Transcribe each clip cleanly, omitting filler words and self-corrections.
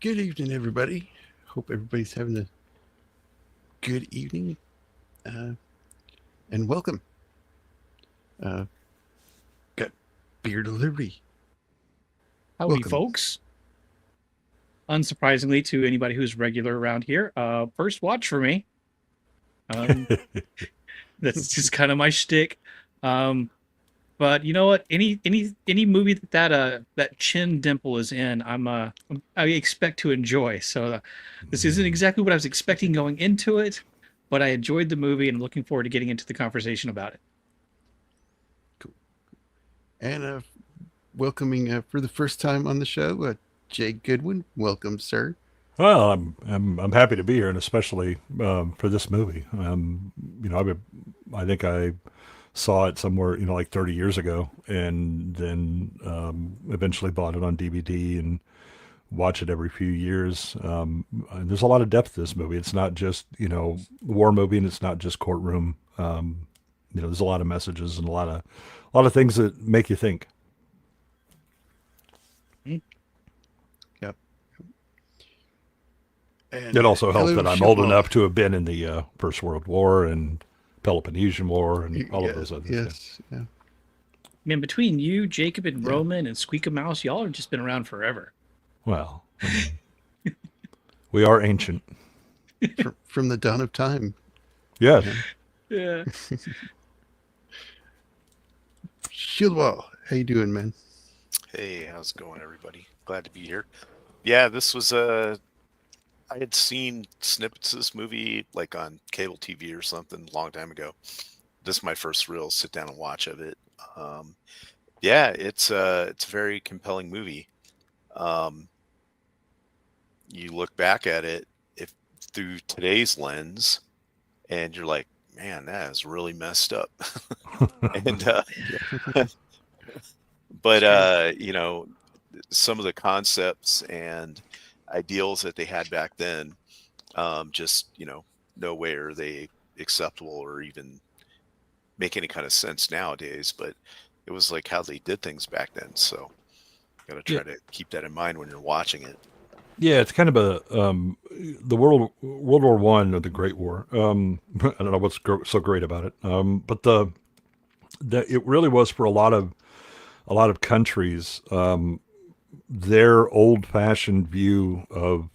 Good evening, everybody. Hope everybody's having a good evening, and welcome. Uh, got beer delivery. Howdy, Welcome. folks. Unsurprisingly, to anybody who's regular around here, first watch for me. Um, that's just kind of my shtick. Um, but you know what? Any movie that chin dimple is in, I expect to enjoy. So this isn't exactly what I was expecting going into it, but I enjoyed the movie and I'm looking forward to getting into the conversation about it. Cool. And welcoming for the first time on the show, Jay Goodwin. Welcome, sir. Well, I'm happy to be here, and especially for this movie. I think I saw it somewhere, like 30 years ago, and then eventually bought it on DVD and watch it every few years. And there's a lot of depth to this movie. It's not just war movie, and it's not just courtroom. There's a lot of messages and a lot of things that make you think. Hmm? Yep. And It also helped hello, that I'm old Shieldwall. enough to have been in the First World War and Peloponnesian War and all of those other things. Yes. Yeah. Man, between you, Jacob, and Yeah. Roman, and Squeak a Mouse, y'all have just been around forever. Well, we are ancient. From the dawn of time. Yes. Yeah. Shieldwall, how you doing, man? Hey, how's it going, everybody? Glad to be here. Yeah, this was I had seen snippets of this movie like on cable TV or something a long time ago. This is my first real sit down and watch of it. Yeah, it's a very compelling movie. Um, you look back at it if through today's lens, and you're like, man, that is really messed up. and Yeah. but It's some of the concepts and ideals that they had back then, just no way are they acceptable or even make any kind of sense nowadays. But it was like how they did things back then. So got to Yeah, try to keep that in mind when you're watching it. yeah. It's kind of the World War One or the Great War. I don't know what's so great about it. But it really was for a lot of countries. Their old fashioned view of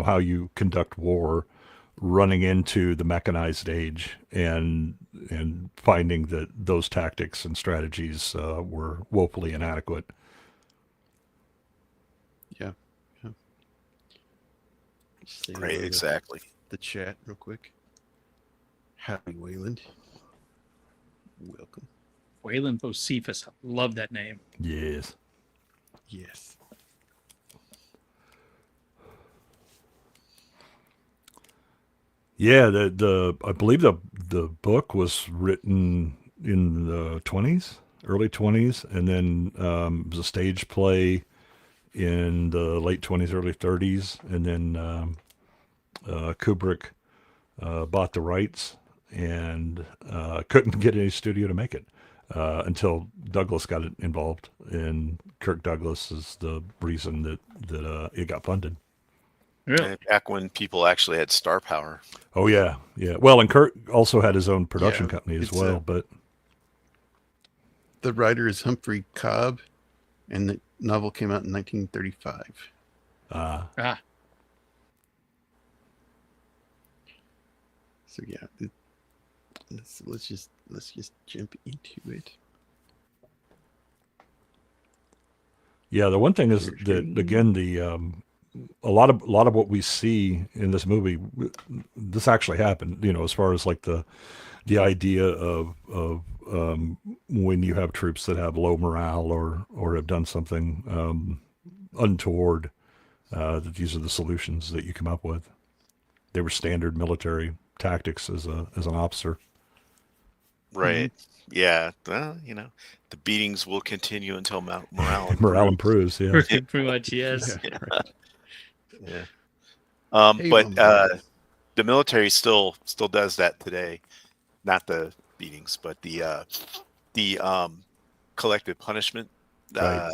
how you conduct war, running into the mechanized age and finding that those tactics and strategies were woefully inadequate. Yeah. Yeah. Just say Right, hello to exactly. the chat real quick. Happy Wayland. Welcome. Waylon Bocephus. I love that name. Yes. Yes. Yeah, the I believe the book was written in the 20s, early 20s, and then it was a stage play in the late 20s, early 30s, and then Kubrick bought the rights and couldn't get any studio to make it until Douglas got involved, and Kirk Douglas is the reason that it got funded. Really? And back when people actually had star power. Oh yeah, yeah. Well, and Kirk also had his own production Yeah, company as it's well, but the writer is Humphrey Cobb, and the novel came out in 1935. Ah, So yeah, let's just jump into it. yeah. The one thing is Share that screen. again, a lot of what we see in this movie, this actually happened. As far as like the idea of when you have troops that have low morale or have done something untoward, that these are the solutions that you come up with. They were standard military tactics as an officer. Right. Yeah. Well, the beatings will continue until morale Morale improves. improves. Yeah. pretty much, yes. Yeah, right. Yeah. Hey, But Mama. the military still does that today. Not the beatings, but the collective punishment Right.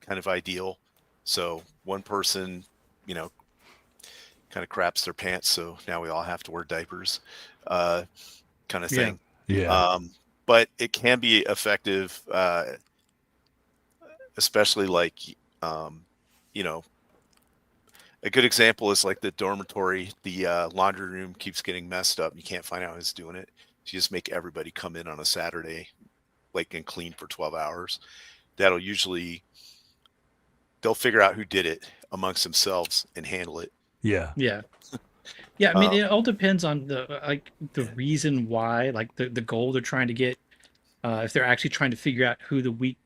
kind of ideal. So one person kind of craps their pants, so now we all have to wear diapers, kind of Yeah. thing. Yeah. But it can be effective, especially like, you know, a good example is like the dormitory, the laundry room keeps getting messed up. And you can't find out who's doing it. So you just make everybody come in on a Saturday, like, and clean for 12 hours. That'll usually, they'll figure out who did it amongst themselves and handle it. Yeah. Yeah. Yeah, I mean, Um, it all depends on the reason why, like the goal they're trying to get. If they're actually trying to figure out who the weak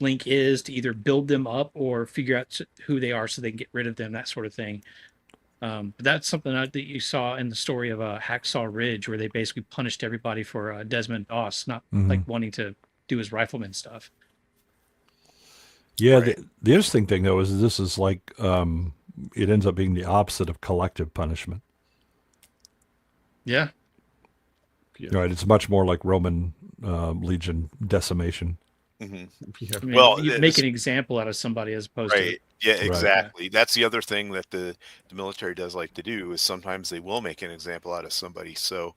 link is to either build them up or figure out who they are so they can get rid of them, that sort of thing. But that's something that you saw in the story of Hacksaw Ridge, where they basically punished everybody for Desmond Doss not like Mhm. wanting to do his rifleman stuff. Yeah. Right. The interesting thing though is this is like it ends up being the opposite of collective punishment. Yeah, Yeah. Right. It's much more like Roman legion decimation. mhm. Yeah. I mean, Well, you it make is- an example out of somebody as opposed to right. Yeah, Right. exactly. That's the other thing that the military does like to do is sometimes they will make an example out of somebody. So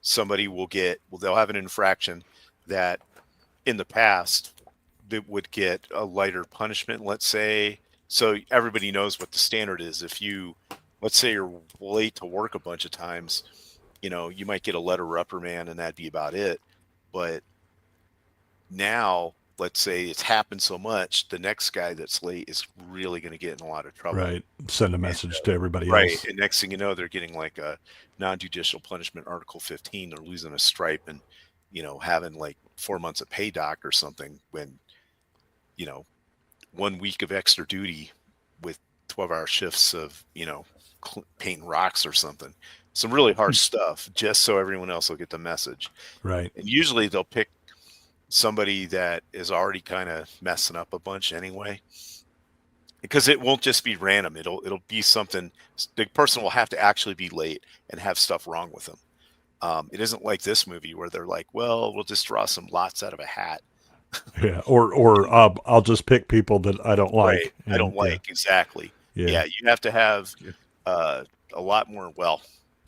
somebody will they'll have an infraction that in the past that would get a lighter punishment, let's say. So everybody knows what the standard is. If you, let's say you're late to work a bunch of times, you might get a letter reprimand and that'd be about it. But now, let's say it's happened so much, the next guy that's late is really going to get in a lot of trouble. Right. Send a And, message to everybody right. else. And next thing you know, they're getting like a non-judicial punishment, Article 15. They're losing a stripe and, having like 4 months of pay doc or something when, 1 week of extra duty with 12-hour shifts of, painting rocks or something. Some really harsh stuff, just so everyone else will get the message. Right. And usually they'll pick somebody that is already kind of messing up a bunch anyway, because it won't just be random. It'll be something. The person will have to actually be late and have stuff wrong with them. It isn't like this movie where they're like, well, we'll just draw some lots out of a hat. Yeah. Or I'll just pick people that I don't like. Right. I don't like. Exactly. Yeah. Yeah. You have to have Yeah. a lot more, well,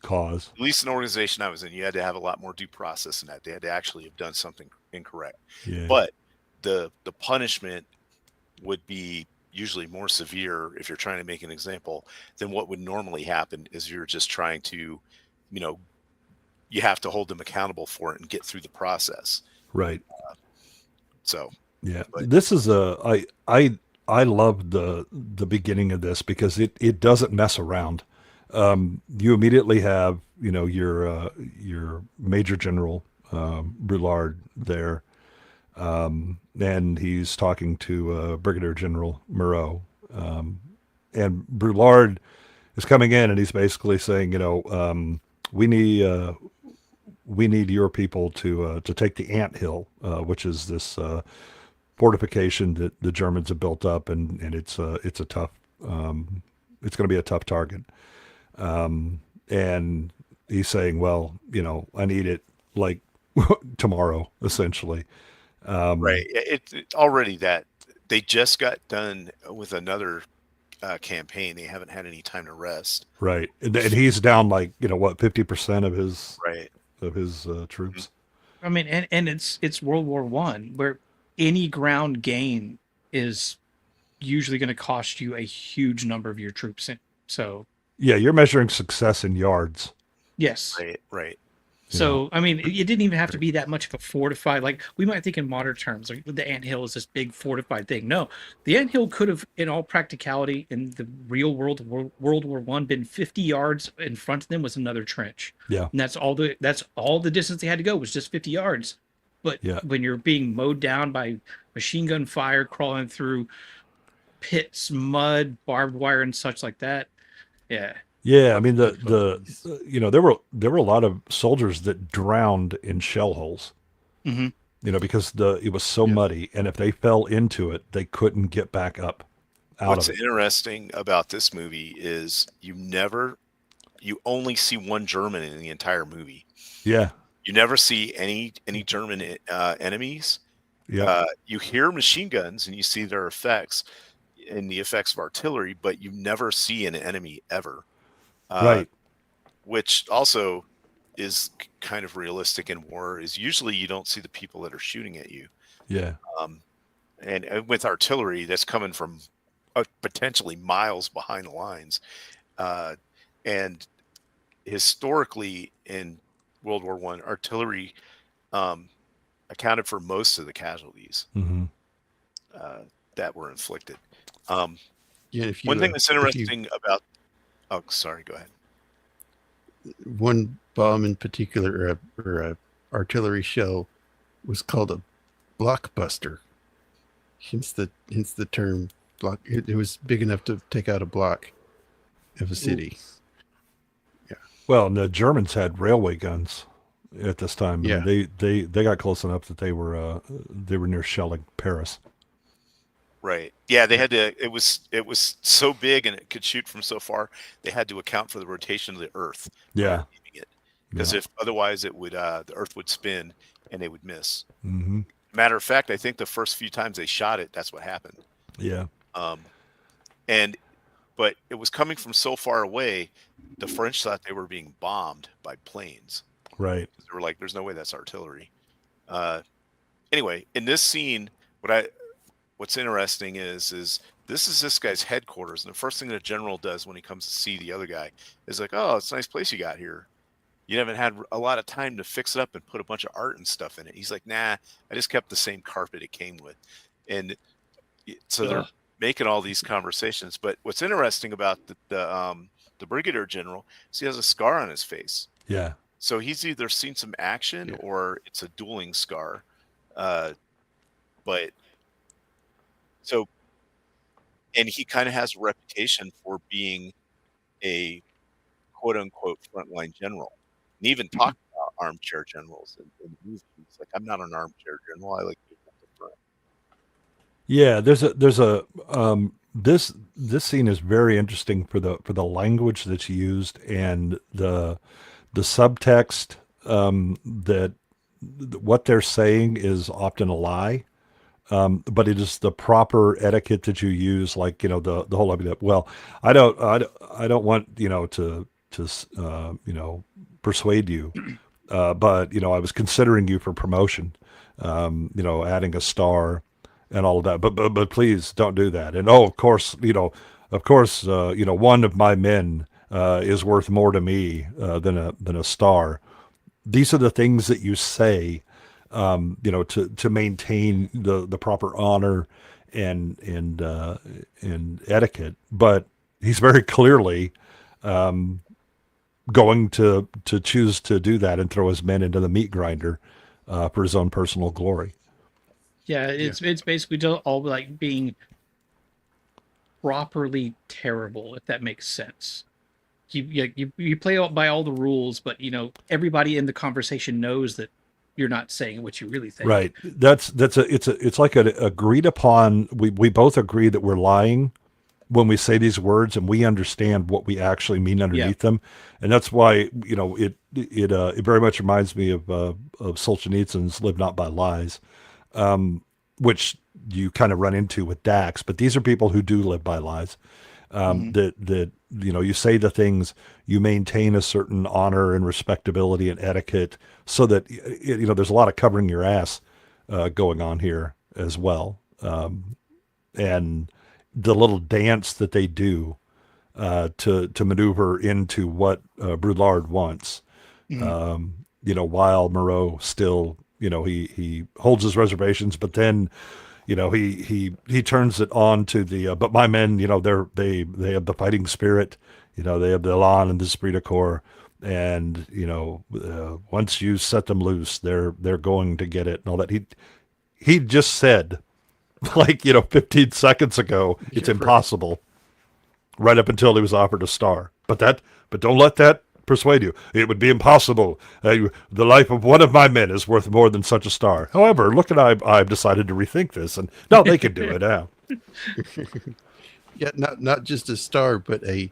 Cause. at least an organization I was in, you had to have a lot more due process in that. They had to actually have done something incorrect. Yeah. But the punishment would be usually more severe if you're trying to make an example than what would normally happen is you're just trying to, you have to hold them accountable for it and get through the process. Right. So Yeah. But- This is I love the beginning of this because it doesn't mess around. You immediately have, your Major General Brulard there. And he's talking to Brigadier General Moreau. And Brulard is coming in and he's basically saying, we need your people to take the Ant Hill, which is this fortification that the Germans have built up, and it's a tough, it's going to be a tough target. And he's saying, well, I need it like tomorrow, essentially. right. It already that they just got done with another campaign. They haven't had any time to rest. Right. And he's down like, 50% of his Right. troops. I mean, and it's World War One, where any ground gain is usually going to cost you a huge number of your troops. So Yeah, you're measuring success in yards. yes. Right. Right. So I mean, it didn't even have to be that much of a fortified. Like we might think in modern terms, like the anthill is this big fortified thing. No, the anthill could have, in all practicality, in the real world, World War One, been 50 yards in front of them was another trench. Yeah. And that's all the distance they had to go was just 50 yards. But Yeah. when you're being mowed down by machine gun fire, crawling through pits, mud, barbed wire, and such like that, yeah. Yeah, I mean there were a lot of soldiers that drowned in shell holes. Mhm. Because it was so Yeah. muddy, and if they fell into it, they couldn't get back up out What's of it. interesting about this movie is you only see one German in the entire movie. Yeah, You never see any German enemies. yeah, You hear machine guns and you see their effects. in the effects of artillery, but you never see an enemy ever. Right. Which also is kind of realistic in war. Is usually you don't see the people that are shooting at you. Yeah. And with artillery, that's coming from potentially miles behind the lines. And historically, in World War I, artillery accounted for most of the casualties Mm-hmm. that were inflicted. Yeah, if you One thing that's if you- interesting about... Oh, sorry, go ahead. one bomb in particular, or a artillery shell, was called a blockbuster. Hence the term block. It was big enough to take out a block of a city. Well, and the Germans had railway guns at this time. Yeah. I mean, they got close enough that they were near shelling Paris. Right. Yeah, they had to. It was so big and it could shoot from so far. They had to account for the rotation of the Earth. Yeah. Because Yeah. if otherwise, it would the Earth would spin and they would miss. Mm-hmm. Matter of fact, I think the first few times they shot it, that's what happened. Yeah. But it was coming from so far away, the French thought they were being bombed by planes. Right. They were like, "There's no way that's artillery." Anyway, in this scene, what's interesting is this is this guy's headquarters, and the first thing the general does when he comes to see the other guy is like, "Oh, it's a nice place you got here. You haven't had a lot of time to fix it up and put a bunch of art and stuff in it." He's like, "Nah, I just kept the same carpet it came with." And so they're making all these conversations. But what's interesting about the brigadier general is he has a scar on his face. Yeah. So he's either seen some action or it's a dueling scar. But so, and he kind of has a reputation for being a quote unquote frontline general. And even talked about armchair generals in the movies. Like, I'm not an armchair general. I like people at the front. Yeah, this scene is very interesting for the language that's used and the subtext that what they're saying is often a lie, but it is the proper etiquette that you use, like the whole idea. Well, I don't want to persuade you, but I was considering you for promotion, adding a star and all of that. But please don't do that. And of course, one of my men is worth more to me than a star. These are the things that you say, to maintain the proper honor and etiquette. But he's very clearly going to choose to do that and throw his men into the meat grinder for his own personal glory. Yeah, it's basically just all like being properly terrible, if that makes sense. You play by all the rules, but everybody in the conversation knows that you're not saying what you really think. Right. It's like an agreed upon. We both agree that we're lying when we say these words, and we understand what we actually mean underneath them, and that's why it very much reminds me of Solzhenitsyn's "Live Not by Lies," which you kind of run into with Dax. But these are people who do live by lies. That you say the things, you maintain a certain honor and respectability and etiquette, so that there's a lot of covering your ass going on here as well, and the little dance that they do to maneuver into what Brulard wants, while Moreau still he holds his reservations, but then he turns it on to the but my men, they have the fighting spirit, they have the elan and the esprit de corps, and once you set them loose, they're going to get it and all that. He just said, like 15 seconds ago, it's impossible, right up until he was offered a star. But don't let that persuade you. It would be impossible. The life of one of my men is worth more than such a star. However, look at I've decided to rethink this, and no, they can do it now. Yeah, not just a star, but a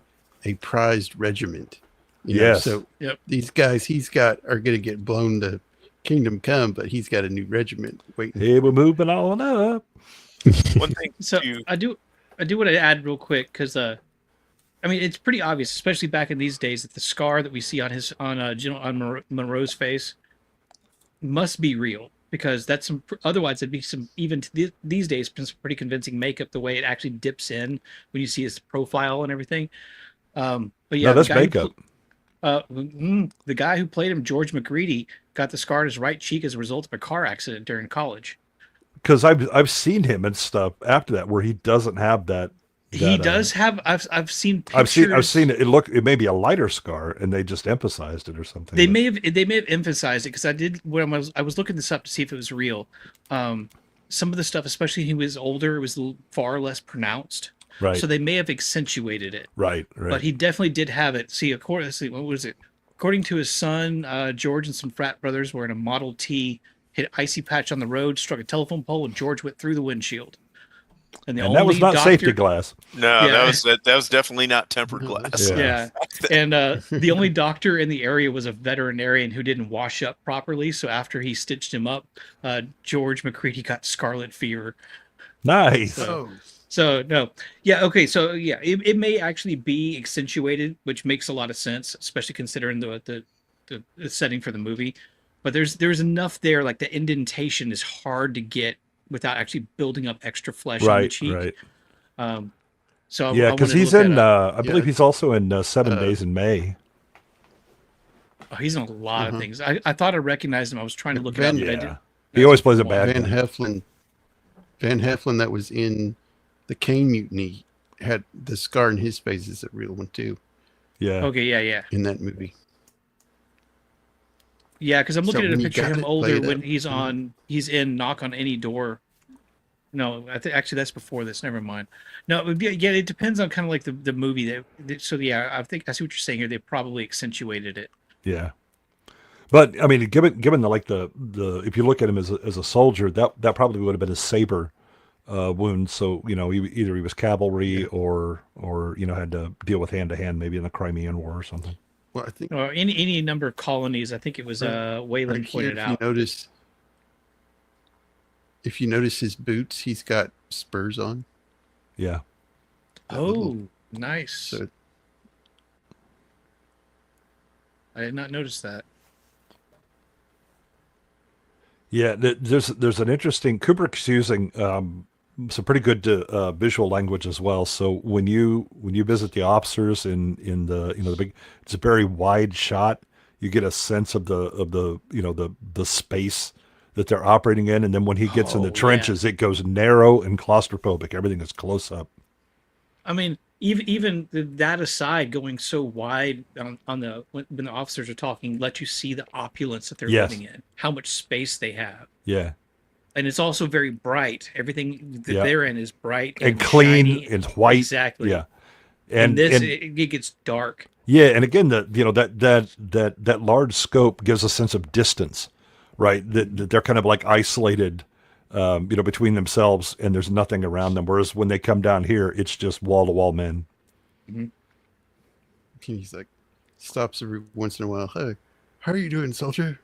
prized regiment. Yes. So these guys are going to get blown to kingdom come, but he's got a new regiment waiting. Hey, we're moving on up. One thing So I do I do want to add real quick because I mean it's pretty obvious, especially back in these days, that the scar that we see on Monroe's face must be real because that's some otherwise it'd be some even these days some pretty convincing makeup the way it actually dips in when you see his profile and everything. But No, yeah, that's makeup. the guy who played him, George McCready, got the scar on his right cheek as a result of a car accident during college. Because I've seen him and stuff after that where he doesn't have that. He does have. I've seen I've pictures. seen it. It may be a lighter scar, and they just emphasized it or something. They may have emphasized it because I did when I was looking this up to see if it was real. Some of the stuff, especially when he was older, it was far less pronounced. Right. So they may have accentuated it. Right. But he definitely did have it. See, what was it? According to his son, George and some frat brothers were in a Model T, hit icy patch on the road, struck a telephone pole, and George went through the windshield. And that was not safety glass. No, Yeah. that was definitely not tempered glass. Yeah. And the only doctor in the area was a veterinarian who didn't wash up properly. So after he stitched him up, George McCready got scarlet fever. Nice. So no, yeah, okay, so yeah, it may actually be accentuated, which makes a lot of sense, especially considering the setting for the movie. But there's enough there, like the indentation is hard to get without actually building up extra flesh on the cheek. Right. So yeah, because he's in. I believe he's also in 7 Days in May. Oh, he's in a lot of things. I thought I recognized him. I was trying to look it up. But I didn't. He always plays a bad Van guy. Heflin. Van Heflin, that was in the Kane Mutiny, had the scar in his face is a real one too. Yeah. Okay. Yeah. In that movie. Yeah, because I'm looking So at a when you picture of got him it, older play it when up. he's in Knock on Any Door. No, I think actually that's before this. Never mind. No, it depends on kind of like the movie. So yeah, I think I see what you're saying here. They probably accentuated it. Yeah. But I mean, given the if you look at him as a soldier, that probably would have been a saber wound. So either he was cavalry or had to deal with hand to hand, maybe in the Crimean War or something. Well, I think Or any number of colonies. I think it was Wayland right here, pointed out. if you notice his boots, he's got spurs on. Yeah. Oh, nice. So I did not notice that. Yeah, there's an interesting Kubrick's using some pretty good visual language as well. So when you visit the officers in the the big, it's a very wide shot. You get a sense of the space that they're operating in, and then when he gets in the trenches, it goes narrow and claustrophobic. Everything is close up. I mean, even that aside, going so wide on when the officers are talking, let you see the opulence that they're living in, how much space they have. Yeah. And it's also very bright. Everything that they're in is bright and clean shiny. and white. Exactly. Yeah. And it gets dark. Yeah, and again, that large scope gives a sense of distance, right? That they're kind of like isolated, between themselves, and there's nothing around them. Whereas when they come down here, it's just wall to wall men. Mm-hmm. He's like, stops every once in a while. Hey, how are you doing, soldier?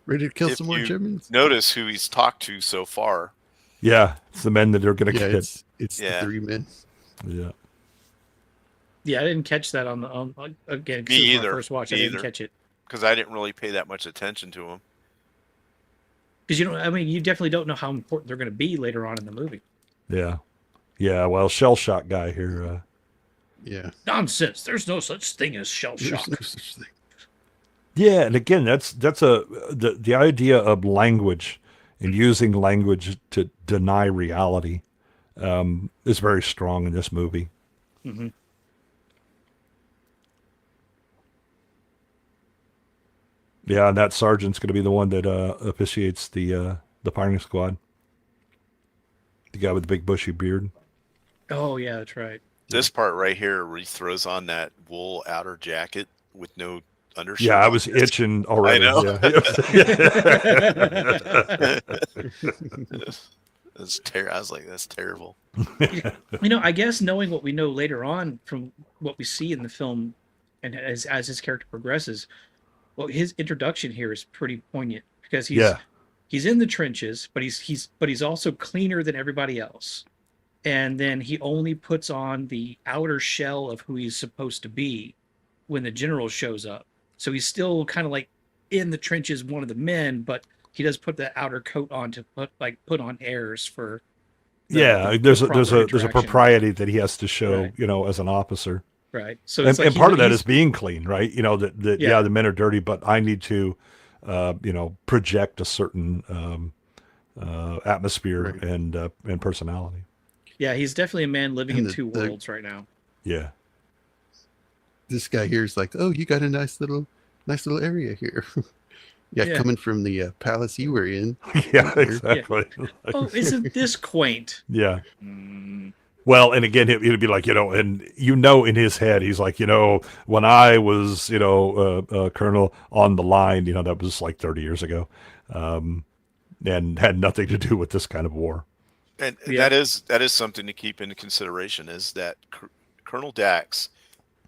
Ready to kill some more Germans? Notice who he's talked to so far. Yeah, it's the men that are going to get. It's the 3 men. Yeah. Yeah, I didn't catch that on again. Me either. My first watch, I didn't catch it because I didn't really pay that much attention to him. Because you definitely don't know how important they're going to be later on in the movie. Yeah, yeah. Well, shell shock guy here. Yeah. Nonsense. There's no such thing as shell shock. There's no such thing. Yeah, and again, the idea of language and using language to deny reality is very strong in this movie. Mm-hmm. Yeah, and that sergeant's going to be the one that officiates the firing squad. The guy with the big bushy beard. Oh yeah, that's right. This part right here, where he throws on that wool outer jacket with no undershirt. Yeah, I was itching already. I know. Yeah. I was like, that's terrible. I guess knowing what we know later on from what we see in the film, and as his character progresses, well, his introduction here is pretty poignant because he's in the trenches, but he's also cleaner than everybody else. and then he only puts on the outer shell of who he's supposed to be when the general shows up. So he's still kind of like in the trenches, one of the men, but he does put the outer coat on to put on airs for Yeah, the there's a proper there's a interaction. propriety that he has to show, Right. you know, as an officer. Right. So it's like And part of that is being clean, right? You know, that Yeah. the men are dirty, but I need to, you know, project a certain atmosphere Right. and personality. yeah, he's definitely a man living And in two the- worlds right now. Yeah. This guy here is like, oh, you got a nice little area here. Yeah, Yeah. coming from the palace you were in. Yeah, exactly. Oh, isn't this quaint? Yeah. Mm, Well, and again, it'd be like, you know, and you know, in his head, he's like, you know, when I was, you know, colonel on the line, you know, that was like 30 years ago, and had nothing to do with this kind of war. And Yeah. that is something to keep into consideration, is that Colonel Dax,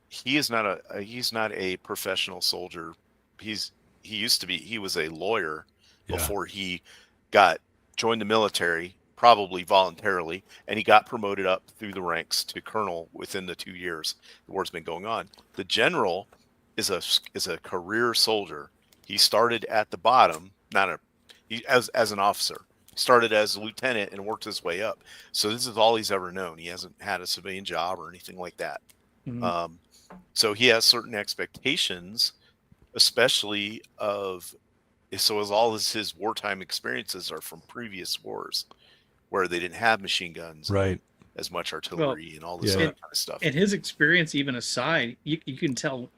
he's not a professional soldier. He was a lawyer Yeah. before he joined the military, probably voluntarily, and he got promoted up through the ranks to colonel within the 2 years the war's been going on. The general is a career soldier. He started at the bottom, as an officer. He started as a lieutenant and worked his way up. So this is all he's ever known. He hasn't had a civilian job or anything like that. mhm. So he has certain expectations, especially as all his wartime experiences are from previous wars where they didn't have machine guns, Right. as much artillery, and all this yeah. other kind of stuff. And his experience, even aside, you can tell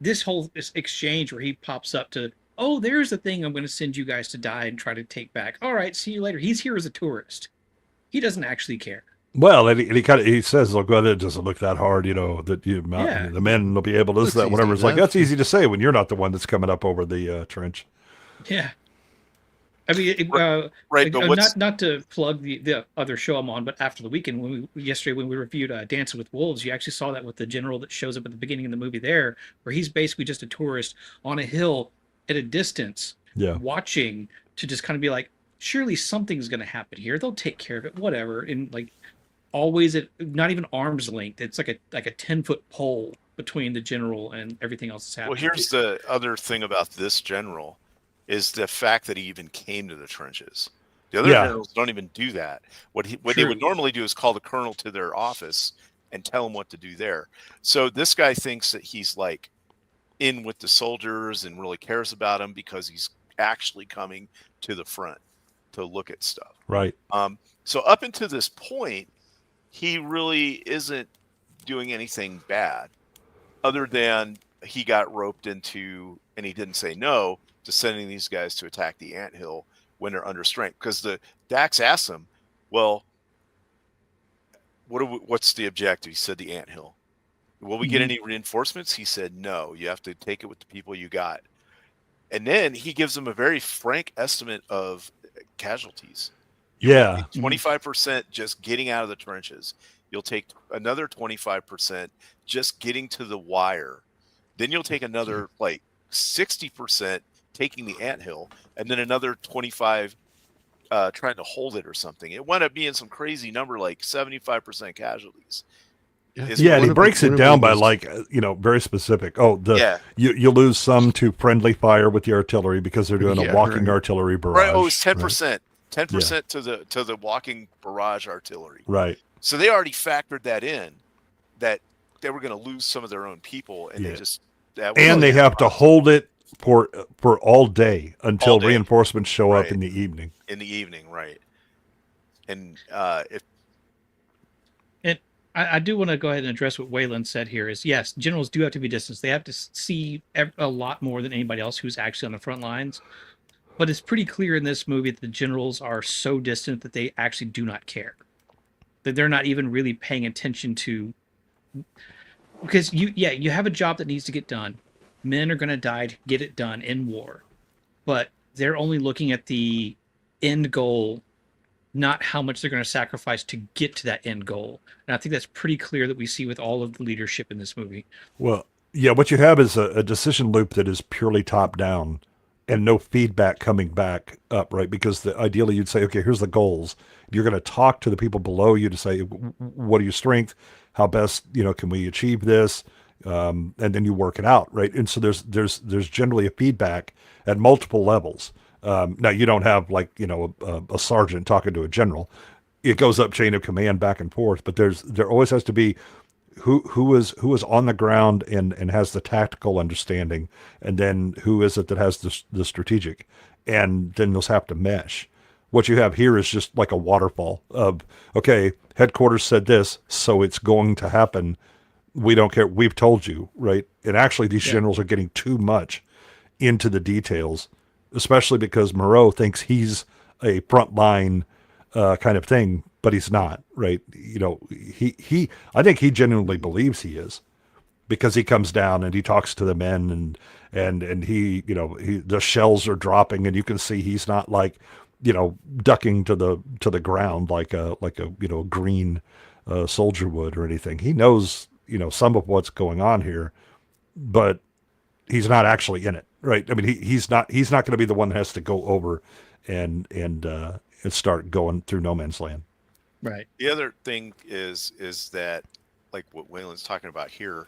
this whole exchange where he pops up to, oh, there's the thing I'm going to send you guys to die and try to take back. All right, see you later. He's here as a tourist. He doesn't actually care. Well, and he says, "Look, well, it doesn't look that hard, you know, that Yeah. the men will be able to do Looks that, whatever." easy It's like, enough. that's easy to say when you're not the one that's coming up over the trench. Yeah. I mean, Right, but what's not to plug the other show I'm on, but after the weekend yesterday when we reviewed Dancing with Wolves, you actually saw that with the general that shows up at the beginning of the movie there, where he's basically just a tourist on a hill at a distance, Yeah. watching to just kind of be like, surely something's going to happen here. They'll take care of it, whatever. And like always at not even arm's length. It's like a 10-foot pole between the general and everything else that's well, happening. here's the other thing about this general, is the fact that he even came to the trenches. The other Yeah. generals don't even do that. What they True. would normally do is call the colonel to their office and tell him what to do there. So this guy thinks that he's like in with the soldiers and really cares about them because he's actually coming to the front to look at stuff. Right. So up until this point, he really isn't doing anything bad, other than he got roped into, and he didn't say no to sending these guys to attack the anthill when they're under strength. Because the Dax asked him, "Well, what's the objective?" He said, "The anthill." "Will we get any reinforcements?" He said, "No. You have to take it with the people you got." And then he gives them a very frank estimate of casualties. Yeah. 25% just getting out of the trenches. You'll take another 25% just getting to the wire. Then you'll take another like 60% taking the anthill, and then another 25 trying to hold it or something. It wound up being some crazy number, like 75% casualties. Is Yeah, and one he of breaks one it of down them by was- like, you know, very specific. Oh, Yeah. you lose some to friendly fire with the artillery because they're doing a Yeah, walking right. artillery barrage. Right. Oh, it's 10%. 10% to the walking barrage artillery. Right. So they already factored that in, that they were going to lose some of their own people, and Yeah. they just that was And they have to hold it for all day until All day. reinforcements show up Right. in the evening. in the evening, right? And if I do want to go ahead and address what Waylon said here is, yes, generals do have to be distanced. They have to see a lot more than anybody else who's actually on the front lines. But it's pretty clear in this movie that the generals are so distant that they actually do not care. That they're not even really paying attention to, because you have a job that needs to get done. Men are going to die to get it done in war. But they're only looking at the end goal, not how much they're going to sacrifice to get to that end goal. And I think that's pretty clear that we see with all of the leadership in this movie. Well, yeah, what you have is a decision loop that is purely top down, and no feedback coming back up, right? Because ideally you'd say, okay, here's the goals. You're going to talk to the people below you to say, what are your strengths? How best, can we achieve this? And then you work it out, right? And so there's generally a feedback at multiple levels. Now you don't have like, a sergeant talking to a general. It goes up chain of command back and forth, but there always has to be who is on the ground and has the tactical understanding, and then who is it that has the strategic, and then those have to mesh. What you have here is just like a waterfall of, okay, headquarters said this, so it's going to happen. We don't care. We've told you, right? And actually, these generals are getting too much into the details, especially because Moreau thinks he's a frontline kind of thing, but he's not, right? I think he genuinely believes he is, because he comes down and he talks to the men, and he, the shells are dropping, and you can see he's not like, ducking to the ground like a green soldier would or anything. He knows, some of what's going on here, but he's not actually in it, right? I mean, he's not going to be the one that has to go over and start going through no man's land. Right. The other thing is that, like what Waylon's talking about here,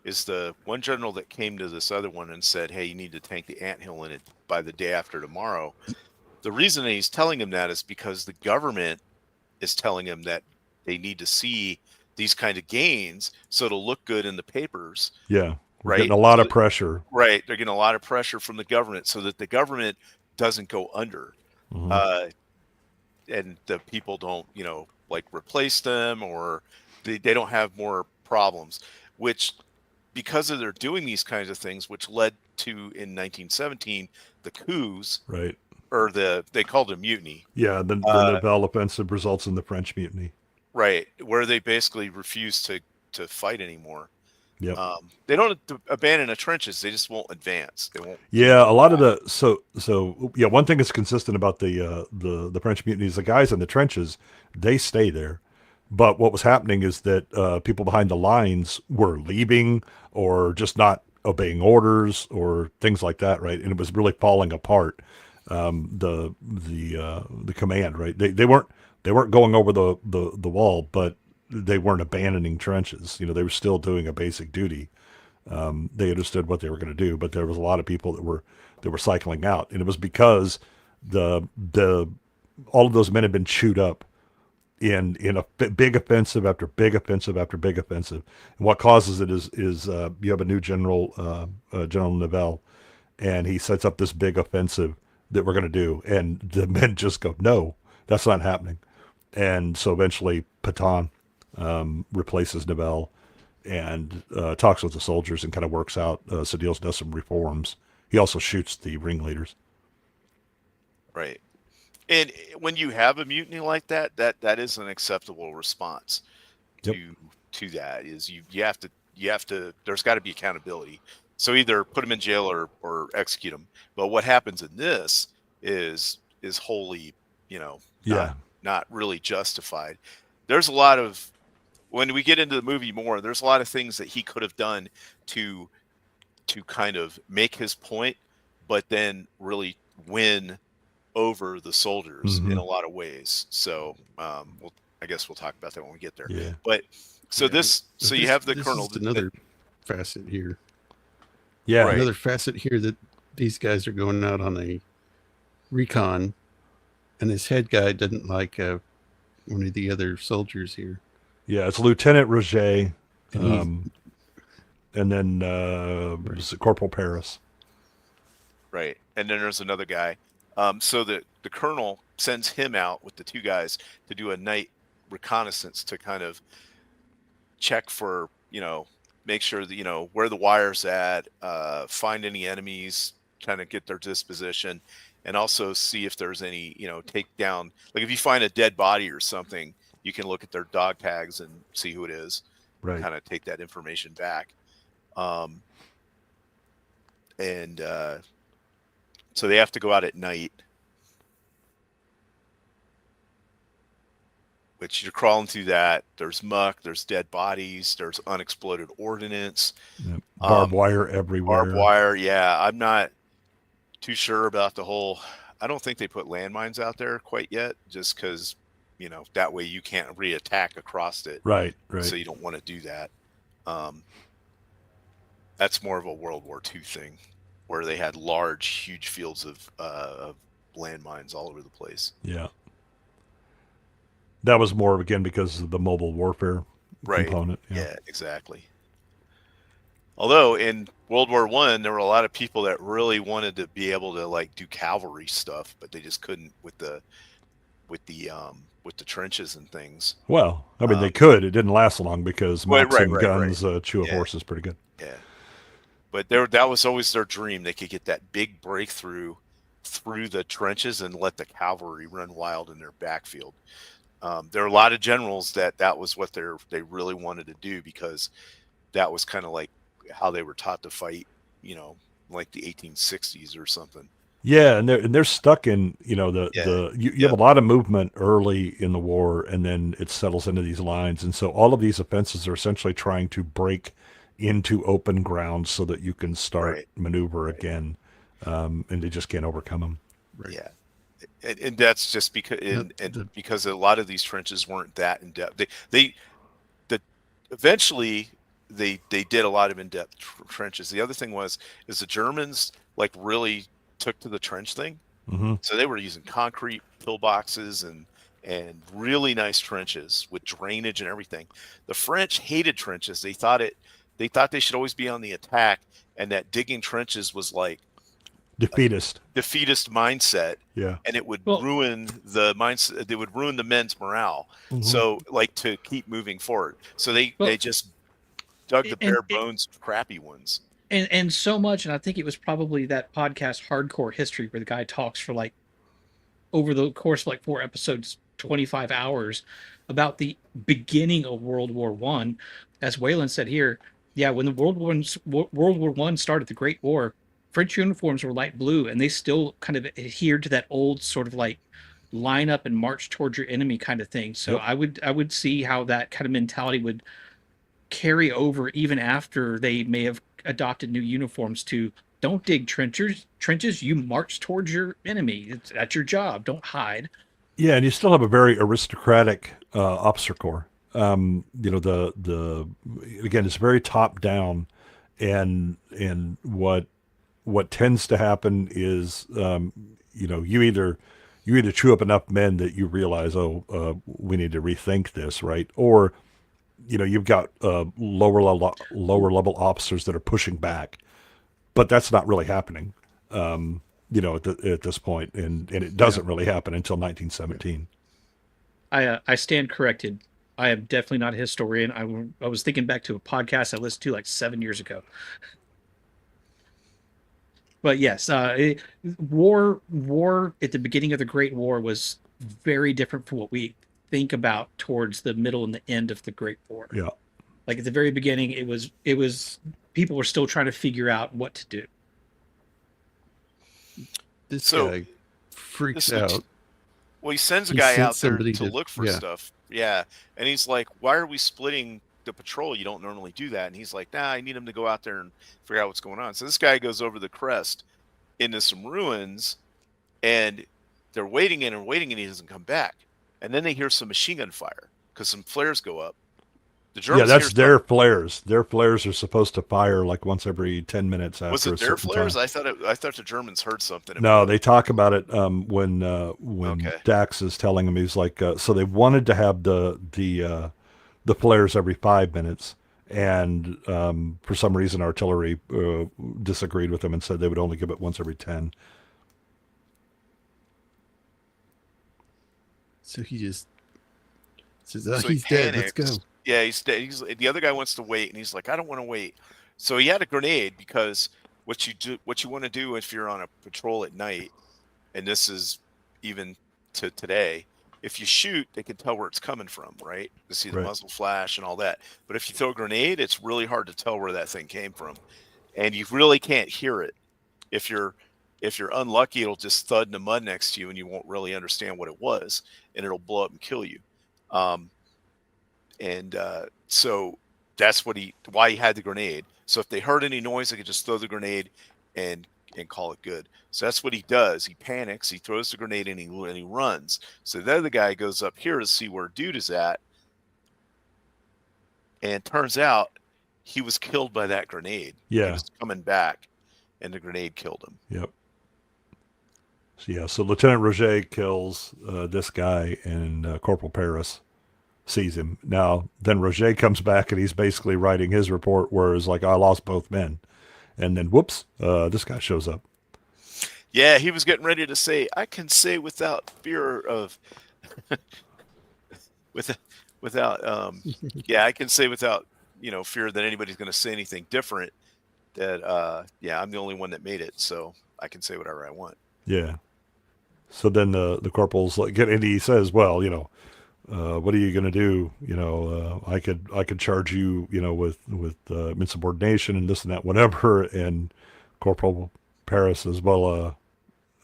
is the one general that came to this other one and said, hey, you need to tank the anthill in it by the day after tomorrow. The reason that he's telling him that is because the government is telling him that they need to see these kind of gains so it'll look good in the papers. Yeah. We're right? getting a lot of pressure. Right. They're getting a lot of pressure from the government so that the government doesn't go under. Mm-hmm. And the people don't, like replace them, or they don't have more problems, which, because of their doing these kinds of things, which led to in 1917 the coups, right? Or they called it mutiny. Yeah, the Nivelle offensive results in the French mutiny. Right, where they basically refused to fight anymore. Yep. They don't abandon the trenches; they just won't advance. They won't. Yeah, a lot of the so one thing that's consistent about the French mutiny is the guys in the trenches, they stay there. But what was happening is that people behind the lines were leaving or just not obeying orders or things like that, right? And it was really falling apart. The command, right? They weren't going over the wall, but they weren't abandoning trenches. They were still doing a basic duty. They understood what they were going to do, but there was a lot of people that were cycling out, and it was because the all of those men had been chewed up in a big offensive after big offensive after big offensive. And what causes it is you have a new general, General Nivelle, and he sets up this big offensive that we're going to do, and the men just go, no, that's not happening. And so eventually Pétain replaces Nivelle and talks with the soldiers and kind of works out. Sedilles does some reforms. He also shoots the ringleaders. Right. And when you have a mutiny like that is an acceptable response to that. Is you have to there's got to be accountability. So either put them in jail or execute them. But what happens in this is wholly, not really justified. There's a lot of, when we get into the movie more, there's a lot of things that he could have done to kind of make his point, but then really win over the soldiers in a lot of ways. So I guess we'll talk about that when we get there. Yeah. But so you have the colonel. Is another facet here. Yeah. Right. Another facet here that these guys are going out on a recon, and this head guy doesn't like one of the other soldiers here. Yeah, it's Lieutenant Roger, and then Corporal Paris. Right, and then there's another guy. So the colonel sends him out with the two guys to do a night reconnaissance to kind of check for, make sure that, where the wire's at, find any enemies, kind of get their disposition, and also see if there's any, take down, like if you find a dead body or something, you can look at their dog tags and see who it is. Right. Kind of take that information back. So they have to go out at night, which you're crawling through that. There's muck, there's dead bodies, there's unexploded ordnance. Yep. Barbed wire everywhere. Barbed wire, yeah. I'm not too sure about the whole. I don't think they put landmines out there quite yet, just because that way you can't reattack across it. Right, right. So you don't want to do that. That's more of a World War II thing, where they had large, huge fields of landmines all over the place. Yeah. That was more, again, because of the mobile warfare component. Yeah, exactly. Although in World War I, there were a lot of people that really wanted to be able to like do cavalry stuff, but they just couldn't with the trenches and things. Well, I mean, they could. It didn't last long because Maxim right. guns chew a horse is pretty good. Yeah. But that was always their dream. They could get that big breakthrough through the trenches and let the cavalry run wild in their backfield. There are a lot of generals that was what they really wanted to do, because that was kind of like how they were taught to fight, like the 1860s or something. Yeah, and they're stuck in, you have a lot of movement early in the war, and then it settles into these lines, and so all of these offenses are essentially trying to break into open ground so that you can start maneuver again, and they just can't overcome them. Right. Yeah, and that's just because because a lot of these trenches weren't that in depth. Eventually they did a lot of in-depth trenches. The other thing is the Germans like really took to the trench thing. Mm-hmm. So they were using concrete pillboxes and really nice trenches with drainage and everything. The French hated trenches. They thought they should always be on the attack, and that digging trenches was like defeatist mindset. Yeah, and it would ruin the mindset. They would ruin the men's morale. Mm-hmm. So like to keep moving forward. So they just dug the bare bones crappy ones. And so much, and I think it was probably that podcast Hardcore History where the guy talks for like over the course of like 4 episodes, 25 hours about the beginning of World War One. As Waylon said here, yeah, when the World War One started, the Great War, French uniforms were light blue, and they still kind of adhered to that old sort of like line up and march towards your enemy kind of thing. So yep. I would see how that kind of mentality would carry over even after they may have adopted new uniforms to don't dig trenches, you march towards your enemy. That's your job. Don't hide. Yeah, and you still have a very aristocratic officer corps. The again, it's very top down, and what tends to happen is you either chew up enough men that you realize, we need to rethink this, right? Or you've got lower level officers that are pushing back, but that's not really happening, at this point, and it doesn't really happen until 1917. I stand corrected. I am definitely not a historian. I was thinking back to a podcast I listened to like 7 years ago. But yes, war at the beginning of the Great War was very different from what we think about towards the middle and the end of the Great War. Yeah. Like at the very beginning, it was people were still trying to figure out what to do. This guy freaks out. Well, he sends a guy out there to look for stuff. Yeah. And he's like, why are we splitting the patrol? You don't normally do that. And he's like, nah, I need him to go out there and figure out what's going on. So this guy goes over the crest into some ruins, and they're waiting and he doesn't come back. And then they hear some machine gun fire because some flares go up. The Germans that's their flares. Their flares are supposed to fire like once every 10 minutes after. Was it their flares? I thought the Germans heard something. No, they talk about it when Dax is telling him. He's like, so they wanted to have the flares every 5 minutes, and for some reason artillery disagreed with them and said they would only give it once every 10. So he just says, he's dead. Let's go. Yeah, he's dead. The other guy wants to wait, and he's like, I don't want to wait. So he had a grenade, because what you want to do if you're on a patrol at night, and this is even to today, if you shoot, they can tell where it's coming from, right? To see the muzzle flash and all that. But if you throw a grenade, it's really hard to tell where that thing came from, and you really can't hear it. If you're unlucky, it'll just thud in the mud next to you, and you won't really understand what it was, and it'll blow up and kill you. So that's why he had the grenade. So if they heard any noise, they could just throw the grenade and and call it good. So that's what he does. He panics, he throws the grenade, and he runs. So then the guy goes up here to see where dude is at, and turns out he was killed by that grenade. Yeah. He was coming back, and the grenade killed him. Yep. So Lieutenant Roger kills this guy, and Corporal Paris sees him. Now, then Roger comes back, and he's basically writing his report where it's like, I lost both men. And then, whoops, this guy shows up. Yeah, he was getting ready to say, I can say without fear of... I can say without, fear that anybody's going to say anything different, that, I'm the only one that made it, so I can say whatever I want. Yeah. So then the corporal's like, and he says, well, what are you going to do? I could charge you, with insubordination and this and that, whatever. And Corporal Paris says, well,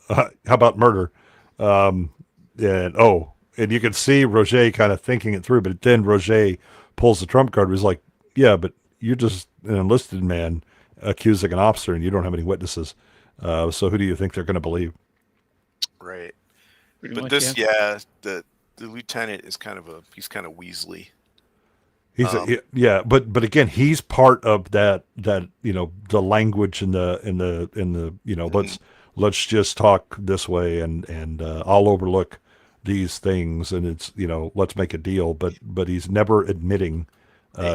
how about murder? And you can see Roger kind of thinking it through, but then Roger pulls the trump card. He's like, yeah, but you're just an enlisted man accusing an officer, and you don't have any witnesses. So who do you think they're going to believe? Right. Pretty But much, this, yeah. the lieutenant is he's kind of Weasley. He's but again, he's part of that the language and the let's just talk this way and I'll overlook these things, and it's let's make a deal, but he's never admitting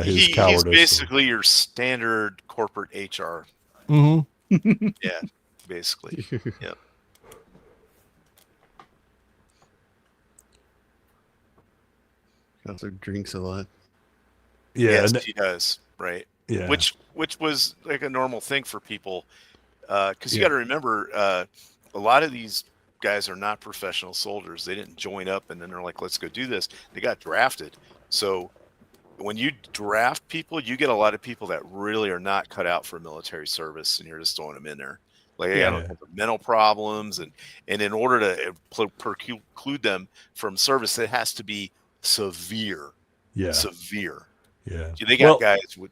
his cowardice. He's basically your standard corporate HR. Mm-hmm. Yeah, basically. Yeah. Also drinks a lot. Yeah, yes, he does. Right. Yeah. Which was like a normal thing for people, because you got to remember, a lot of these guys are not professional soldiers. They didn't join up and then they're like, let's go do this. They got drafted. So when you draft people, you get a lot of people that really are not cut out for military service, and you're just throwing them in there. Like they got mental problems, and in order to preclude them from service, it has to be severe. Yeah. Severe. Yeah. They got guys with,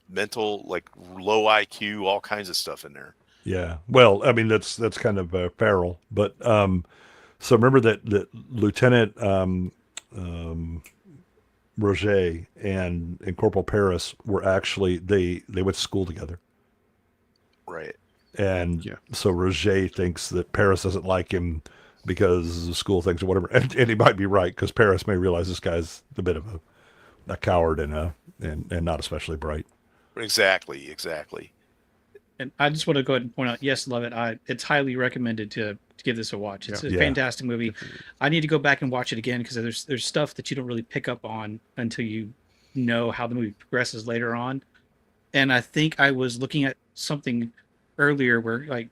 mental, like low IQ, all kinds of stuff in there. Yeah. Well, I mean, that's kind of feral, but so remember that Lieutenant Roger and Corporal Paris were actually they went to school together. Right. And so Roger thinks that Paris doesn't like him because of school things or whatever. And he might be right, because Paris may realize this guy's a bit of a coward and not especially bright. Exactly. And I just want to go ahead and point out, yes, love it. It's highly recommended to give this a watch. It's a fantastic movie. I need to go back and watch it again, because there's stuff that you don't really pick up on until you know how the movie progresses later on. And I think I was looking at something earlier where like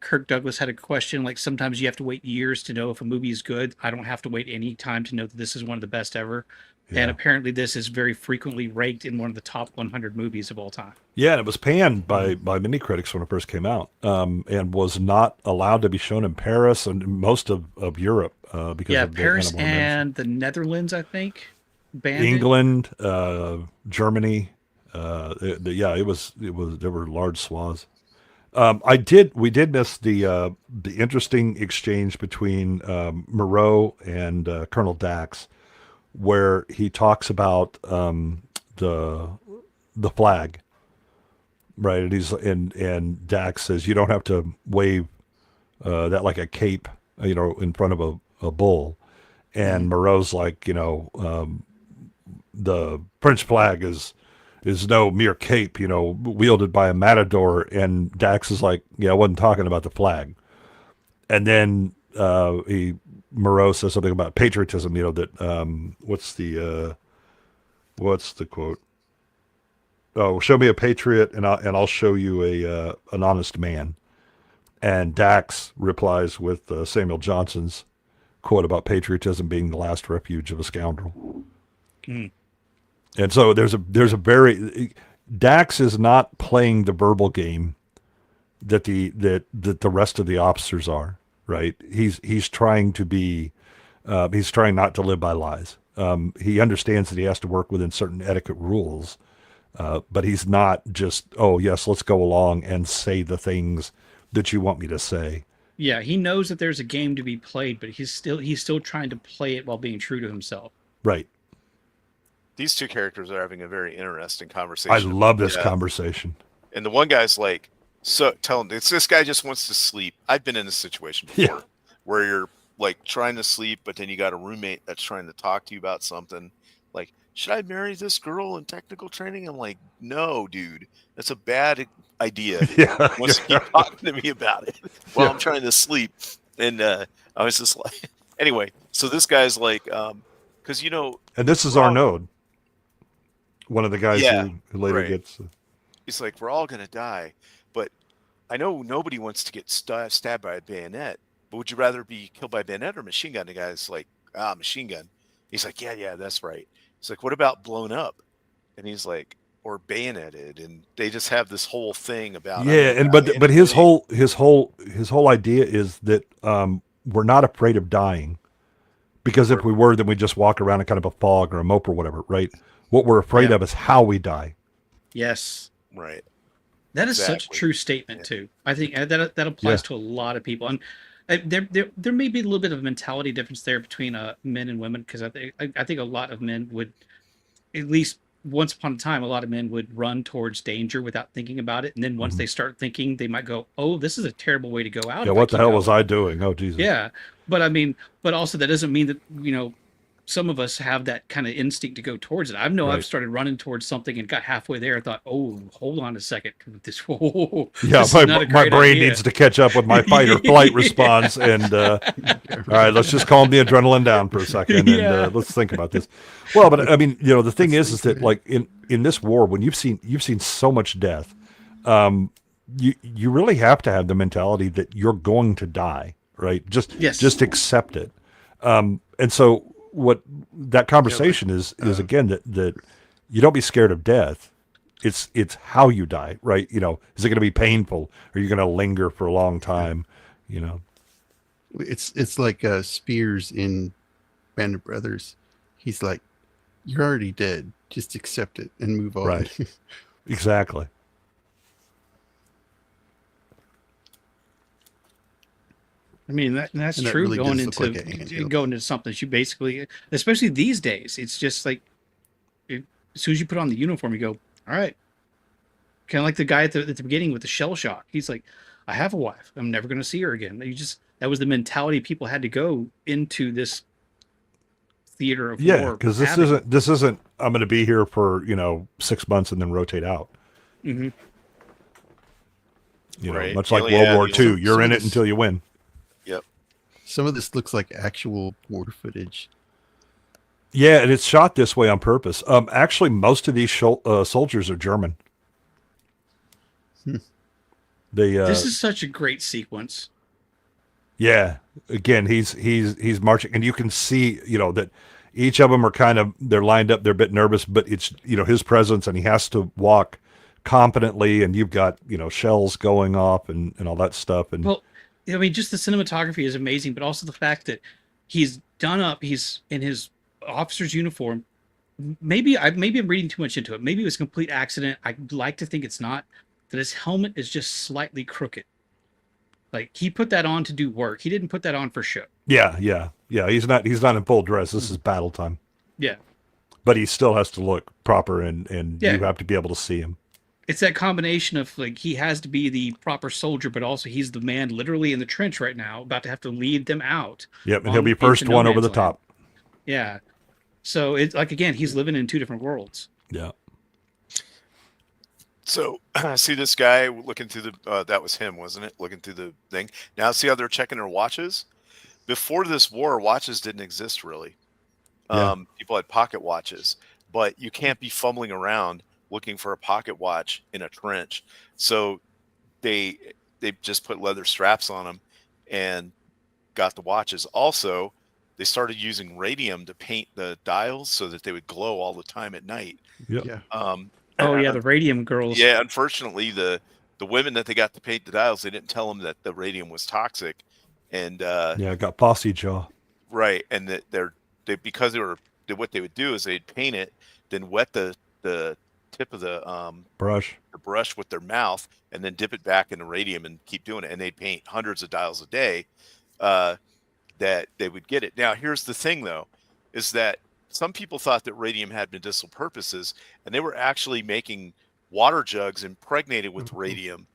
Kirk Douglas had a question, like sometimes you have to wait years to know if a movie is good. I don't have to wait any time to know that this is one of the best ever. Yeah. And apparently this is very frequently ranked in one of the top 100 movies of all time. Yeah, and it was panned by many critics when it first came out, and was not allowed to be shown in Paris and most of Europe because of Paris and the Netherlands, I think. England, Germany. It was there were large swaths. We did miss the interesting exchange between Moreau and Colonel Dax, where he talks about the flag, right? And Dax says you don't have to wave that like a cape, in front of a bull. And Moreau's like, the French flag is no mere cape, wielded by a matador. And Dax is like, I wasn't talking about the flag. And then Moreau says something about patriotism, that what's the quote? Oh, show me a patriot and I'll show you an honest man. And Dax replies with Samuel Johnson's quote about patriotism being the last refuge of a scoundrel. And so there's a very Dax is not playing the verbal game that the rest of the officers are, right? He's trying to be he's trying not to live by lies. He understands that he has to work within certain etiquette rules, but he's not just, oh yes, let's go along and say the things that you want me to say. Yeah, he knows that there's a game to be played, but he's still trying to play it while being true to himself. Right. These two characters are having a very interesting I conversation. love this Yeah. conversation. And the one guy's like, so tell him it's this guy just wants to sleep. I've been in this situation before Yeah. where you're like trying to sleep, but then you got a roommate that's trying to talk to you about something. Like, should I marry this girl in technical training? I'm like, no, dude, that's a bad idea. Yeah. He wants to keep talking to me about it while Yeah. I'm trying to sleep. And I was just like, anyway, so this guy's like, because And this is Well, Arnaud, one of the guys Yeah, who later right. gets. he's like, we're all gonna die, but I know nobody wants to get stabbed by a bayonet. But would you rather be killed by a bayonet or machine gun? The guy's like, machine gun. He's like, yeah, that's right. He's like, what about blown up? And he's like, or bayoneted. And they just have this whole thing about Yeah, and but his whole idea is that we're not afraid of dying, because if we were, then we just walk around in kind of a fog or a mope or whatever, right? What we're afraid Yeah. of is how we die. Yes. right. That is such a Exactly. true statement Yeah. too. I think that applies Yeah. to a lot of people, and there may be a little bit of a mentality difference there between men and women, because I think a lot of men would, at least once upon a time, a lot of men would run towards danger without thinking about it, and then once Mhm. they start thinking, they might go, "Oh, this is a terrible way to go out." Yeah, if what the keep hell was going." I doing? Oh, Jesus. Yeah, but I mean, but also that doesn't mean that some of us have that kind of instinct to go towards it. I know Right. I've started running towards something and got halfway there and thought, "Oh, hold on a second, this Yeah, this is not a my great brain idea." needs to catch up with my fight or flight response. And all right, let's just calm the adrenaline down for a second, and Yeah. let's think about this. Well, but I mean, the thing is that like in this war, when you've seen so much death, you really have to have the mentality that you're going to die, right? Yes. Just accept it. And so what that conversation is again that you don't be scared of death. It's how you die, right? Is it going to be painful? Are you going to linger for a long time? It's like Spears in Band of Brothers. He's like, you're already dead. Just accept it and move on. Right. Exactly. I mean, that's And that true. really Going does look into like an anthill. going into something, you basically, especially these days, it's just like as soon as you put on the uniform, you go, "All right." Kind of like the guy at the beginning with the shell shock. He's like, "I have a wife. I'm never going to see her again." That was the mentality people had to go into this theater of Yeah, war. because this isn't. I'm going to be here for 6 months and then rotate out. Hmm. Right. Much like Yeah, World War these- II. You're some in of it this- until you win. Yep. Some of this looks like actual war footage. Yeah, and it's shot this way on purpose. Actually, most of these soldiers are German. They This is such a great sequence. yeah. Again, he's marching, and you can see that each of them are they're lined up. They're a bit nervous, but it's his presence, and he has to walk confidently. And you've got shells going off and all that stuff. And Well, I mean, just the cinematography is amazing, but also the fact that he's done up, he's in his officer's uniform. Maybe I'm reading too much into it. Maybe it was a complete accident. I'd like to think it's not. That his helmet is just slightly crooked. Like he put that on to do work. He didn't put that on for show. yeah. He's not in full dress. This is battle time, Yeah. but he still has to look proper, and Yeah. you have to be able to see him. It's that combination of like he has to be the proper soldier, but also he's the man literally in the trench right now, about to have to lead them out. Yep, and he'll be into first no one over man's the land. top. Yeah. So it's like again, he's living in two different worlds. Yeah. So see this guy looking through the that was him, wasn't it? Looking through the thing. Now see how they're checking their watches. Before this war, watches didn't exist really. Yeah. People had pocket watches, but you can't be fumbling around looking for a pocket watch in a trench. So they just put leather straps on them and got the watches. Also, they started using radium to paint the dials so that they would glow all the time at night. Yep. Yeah. Oh yeah, the radium girls. Yeah, unfortunately, the women that they got to paint the dials, they didn't tell them that the radium was toxic, and Yeah, I got posse jaw. right, and that because what they would do is they'd paint it, then wet the tip of the Brush. with their mouth and then dip it back into radium and keep doing it. And they'd paint hundreds of dials a day that they would get it. Now, here's the thing, though, is that some people thought that radium had medicinal purposes, and they were actually making water jugs impregnated with radium,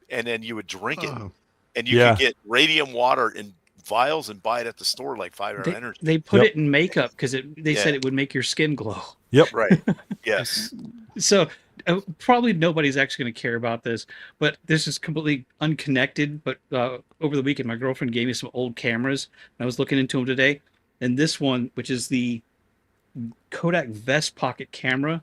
and then you would drink it, Oh, and you could get radium water in vials and buy it at the store like 5 Hour Energy. They put it in makeup because they said it would make your skin glow. Yep. Right. Yes. So probably nobody's actually going to care about this, but this is completely unconnected. But over the weekend, my girlfriend gave me some old cameras, and I was looking into them today. And this one, which is the Kodak Vest Pocket camera,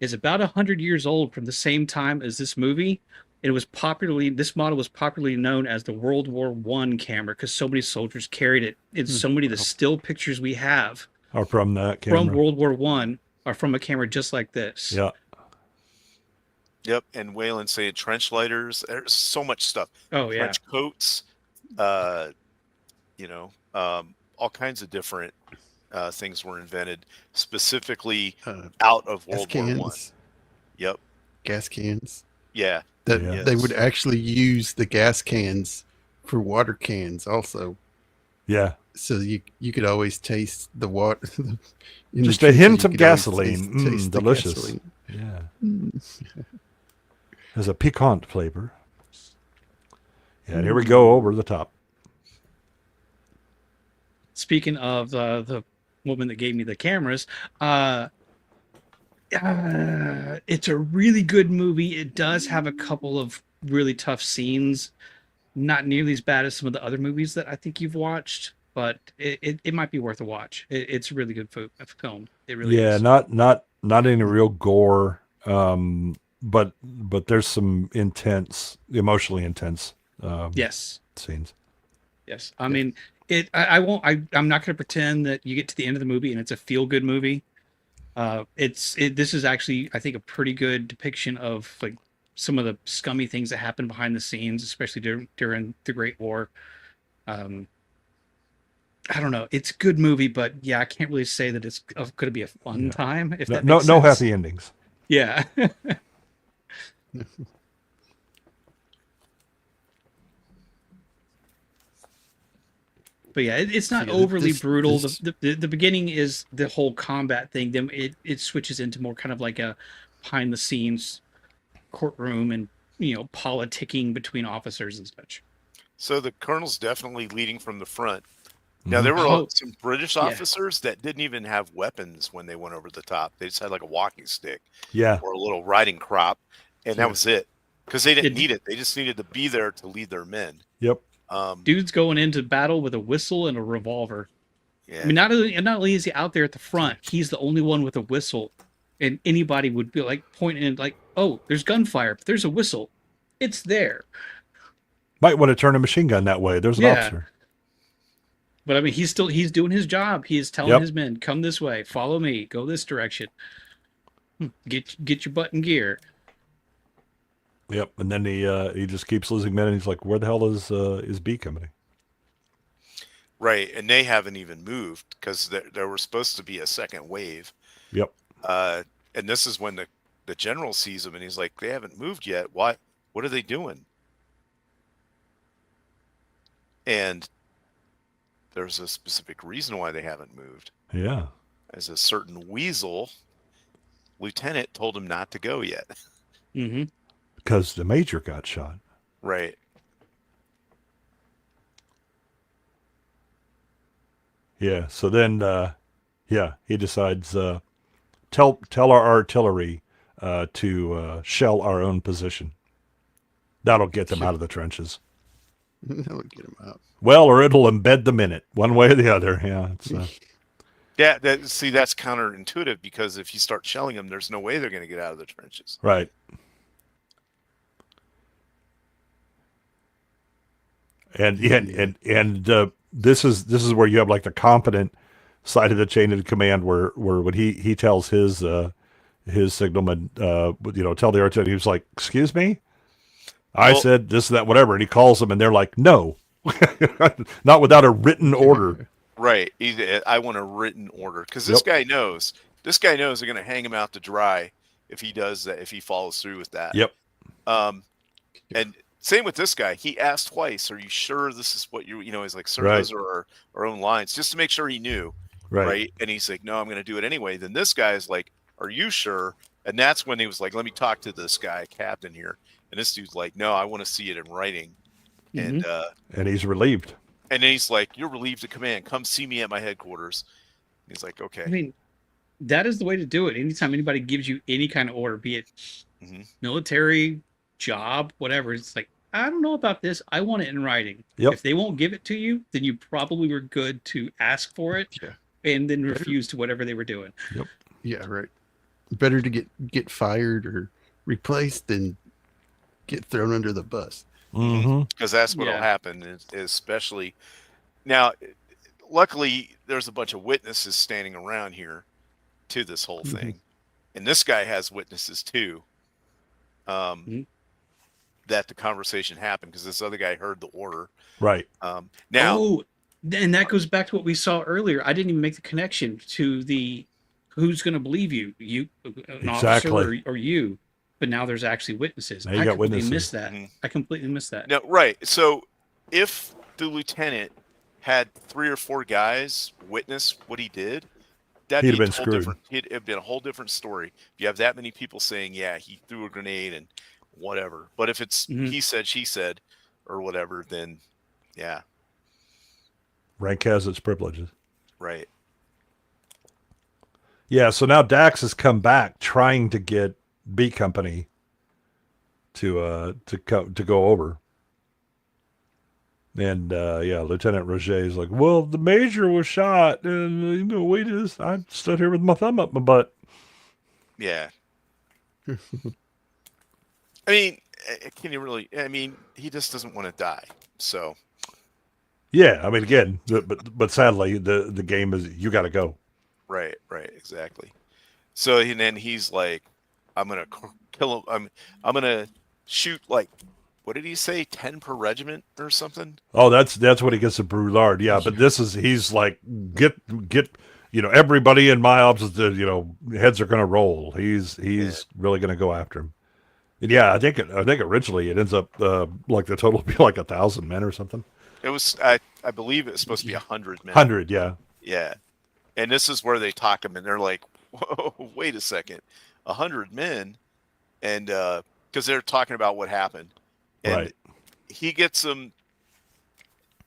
is about 100 years old from the same time as this movie. It was this model was popularly known as the World War I camera because so many soldiers carried it. And so many of the still pictures we have Are from that camera. from World War I are from a camera just like this. Yeah. Yep. And Waylon saying trench lighters. There's so much stuff. Oh, yeah. Trench coats. All kinds of different things were invented specifically out of gas World War I. cans. Yep. Gas cans. Yeah. That Yes. they would actually use the gas cans for water cans also. Yeah. So you could always taste the water. Just a hint of gasoline. Taste the Delicious. gasoline. Yeah. Mm. Has a piquant flavor. Yeah, and here we go over the top. Speaking of the woman that gave me the cameras, it's a really good movie. It does have a couple of really tough scenes, not nearly as bad as some of the other movies that I think you've watched, but it might be worth a watch. It's a really good film. It really is. not any real gore, but there's some emotionally intense Yes. scenes. Yes. I mean, I'm not going to pretend that you get to the end of the movie and it's a feel good movie. This is actually, I think, a pretty good depiction of like some of the scummy things that happen behind the scenes, especially during the Great War. I don't know. It's a good movie, but yeah, I can't really say that it's going to be a fun time. If that makes No sense. happy endings. Yeah. But yeah, it's not overly brutal. The beginning is the whole combat thing. Then it switches into more kind of like a behind the scenes courtroom and politicking between officers and such. So the colonel's definitely leading from the front. Now there were some British officers that didn't even have weapons when they went over the top. They just had like a walking stick, or a little riding crop, and that was it. Because they didn't need it. They just needed to be there to lead their men. Yep. Dude's going into battle with a whistle and a revolver. Yeah. I mean, not only is he out there at the front, he's the only one with a whistle, and anybody would be like pointing like, "Oh, there's gunfire, but there's a whistle. It's there." Might want to turn a machine gun that way. There's an officer. But I mean, he's doing his job. He is telling his men, "Come this way, follow me, go this direction. Get your butt in gear." Yep, and then he just keeps losing men, and he's like, "Where the hell is B Company?" Right, and they haven't even moved because there was supposed to be a second wave. Yep. And this is when the general sees them, and he's like, "They haven't moved yet. What are they doing?" And there's a specific reason why they haven't moved. Yeah. As a certain weasel lieutenant told him not to go yet. Mm-hmm. Because the major got shot. Right. Yeah. So then, he decides, tell our artillery to shell our own position. That'll get them out of the trenches. That'll get them out. Well, or it'll embed them in it, one way or the other. Yeah. It's, Yeah. That's counterintuitive because if you start shelling them, there's no way they're going to get out of the trenches. right. And this is where you have like the competent side of the chain of command where when he tells his signalman, tell the artillery, he was like, "Excuse me, I said this, that, whatever," and he calls them, and they're like, "No, not without a written order." Right. I want a written order because this guy knows they're going to hang him out to dry if he does that, if he follows through with that. Yep. And same with this guy. He asked twice, "Are you sure this is what you know?" He's like, "Sir, Right. those are our own lines," just to make sure he knew, right? And he's like, "No, I'm going to do it anyway." Then this guy is like, "Are you sure?" And that's when he was like, "Let me talk to this guy, captain here." And this dude's like, "No, I want to see it in writing." Mhm. And he's relieved. And then he's like, "You're relieved of command. Come see me at my headquarters." He's like, "Okay." I mean, that is the way to do it. Anytime anybody gives you any kind of order, be it military, job, whatever, it's like, I don't know about this. I want it in writing. Yep. If they won't give it to you, then you probably were good to ask for it and then refuse to whatever they were doing. Yep. Yeah, right. Better to get fired or replaced than get thrown under the bus. Because that's what'll happen, especially now. Luckily, there's a bunch of witnesses standing around here to this whole thing, and this guy has witnesses too. That the conversation happened because this other guy heard the order. Right. Now, and that goes back to what we saw earlier. I didn't even make the connection to the who's going to believe you, an officer or you. But now there's actually witnesses. Now you got witnesses. Missed that. I completely missed that. No, right. So if the lieutenant had 3 or 4 guys witness what he did, that'd he'd be have been screwed. It'd have been a whole different story. If you have that many people saying, "Yeah, he threw a grenade and whatever," but if it's he said, she said, or whatever, then yeah, rank has its privileges. Right. Yeah. So now Dax has come back trying to get B Company to go over. And Lieutenant Roger is like, "Well, the major was shot, and I stood here with my thumb up my butt." Yeah. I mean, can you really? I mean, he just doesn't want to die. So. Yeah, I mean, again, but sadly, the game is you got to go. Right. Exactly. So and then he's like, "I'm gonna kill him. I'm gonna shoot like." What did he say? 10 per regiment or something? Oh, that's what he gets at Brulard. Yeah, but he's like, get everybody in my office, heads are gonna roll. He's really gonna go after him. And yeah, I think originally it ends up like the total would be like 1,000 men or something. It was I believe it was supposed to be 100 men. 100, yeah. Yeah. And this is where they talk him and they're like, "Whoa, wait a second. 100 men?" And because they're talking about what happened. And he gets them.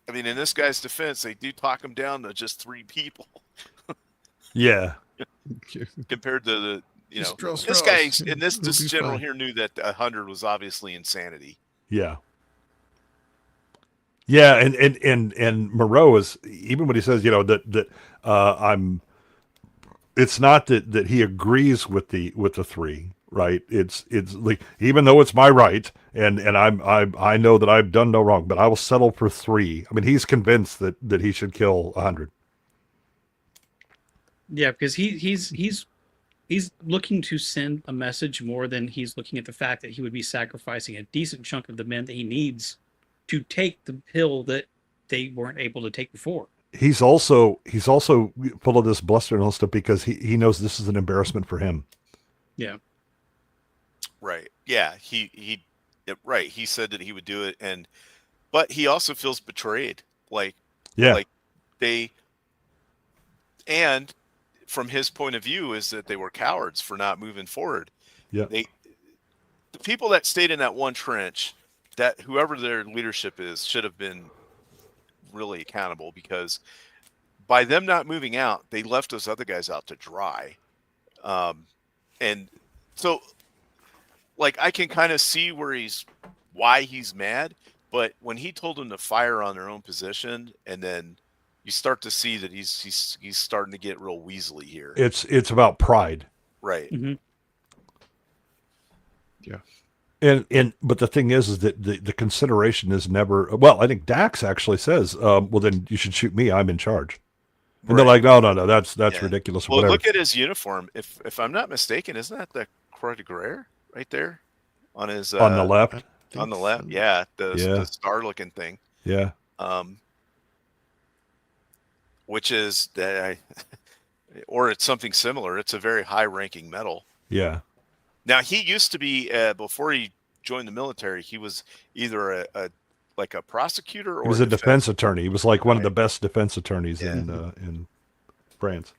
I mean, in this guy's defense, they do talk him down to just 3 people. Yeah. Compared to the, Straws. This guy and this general here knew that 100 was obviously insanity. Yeah. Yeah, and Moreau is, even when he says, that I'm. It's not that he agrees with the 3. Right, it's like, even though it's my right, and I know that I've done no wrong, but I will settle for 3. I mean, he's convinced that he should kill 100. Yeah, because he's looking to send a message more than he's looking at the fact that he would be sacrificing a decent chunk of the men that he needs to take the pill that they weren't able to take before. He's also full of this bluster and all stuff because he knows this is an embarrassment for him. Yeah. Right. Yeah. Right. He said that he would do it, but he also feels betrayed. And from his point of view is that they were cowards for not moving forward. Yeah. The people that stayed in that one trench, that whoever their leadership is, should have been really accountable, because by them not moving out, they left those other guys out to dry. And so, like, I can kind of see why he's mad, but when he told them to fire on their own position, and then you start to see that he's starting to get real weaselly here. It's about pride, right? Mm-hmm. Yeah. But the thing is that the consideration is never. Well, I think Dax actually says, "Well, then you should shoot me. I'm in charge." And they're like, "No, that's ridiculous." Well, whatever. Look at his uniform. If I'm not mistaken, isn't that the Croix de Guerre right there on his on the left? On the left, yeah, the star-looking thing. Yeah. Which is that, or it's something similar. It's a very high-ranking medal. Yeah. Now he used to be before he joined the military. He was either a like a prosecutor or He was a defense attorney. He was like one of the best defense attorneys Yeah. in France.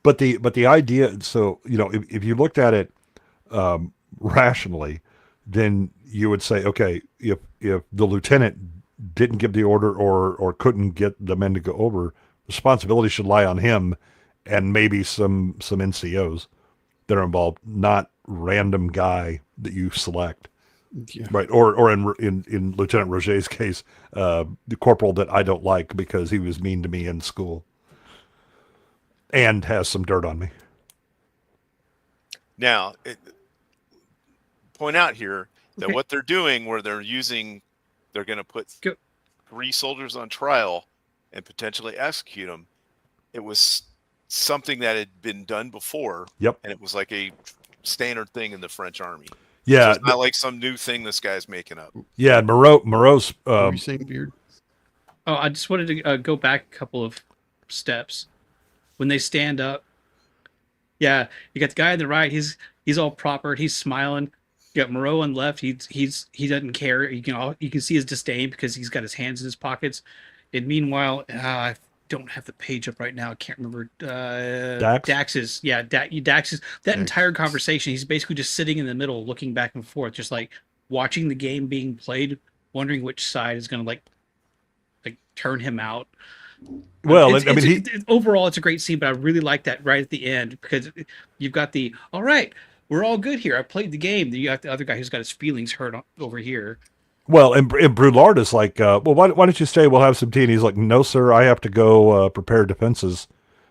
But the idea, so if you looked at it rationally, then you would say, okay, if the lieutenant didn't give the order or couldn't get the men to go over, responsibility should lie on him and maybe some NCOs that are involved, not random guy that you select. Yeah. Right, or in Lieutenant Roger's case, the corporal that I don't like because he was mean to me in school and has some dirt on me. Now, point out here that Okay. what they're doing, where they're going to put 3 soldiers on trial and potentially execute them. It was something that had been done before. Yep. And it was like a standard thing in the French army. Yeah, So it's not like some new thing this guy's making up. yeah. Moreau's. What were you saying, Beard? Oh, I just wanted to go back a couple of steps. When they stand up, yeah, you got the guy on the right. He's all proper. He's smiling. You got Moreau on the left. He doesn't care. You can see his disdain because he's got his hands in his pockets. And meanwhile, I don't have the page up right now. I can't remember. Dax's. Yeah, Dax's. That entire conversation, he's basically just sitting in the middle, looking back and forth, just like watching the game being played, wondering which side is going to like turn him out. Well, Overall, it's a great scene, but I really like that right at the end because you've got all right, we're all good here. I played the game. You got the other guy who's got his feelings hurt over here. Well, and Brulard is like, well, why don't you stay? We'll have some tea. And he's like, no, sir, I have to go prepare defenses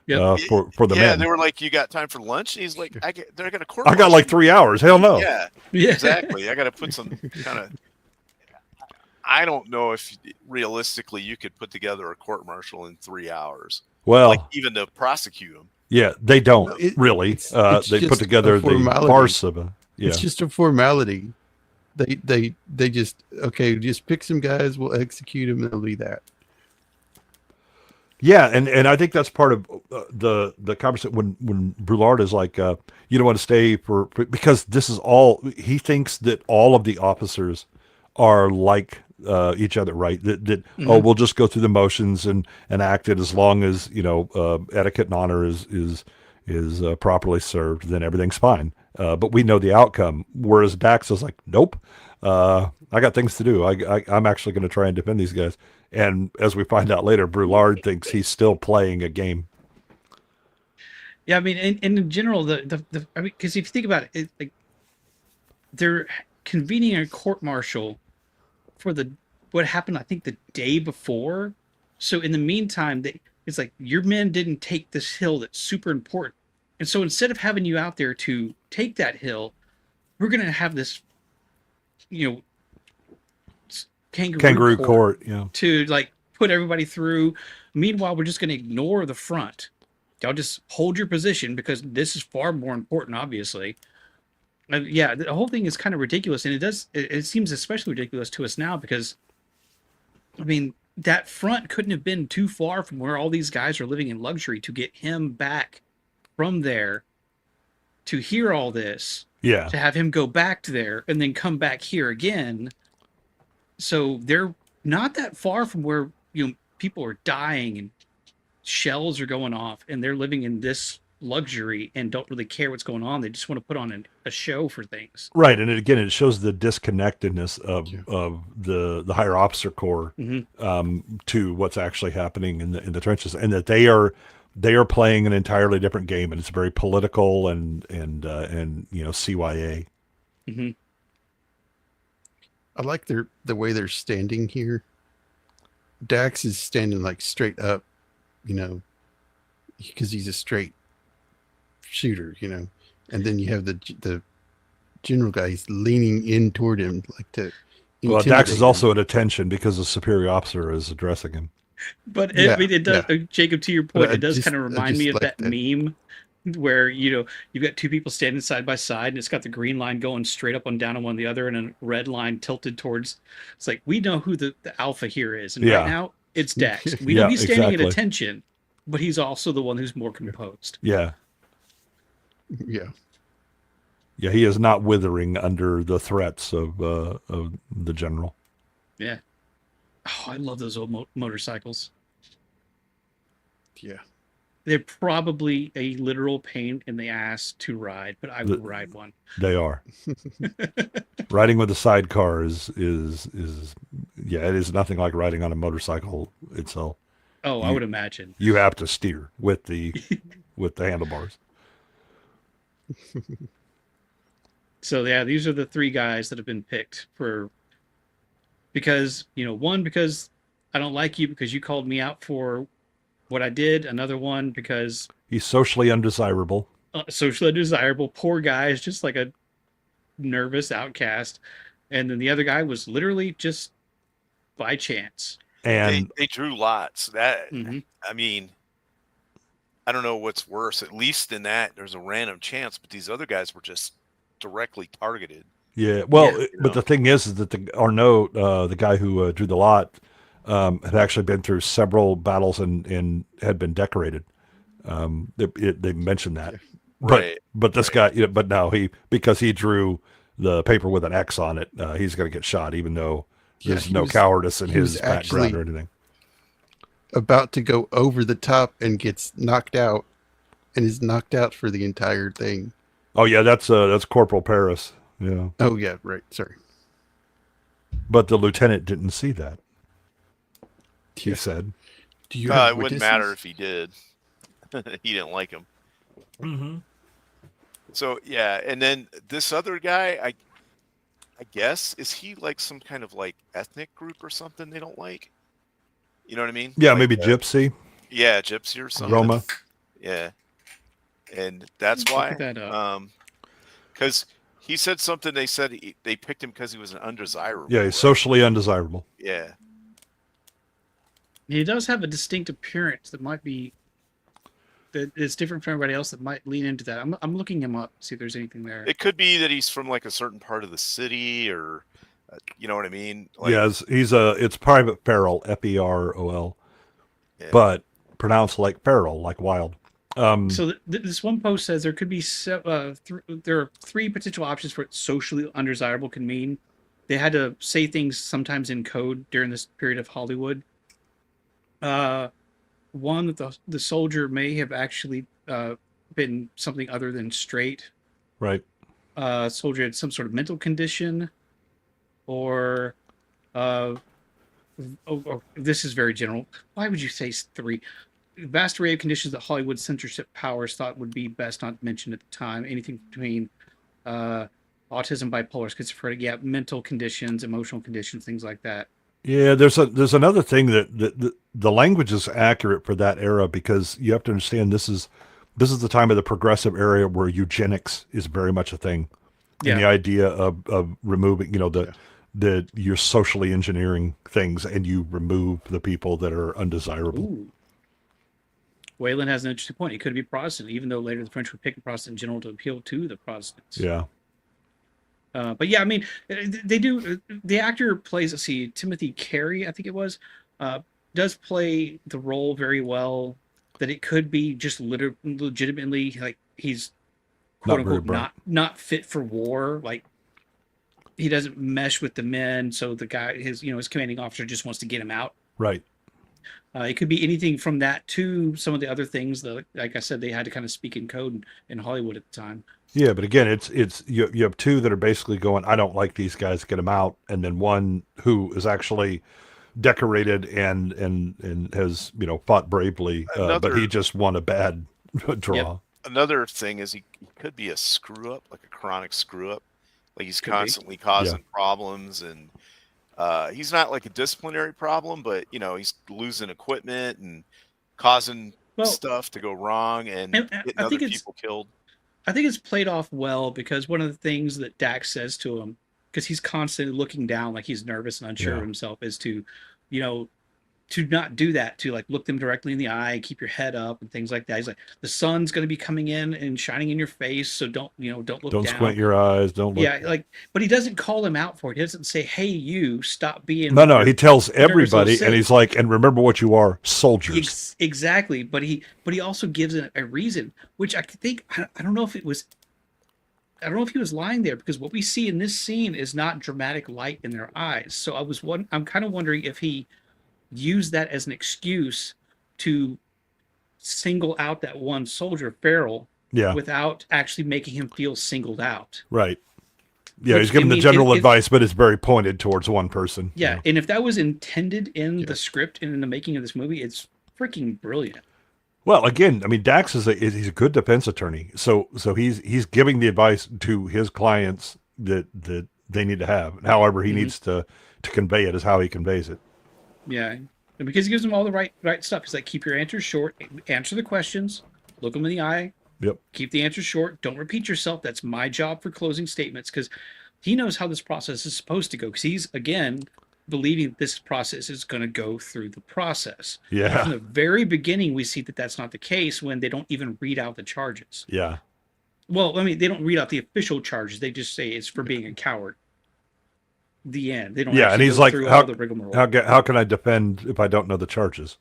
for the men. Yeah, they were like, you got time for lunch? And he's like, they're going to court. I got like 3 hours. Hell no. Yeah, exactly. I got to put some kind of. I don't know if realistically you could put together a court martial in 3 hours. Well, like even to prosecute them. Yeah, they don't really. It's they put together the farce of a. Yeah. It's just a formality. They just just pick some guys. We'll execute them. And it'll be that. Yeah, and I think that's part of the conversation when Brulard is like, you don't want to stay for because this is all he thinks that all of the officers are like each other, right? That we'll just go through the motions and act it as long as etiquette and honor is properly served, then everything's fine. But we know the outcome. Whereas Dax is like, nope, I got things to do. I'm actually going to try and defend these guys. And as we find out later, Brulard thinks he's still playing a game. Yeah, I mean, in general, because if you think about it, like they're convening a court martial for what happened, I think, the day before. So in the meantime, it's like your men didn't take this hill that's super important. And so instead of having you out there to take that hill, we're going to have this, kangaroo court to like put everybody through. Meanwhile, we're just going to ignore the front. Y'all just hold your position because this is far more important, obviously. Yeah, the whole thing is kind of ridiculous, and it seems especially ridiculous to us now because, I mean, that front couldn't have been too far from where all these guys are living in luxury to get him back from there to hear all this. Yeah. To have him go back to there and then come back here again. So they're not that far from where people are dying and shells are going off, and they're living in this luxury and don't really care what's going on. They just want to put on a show for things. Right, and it shows the disconnectedness of the higher officer corps to what's actually happening in the trenches, and that they are playing an entirely different game, and it's very political and CYA. Mm-hmm. I like the way they're standing here. Dax is standing like straight up, because he's a straight shooter, and then you have the general guy. He's leaning in toward him, like to. Well, Dax is also at attention because the superior officer is addressing him. But it does, Jacob. To your point, it does kind of remind me of that meme where you've got two people standing side by side, and it's got the green line going straight up and down on one the other, and a red line tilted towards. It's like we know who the alpha here is, and right now it's Dax. We know he's standing at attention, but he's also the one who's more composed. Yeah. Yeah. Yeah, he is not withering under the threats of the general. Yeah. Oh, I love those old motorcycles. Yeah. They're probably a literal pain in the ass to ride, but I would ride one. They are. Riding with a sidecar is yeah, it is nothing like riding on a motorcycle itself. Oh, I would imagine. You have to steer with the handlebars. So yeah, these are the three guys that have been picked for because, one because I don't like you because you called me out for what I did, another one because He's socially undesirable. socially undesirable, poor guy is just like a nervous outcast, and then the other guy was literally just by chance. And they drew lots. That Mhm. I mean, I don't know what's worse. At least in that, there's a random chance, but these other guys were just directly targeted. yeah, well, Yeah. but the thing is that the Arnaud, the guy who drew the lot, had actually been through several battles and had been decorated. They mentioned that, Right. but this guy, but no, because he drew the paper with an X on it, he's going to get shot, even though Yeah, there's he no was- cowardice in he was his background actually- or anything. About to go over the top and gets knocked out, and is knocked out for the entire thing. Oh yeah, that's Corporal Paris. Yeah, Oh yeah, right. Sorry. but the lieutenant didn't see that. He Yeah. said, Do you have It wouldn't matter witnesses? if he did. He didn't like him. mm-hmm. So yeah, and then this other guy, I guess, is he like some kind of like ethnic group or something they don't like? You know what I mean? "Yeah, Like, maybe Gypsy, yeah, gypsy or something. Roma." Yeah, and that's Look why. at that up. Because he said something. They said they picked him because he was an undesirable. Yeah, right? he's socially undesirable. Yeah. He does have a distinct appearance that might be that is different from everybody else that might lean into that. I'm looking him up, see if there's anything there. It could be that he's from like a certain part of the city, or you know what I mean? Like, Yeah, it's Private Ferrol, Ferol, yeah. but pronounced like feral, like wild. So this one post says there could be there are three potential options for what socially undesirable can mean. They had to say things sometimes in code during this period of Hollywood. One that the soldier may have actually been something other than straight. Right. Soldier had some sort of mental condition, or this is very general. Why would you say three? Vast array of conditions that Hollywood censorship powers thought would be best not mentioned at the time. Anything between autism, bipolar, schizophrenia, yeah, mental conditions, emotional conditions, things like that. Yeah, there's another thing that the language is accurate for that era, because you have to understand this is the time of the progressive era where eugenics is very much a thing, and the idea of removing, that you're socially engineering things and you remove the people that are undesirable. Ooh. Wayland has an interesting point. It could be Protestant, even though later the French would pick a Protestant in general to appeal to the Protestants. Yeah. But yeah, I mean, they do. The actor plays, let's see, Timothy Carey, I think it was, does play the role very well. That it could be just legitimately like he's quote unquote not fit for war. Like he doesn't mesh with the men, so the guy, his commanding officer just wants to get him out. Right. It could be anything from that to some of the other things that, like I said, they had to kind of speak in code in Hollywood at the time. Yeah, but again, it's you have two that are basically going, I don't like these guys, get them out, and then one who is actually decorated and has fought bravely, but he just won a bad draw. Yep. Another thing is he could be a screw up, like a chronic screw up, like he's Could constantly causing problems, and he's not like a disciplinary problem, but he's losing equipment and causing stuff to go wrong and getting other people killed. I think it's played off well because one of the things that Dax says to him, because he's constantly looking down like he's nervous and unsure of himself, is to, to not do that, to like look them directly in the eye, keep your head up and things like that. He's like, the sun's going to be coming in and shining in your face, so don't look Don't squint down. your eyes. Don't look. Yeah, like, but he doesn't call him out for it. He doesn't say, "Hey, you, stop being." No. He tells your little everybody, and sis." he's like, "And remember what you are, soldiers." Exactly, but he also gives a reason, which I think I don't know if it was. I don't know if he was lying there, because what we see in this scene is not dramatic light in their eyes. So I'm kind of wondering if he used that as an excuse to single out that one soldier, Farrell, Yeah. without actually making him feel singled out. Right. Yeah, Which, he's giving I the mean, general if advice, but it's very pointed towards one person. yeah, and if that was intended in Yeah. the script and in the making of this movie, it's freaking brilliant. Well, again, I mean, Dax he's a good defense attorney, so he's giving the advice to his clients that they need to have. However, he Mhm. needs to convey it is how he conveys it. Yeah, and because he gives them all the right stuff. He's like, keep your answers short, answer the questions, look them in the eye, Yep. keep the answers short, don't repeat yourself. That's my job for closing statements, because he knows how this process is supposed to go, because he's, again, believing this process is going to go through the process. Yeah. From the very beginning, we see that that's not the case when they don't even read out the charges. Yeah. Well, I mean, they don't read out the official charges. They just say it's for being a coward. The end. They don't. Yeah, and actually he's go like, through how- all the rigmarole. How can I defend if I don't know the charges?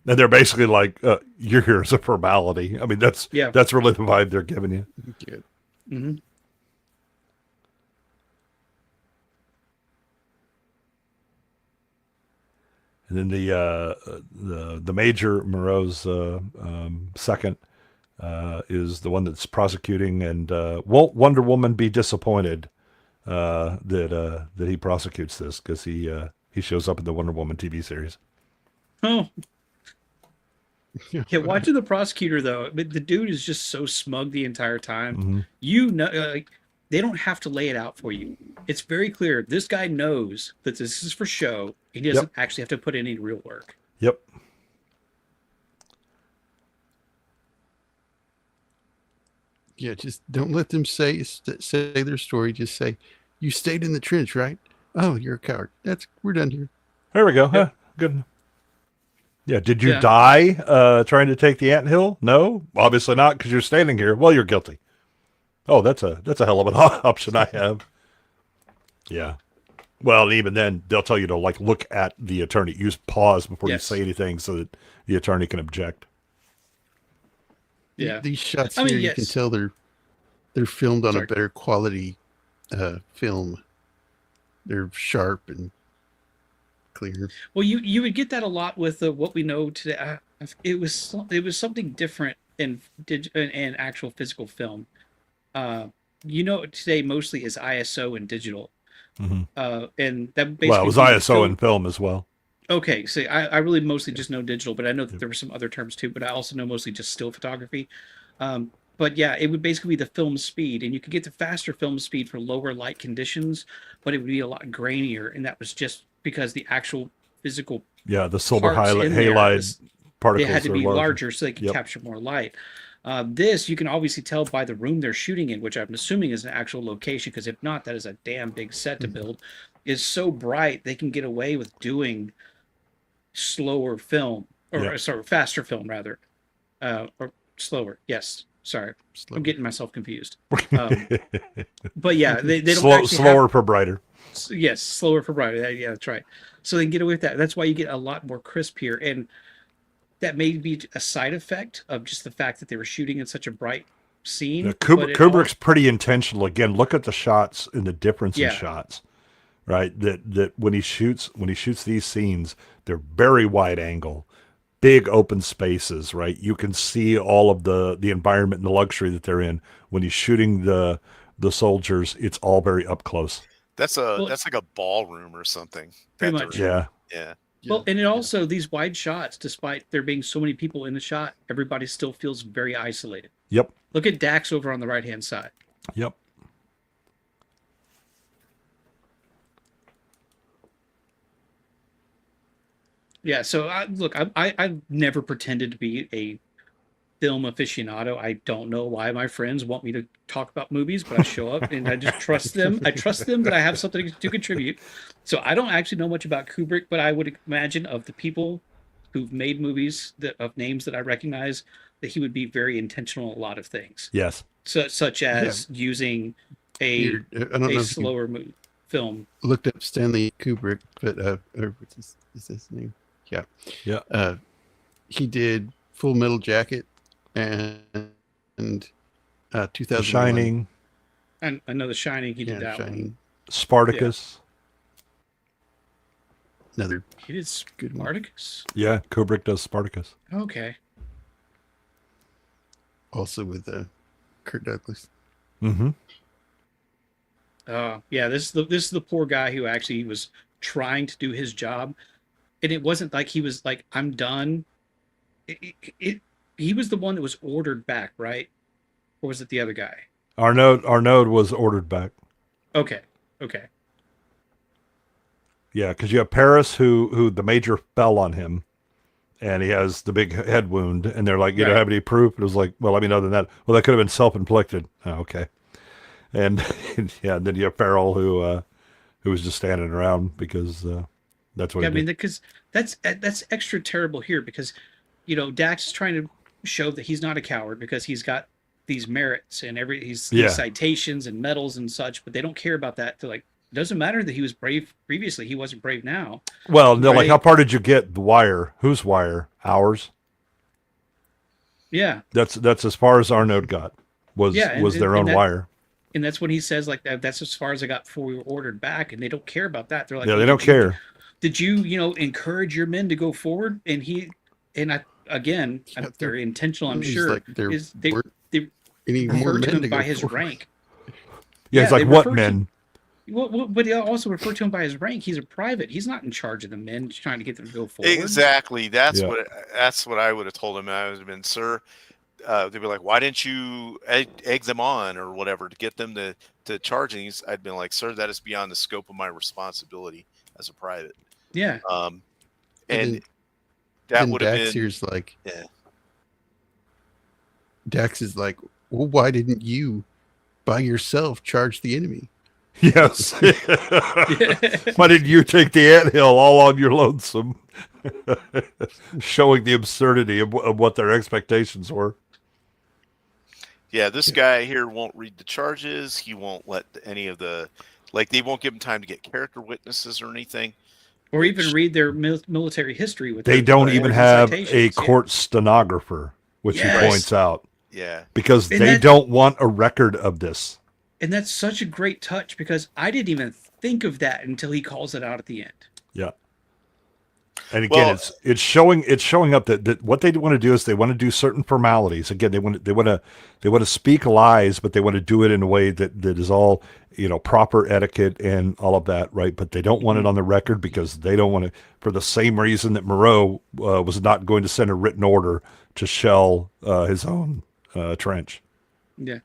And they're basically like, "You're here as a formality." I mean, that's really the vibe they're giving you. Yeah. Mm-hmm. And then the Major Moreau's second is the one that's prosecuting, and won't Wonder Woman be disappointed that he prosecutes this, because he shows up in the Wonder Woman TV series. Oh, yeah. Watching the prosecutor though, the dude is just so smug the entire time. Mm-hmm. You know, like, they don't have to lay it out for you. It's very clear. This guy knows that this is for show. He doesn't actually have to put in any real work. Yep. Yeah, just don't let them say their story. Just say, "You stayed in the trench, right? Oh, you're a coward. We're done here." There we go. Yep. Huh, good. Yeah. Did you Yeah. die trying to take the anthill? No, obviously not, because you're standing here. Well, you're guilty. Oh, that's a hell of an option I have. Yeah. Well, and even then, they'll tell you to like look at the attorney. Use pause before you say anything, so that the attorney can object. Yeah. These shots I mean, here, you can yes. tell they're filmed on Sorry. a better quality film. They're sharp and clear. Well, you would get that a lot with what we know today. It was something different in actual physical film. Today mostly is ISO and digital. Mm-hmm. And that basically Well, it was ISO and film as well. Okay, so I really mostly just know digital, but I know that there were some other terms too. But I also know mostly just still photography. But yeah, it would basically be the film speed, and you could get the faster film speed for lower light conditions, but it would be a lot grainier, and that was just because the actual physical the silver parts in there halide particles they had to be larger. larger so they could capture more light. This you can obviously tell by the room they're shooting in, which I'm assuming is an actual location, because if not, that is a damn big set to build. Is so bright they can get away with doing slower film, or sorry, faster film rather, or slower. Yes, sorry, I'm getting myself confused. But yeah, they don't slower for brighter. Yes, slower for brighter. Yeah, that's right. So they can get away with that. That's why you get a lot more crisp here, and that may be a side effect of just the fact that they were shooting in such a bright scene. Yeah, Kubrick's pretty intentional. Again, look at the shots and the difference in shots. Right, that when he shoots these scenes, they're very wide angle, big open spaces. Right, you can see all of the environment and the luxury that they're in. When he's shooting the soldiers, it's all very up close. That's like a ballroom or something. Pretty much. Yeah. Well, and it also, these wide shots, despite there being so many people in the shot, everybody still feels very isolated. Yep. Look at Dax over on the right-hand side. Yep. Yeah, so I've never pretended to be a film aficionado. I don't know why my friends want me to talk about movies, but I show up and I just trust them. I trust them that I have something to contribute. So I don't actually know much about Kubrick, but I would imagine of the people who've made movies that of names that I recognize, that he would be very intentional in a lot of things. Yes. So, such as using a I don't know if you slower film. looked up Stanley Kubrick, but what's his name? Yeah. Yeah. He did Full Metal Jacket and 2001. The Shining, And another Shining, he did that one. Shining. Spartacus. Another He did good one. Spartacus. Yeah, Kubrick does Spartacus. Okay. Also with Kurt Douglas. Mm-hmm. Yeah, this is the poor guy who actually was trying to do his job, and it wasn't like he was like, I'm done. He was the one that was ordered back, right? Or was it the other guy? Arnaud was ordered back. Okay. Yeah, because you have Paris, who the major fell on him, and he has the big head wound, and they're like, you don't Right. have any proof? It was like, well, I mean, other than that, well, that could have been self-inflicted. Oh, okay. And yeah, and then you have Farrell, who was just standing around because that's what Yeah, I he mean, did. because that's extra terrible here because, Dax is trying to show that he's not a coward because he's got these merits and these citations and medals and such, but they don't care about that. They're like, it doesn't matter that he was brave previously. He wasn't brave now. Well, no, like, Right. how far did you get the wire? Whose wire? Ours? Yeah. That's as far as Arnaud got, was their own wire. And that's when he says, like, that's as far as I got before we were ordered back, and they don't care about that. They're like, Yeah, they don't care. Did you, encourage your men to go forward? And I'm very intentional, I'm He's sure. like, there is they weren't any more refer to men him to by go his forward. rank. Yeah, he's Yeah, like, they what refer to- men? Well, but they also refer to him by his rank. He's a private. He's not in charge of the men trying to get them to go forward. Exactly. That's Yeah. what I would have told him. I would have been, sir. They'd be like, why didn't you egg them on or whatever to get them to charge? And I'd been like, sir, that is beyond the scope of my responsibility as a private. Yeah. And then- that Then would have Dax been. here's like, Yeah. Dax is like, well, why didn't you by yourself charge the enemy? Yes. Why didn't you take the anthill all on your lonesome? Showing the absurdity of what their expectations were. Yeah, this guy here won't read the charges. He won't let any of the, they won't give him time to get character witnesses or anything. Or even read their military history with They their don't orders even and have a citations. court stenographer, which Yes. he points out, Yeah. because And they that- don't want a record of this. And that's such a great touch because I didn't even think of that until he calls it out at the end. Yeah. And again, Well- it's showing up that what they want to do is they want to do certain formalities. Again, they want to speak lies, but they want to do it in a way that is all, proper etiquette and all of that, right? But they don't want it on the record because they don't want to, for the same reason that Moreau was not going to send a written order to shell his own trench. Yeah.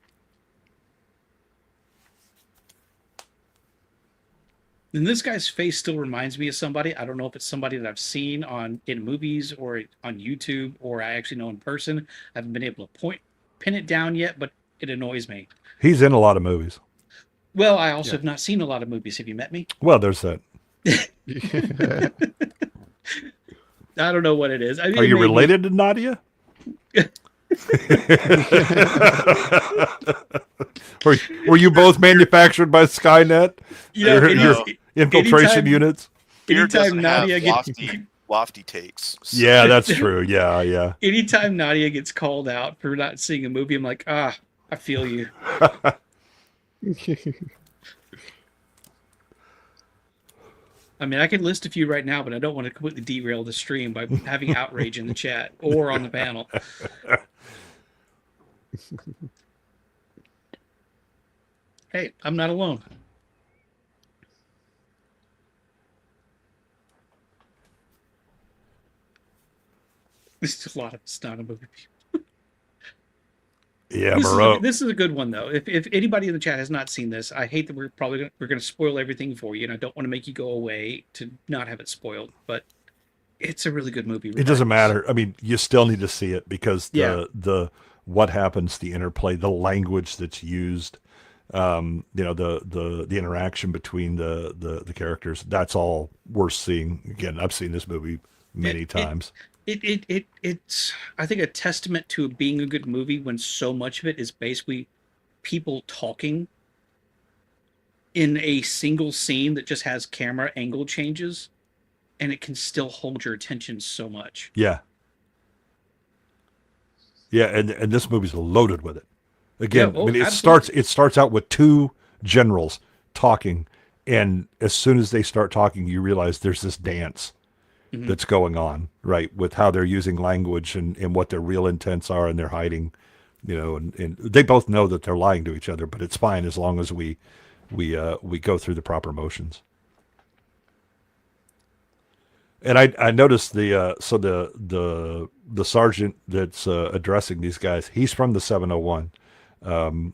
And this guy's face still reminds me of somebody. I don't know if it's somebody that I've seen in movies or on YouTube or I actually know in person. I haven't been able to pin it down yet, but it annoys me. He's in a lot of movies. Well, I also have not seen a lot of movies. Have you met me? Well, there's that. I don't know what it is. I mean, Are you maybe- related to Nadia? were you both manufactured by Skynet? Your infiltration anytime- units? Fear doesn't Anytime Nadia have gets lofty takes. So- Yeah, that's true. Yeah. anytime Nadia gets called out for not seeing a movie, I'm like, I feel you. I mean, I can list a few right now, but I don't want to completely derail the stream by having outrage in the chat or on the panel. Hey, I'm not alone. This is a lot of it's not a movie. Yeah, This Moreau. this is a good one though. If anybody in the chat has not seen this, I hate that we're going to spoil everything for you, and I don't want to make you go away to not have it spoiled. But It's a really good movie. It doesn't regardless. matter. I mean, you still need to see it because Yeah. the what happens, the interplay, the language that's used, the interaction between the characters. That's all worth seeing. Again, I've seen this movie It many it times. it's I think a testament to it being a good movie when so much of it is basically people talking in a single scene that just has camera angle changes, and it can still hold your attention so much. Yeah, yeah, and this movie's loaded with it. Yeah, Again, I oh, mean, absolutely. it starts out with two generals talking, and as soon as they start talking, you realize there's this dance Mhm. that's going on, right? With how they're using language and what their real intents are, and they're hiding, and they both know that they're lying to each other, but it's fine as long as we go through the proper motions. And I noticed the sergeant that's addressing these guys. He's from the 701,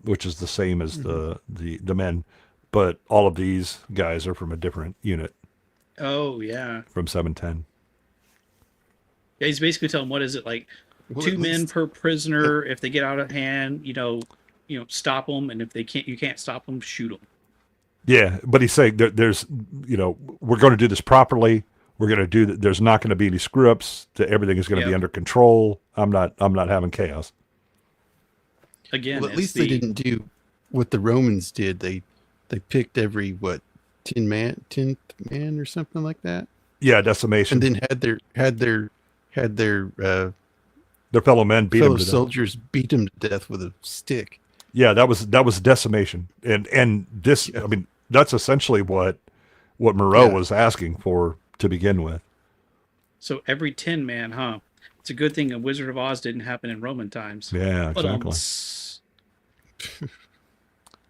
which is the same as Mhm. the men, but all of these guys are from a different unit Oh yeah. from 710. Yeah, he's basically telling what is it like Well, at 2 men least per prisoner. If they get out of hand, stop them, and if they can't, you can't stop them, shoot them. Yeah, but he's saying there's, we're going to do this properly. We're going to do that. There's not going to be any screw ups. That everything is going to be Yep. under control. I'm not having chaos. Again, well, at it's least they the didn't do what the Romans did. They picked every what tenth man or something like that, Yeah, and decimation. then had their Their fellow men beat him fellow to death. soldiers beat them to death with a stick. Yeah, that was decimation, and this, Yeah, I mean, that's essentially what Moreau yeah. was asking for to begin with. so every 10 man, huh? It's a good thing a Wizard of Oz didn't happen in Roman times. Yeah, But exactly.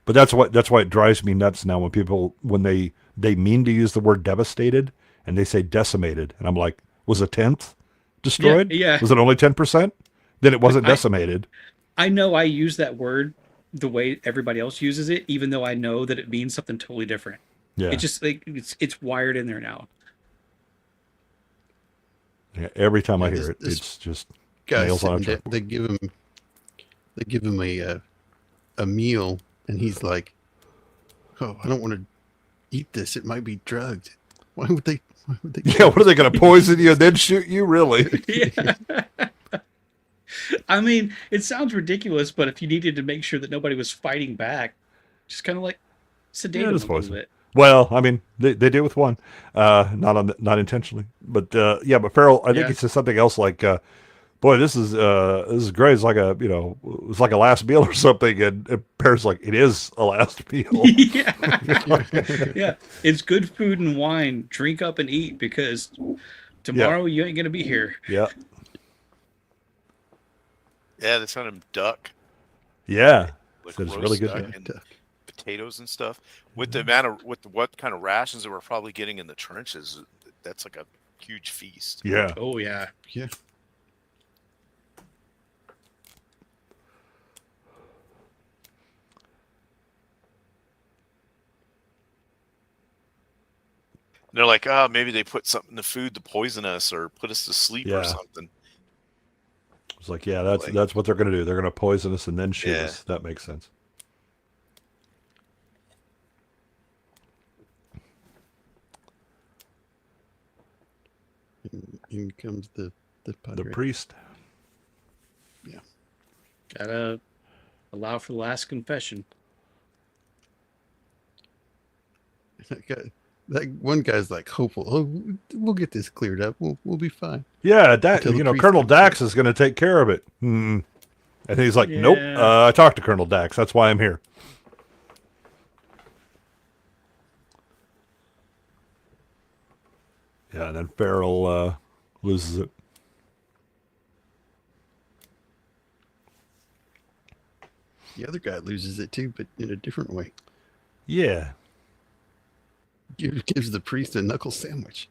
But that's why it drives me nuts now when people when they mean to use the word devastated and they say decimated, and I'm like, was a tenth yeah, destroyed? yeah. Was it only 10%? Then it wasn't I decimated. I know I use that word the way everybody else uses it, even though I know that it means something totally different. It Yeah. just like it's wired in there now. Yeah, every time I Yeah, hear it, this it's just guy's nails on a sitting down. chalkboard. They give him a meal, and he's like, "Oh, I don't want to eat this. It might be drugged. Why would they? Why would they Yeah, give what are this they to going to me?" poison you and then shoot you? Really? Yeah. I mean, it sounds ridiculous, but if you needed to make sure that nobody was fighting back, just kind of like sedate Yeah, them just a little poison. bit. Well, I mean, they did with one, not intentionally, but yeah. But Farrell, I think Yeah. he said something else like, "Boy, this is great. It's like it's like a last meal or something." And Farrell's like, "It is a last meal." Yeah. Yeah. Yeah. It's good food and wine. Drink up and eat because Yeah, tomorrow you ain't gonna be here. yeah, Yeah, they sent him duck, yeah. like Said it's roast really good. duck Yeah, and potatoes and stuff. With the amount of what kind of rations they were probably getting in the trenches, that's like a huge feast. Yeah, Oh yeah. yeah. And they're like, oh, maybe they put something in the food to poison us or put us to sleep or yeah. something. It's like, yeah, that's Like, that's what they're going to do. They're going to poison us and then shoot Yeah. us. That makes sense. In comes the The padre. priest. Gotta allow for the last confession. That one guy's like hopeful. Oh, we'll get this cleared up. We'll be fine. Yeah, Until the priest Colonel comes Dax in. is going to take care of it. Hmm. And he's like, nope. Yeah. I talked to Colonel Dax. That's why I'm here. Yeah, and then Farrell loses it. The other guy loses it too, but in a different way. Yeah. Gives the priest a knuckle sandwich.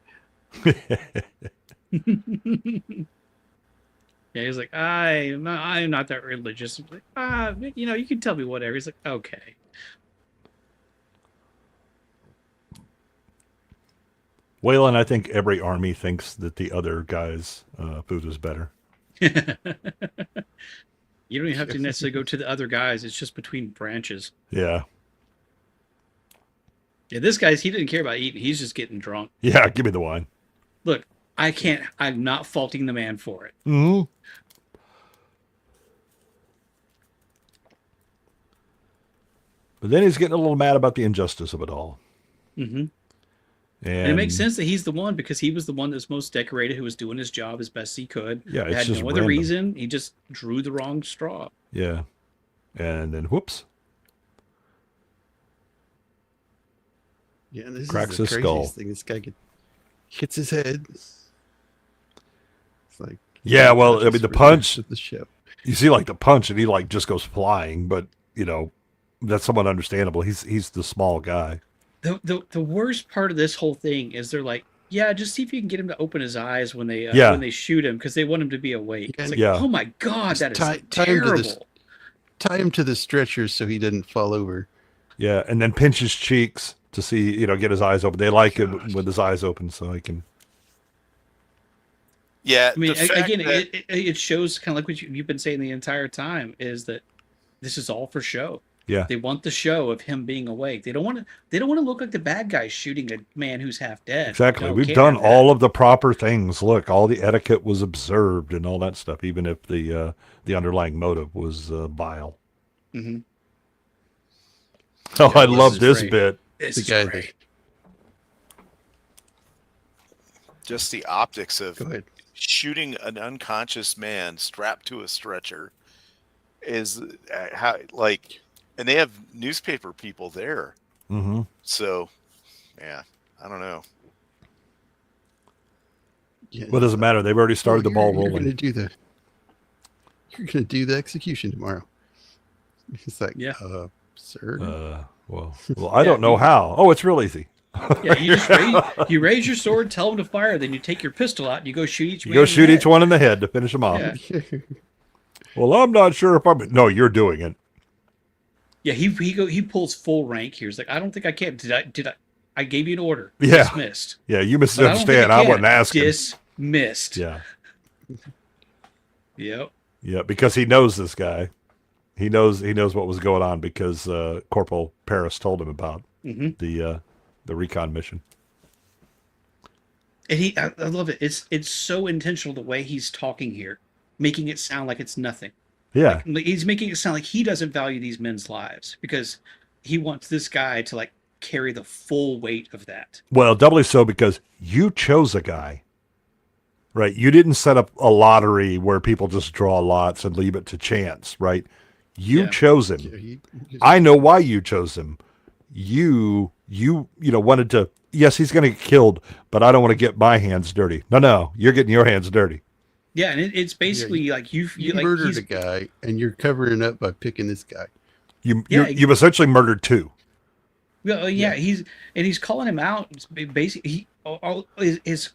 Yeah, he's like, I'm not that religious. I'm like, you can tell me whatever. He's like, okay. Waylon, I think every army thinks that the other guy's food is better. You don't even have to necessarily go to the other guys. It's just between branches. Yeah. Yeah, this guy's, he didn't care about eating. He's just getting drunk. Yeah, give me the wine. Look, I'm not faulting the man for it. Mm-hmm. But then he's getting a little mad about the injustice of it all. Mm-hmm. And And it makes sense that he's the one, because he was the one that's most decorated, who was doing his job as best he could. Yeah, it's had just no other random. reason. He just drew the wrong straw. Yeah. And then whoops. Yeah, and this Cracks is the his craziest skull. thing. This guy hits his head. It's like Yeah, well, I mean, the punch, of the show. you see like the punch and he like just goes flying, but you know, that's somewhat understandable. He's the small guy. The worst part of this whole thing is they're like, yeah, just see if you can get him to open his eyes when they shoot him, because they want him to be awake. It's like, Yeah. oh my god, Just that is tie him to terrible. this- Tie him to the stretcher so he doesn't fall over. Yeah, and then pinch his cheeks to see, get his eyes open. They like him with his eyes open so he can. Yeah, I mean, the fact again, that- it shows kind of like what you've been saying the entire time, is that this is all for show. Yeah. They want the show of him being awake. They don't want to look like the bad guy shooting a man who's half dead. Exactly. No, We've can't done have that. all of the proper things. Look, all the etiquette was observed and all that stuff, even if the underlying motive was vile. Mhm. Oh, Yeah, I this love is this great. bit. This The is guy great. just the optics of Go ahead. shooting an unconscious man strapped to a stretcher is how, like, and they have newspaper people there. Mm-hmm. So, yeah, I don't know. Yeah. What does it matter? They've already started the ball You're rolling. gonna do the execution tomorrow. He's like, Yeah. sir. Well, I don't know how. Oh, it's real easy. Yeah, you just raise your sword, tell them to fire, then you take your pistol out and you go shoot each You man. go in the shoot head. each one in the head to finish them off. Yeah. Well, I'm not sure if I'm. No, you're doing it. Yeah, he pulls full rank here. He's like, I don't think I can. Did I? I gave you an order. Yeah. Dismissed. Yeah, you But I don't think misunderstand. I can. wasn't asking. Dismissed. Yeah, Yep. yeah, because he knows this guy. He knows what was going on because Corporal Paris told him about Hmm. the recon mission. And I love it. It's so intentional the way he's talking here, making it sound like it's nothing. Yeah, Like, he's making it sound like he doesn't value these men's lives because he wants this guy to like carry the full weight of that. well, doubly so because you chose a guy, right? You didn't set up a lottery where people just draw lots and leave it to chance, right? You Yeah. chose him. I know why you chose him. You wanted to. Yes, he's going to get killed, but I don't want to get my hands dirty. No, you're getting your hands dirty. Yeah, and it's basically like you like murdered he's, a guy, and you're covering it up by picking this guy. You've essentially murdered two. yeah, he's calling him out. Basically, as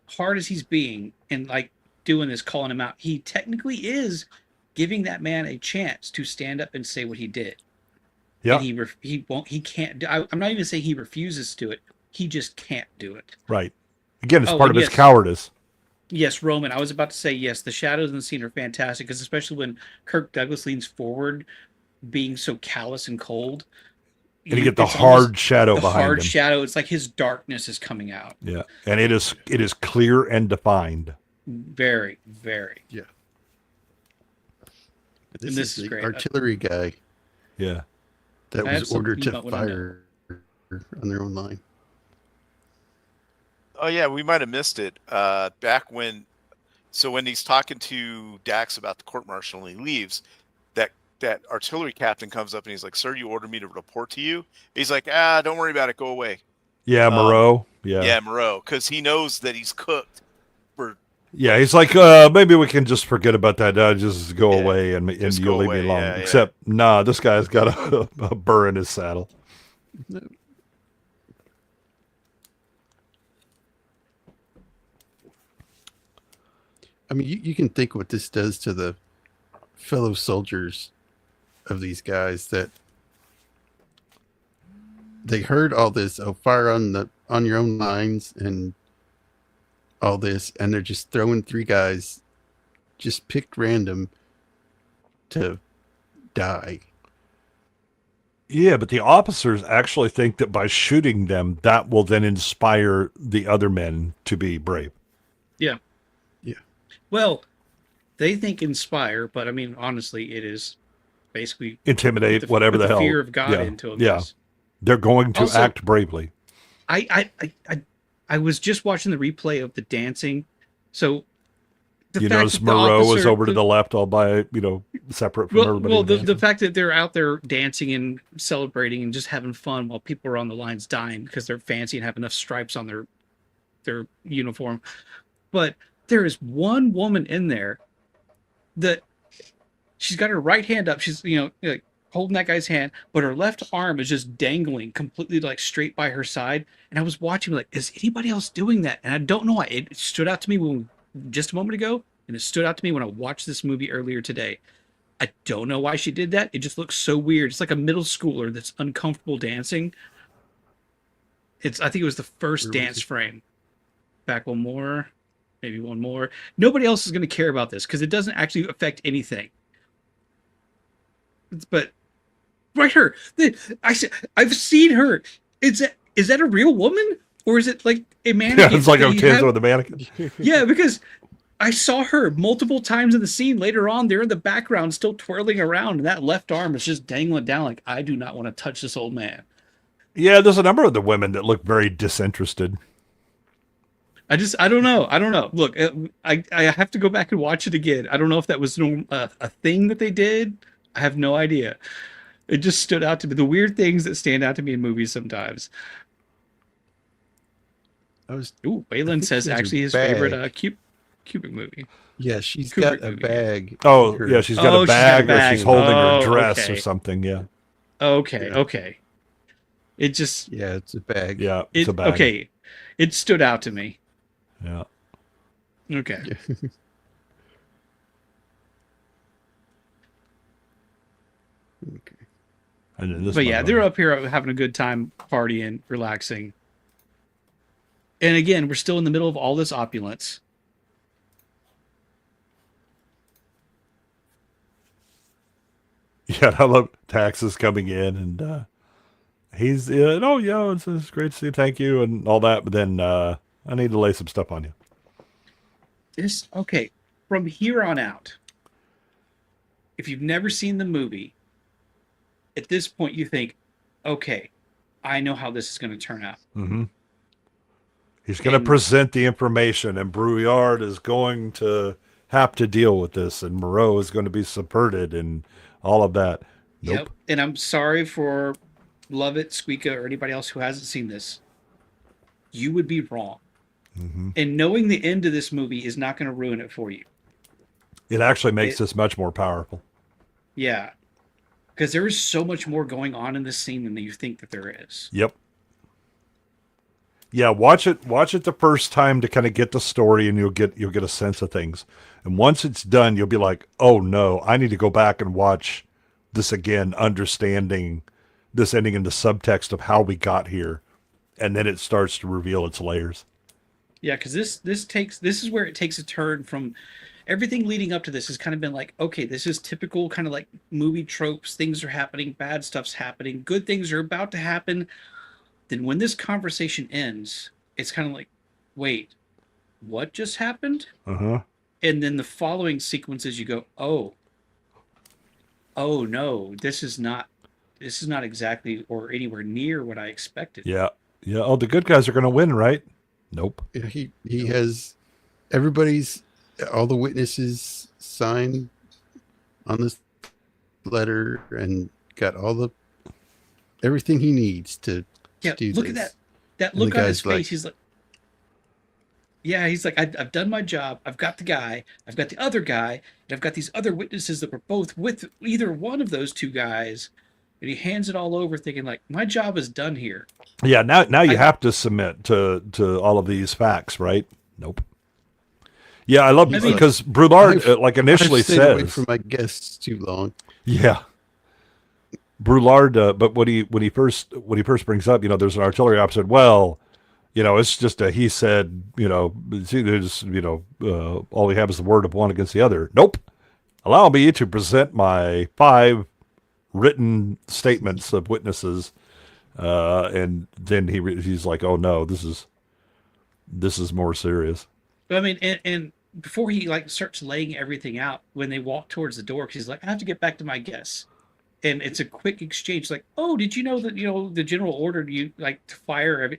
hard as he's being and like doing this, calling him out, he technically is giving that man a chance to stand up and say what he did. Yeah, And he can't. I'm not even saying he refuses to do it. He just can't do it. right. Again, it's Oh, part of and his yes. cowardice. Yes, Roman. I was about to say yes. The shadows in the scene are fantastic, because especially when Kirk Douglas leans forward, being so callous and cold, And you get the it's hard almost- shadow the behind hard him. shadow. It's like his darkness is coming out. Yeah, and it is clear and defined. Very, very. This this is is the great. artillery guy Yeah, that I have was something ordered you to might wanna know. fire on their own line. Oh yeah, we might have missed it. Back when he's talking to Dax about the court martial and he leaves, that artillery captain comes up and he's like, "Sir, you ordered me to report to you." He's like, don't worry about it. Go away. yeah, Moreau. Yeah, Moreau, because he knows that he's cooked. yeah. He's like, maybe we can just forget about that. Just go Yeah, away and just you'll go leave me away, alone. yeah. Except, nah, this guy's got a burr in his saddle. I mean, you can think what this does to the fellow soldiers of these guys, that they heard all this, fire on the on your own lines and all this, and they're just throwing 3 guys just picked random to die. Yeah, but the officers actually think that by shooting them, that will then inspire the other men to be brave. Yeah. Yeah. Well, they think inspire, but I mean, honestly, it is basically Intimidate, whatever the hell. fear of God yeah. into them. Yeah. They're going to Also, act bravely. I was just watching the replay of the dancing, so You notice Moreau was over to the left all by, separate from everybody. Well, the fact that they're out there dancing and celebrating and just having fun while people are on the lines dying because they're fancy and have enough stripes on their uniform. But there is one woman in there that she's got her right hand up. She's, like holding that guy's hand, but her left arm is just dangling completely like straight by her side. And I was watching like, is anybody else doing that? And I don't know why. It stood out to me just a moment ago, and it stood out to me when I watched this movie earlier today. I don't know why she did that. It just looks so weird. It's like a middle schooler that's uncomfortable dancing. I think it was the first dance frame. Back one more, maybe one more. Nobody else is going to care about this because it doesn't actually affect anything. But right, I've seen her. Is that a real woman or is it like a mannequin? Yeah, it's like a kid with a mannequin. Yeah, because I saw her multiple times in the scene later on. They're in the background still twirling around, and that left arm is just dangling down like, I do not want to touch this old man. Yeah, there's a number of the women that look very disinterested. I don't know. Look, I have to go back and watch it again. I don't know if that was a thing that they did. I have no idea. It just stood out to me. The weird things that stand out to me in movies sometimes. Waylon says actually his favorite Kubrick movie. Yeah, she's Kubrick got a movie. bag. Oh, yeah, she's got a bag, or she's holding her dress okay. or something, yeah. Okay. It just... Yeah, it's a bag. Yeah, it's a bag. Okay, it stood out to me. Yeah. Okay. Yeah. Okay. And then this But one, yeah, they're up here having a good time, partying, relaxing. And again, we're still in the middle of all this opulence. Yeah, I love taxes coming in, and he's, it's great to see you, thank you, and all that, but then I need to lay some stuff on you. Okay, from here on out, if you've never seen the movie, at this point you think, okay, I know how this is going to turn out. Mm-hmm. He's going to present the information, and Brouillard is going to have to deal with this, and Moreau is going to be subverted, and all of that. Nope. Yep. And I'm sorry for Lovett, Squeaka, or anybody else who hasn't seen this. You would be wrong. Mm-hmm. And knowing the end of this movie is not going to ruin it for you. It actually makes this much more powerful. Yeah. Because there is so much more going on in this scene than you think that there is. Yep. Yeah, watch it the first time to kind of get the story, and you'll get a sense of things. And once it's done, you'll be like, "Oh no, I need to go back and watch this again, understanding this ending and the subtext of how we got here." And then it starts to reveal its layers. Yeah, because this is where it takes a turn from everything leading up to this has kind of been like, okay, this is typical kind of like movie tropes. Things are happening, bad stuff's happening, good things are about to happen. Then when this conversation ends, it's kind of like, wait, what just happened? Uh-huh. And then the following sequences, you go, oh no, this is not exactly or anywhere near what I expected. Yeah. Yeah. Oh, the good guys are going to win, right? Nope. Yeah, he has all the witnesses signed on this letter and got everything he needs to do look this. at that And look the on his guy's like- face. He's like, I've done my job. I've got the guy. I've got the other guy. And I've got these other witnesses that were both with either one of those two guys. And he hands it all over thinking like, my job is done here. Yeah, now you have to submit to all of these facts, right? Nope. Yeah, I love because Brouillard initially I've stayed away says from my guests too long. Yeah. Brouillard, but when he first brings up, there's an artillery officer. Well, It's just a he said, there's, all we have is the word of one against the other. Nope. Allow me to present my 5 written statements of witnesses. And then he's like, oh no, this is more serious. I mean, and before he like starts laying everything out, when they walk towards the door, he's like, I have to get back to my guests. And it's a quick exchange, like, "Oh, did you know that the general ordered you like to fire?" And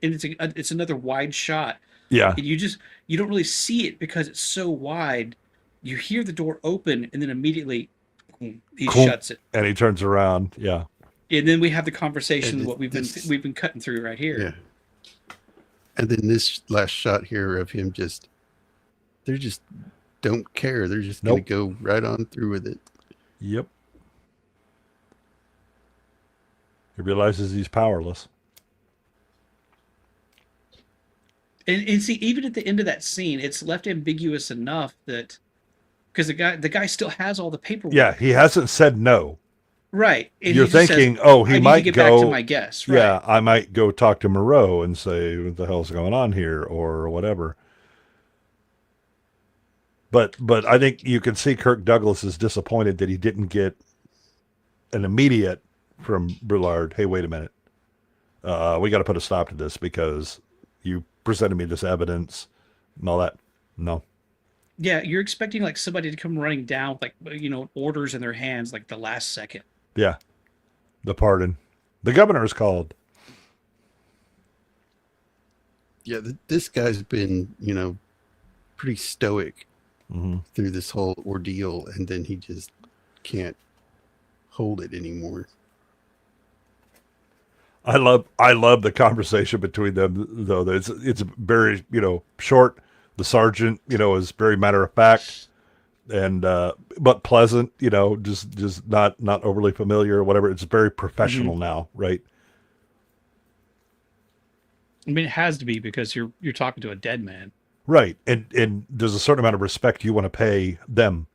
it's another wide shot, Yeah. and you don't really see it because it's so wide. You hear the door open, and then immediately he Cool. shuts it, And he turns around. Yeah. and then we have the conversation And what we've been cutting through right here. Yeah. And then this last shot here of him they just don't care. They're just going to go right on through with it. Yep. He realizes he's powerless. And see, even at the end of that scene, it's left ambiguous enough that because the guy still has all the paperwork. Yeah, he hasn't said no. Right. And You're he just thinking, says, he I might need to get go back to my guests. Right. Yeah, I might go talk to Moreau and say, what the hell's going on here, or whatever. But I think you can see Kirk Douglas is disappointed that he didn't get an immediate from Brillard, hey, wait a minute. We got to put a stop to this because you presented me this evidence and all that. No. Yeah, you're expecting like somebody to come running down with like orders in their hands like the last second. Yeah. The pardon. The governor is called. Yeah, this guy's been, pretty stoic through this whole ordeal, and then he just can't hold it anymore. I love the conversation between them, though. It's very, short. The sergeant, is very matter of fact and but pleasant, just not overly familiar or whatever. It's very professional now, right? I mean, it has to be because you're talking to a dead man. Right. And there's a certain amount of respect you want to pay them,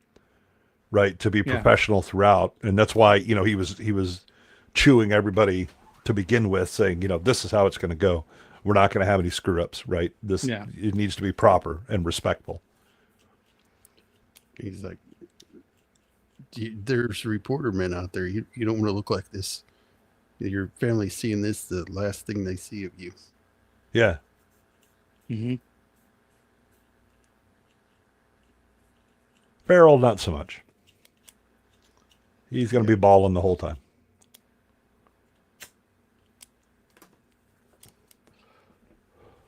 right? To be professional throughout. And that's why, he was chewing everybody to begin with, saying, this is how it's going to go. We're not going to have any screw ups, right? It needs to be proper and respectful. He's like, there's reporter men out there. You don't want to look like this. Your family's seeing this, the last thing they see of you. Yeah. Mm-hmm. Farrell, not so much. He's going to be balling the whole time.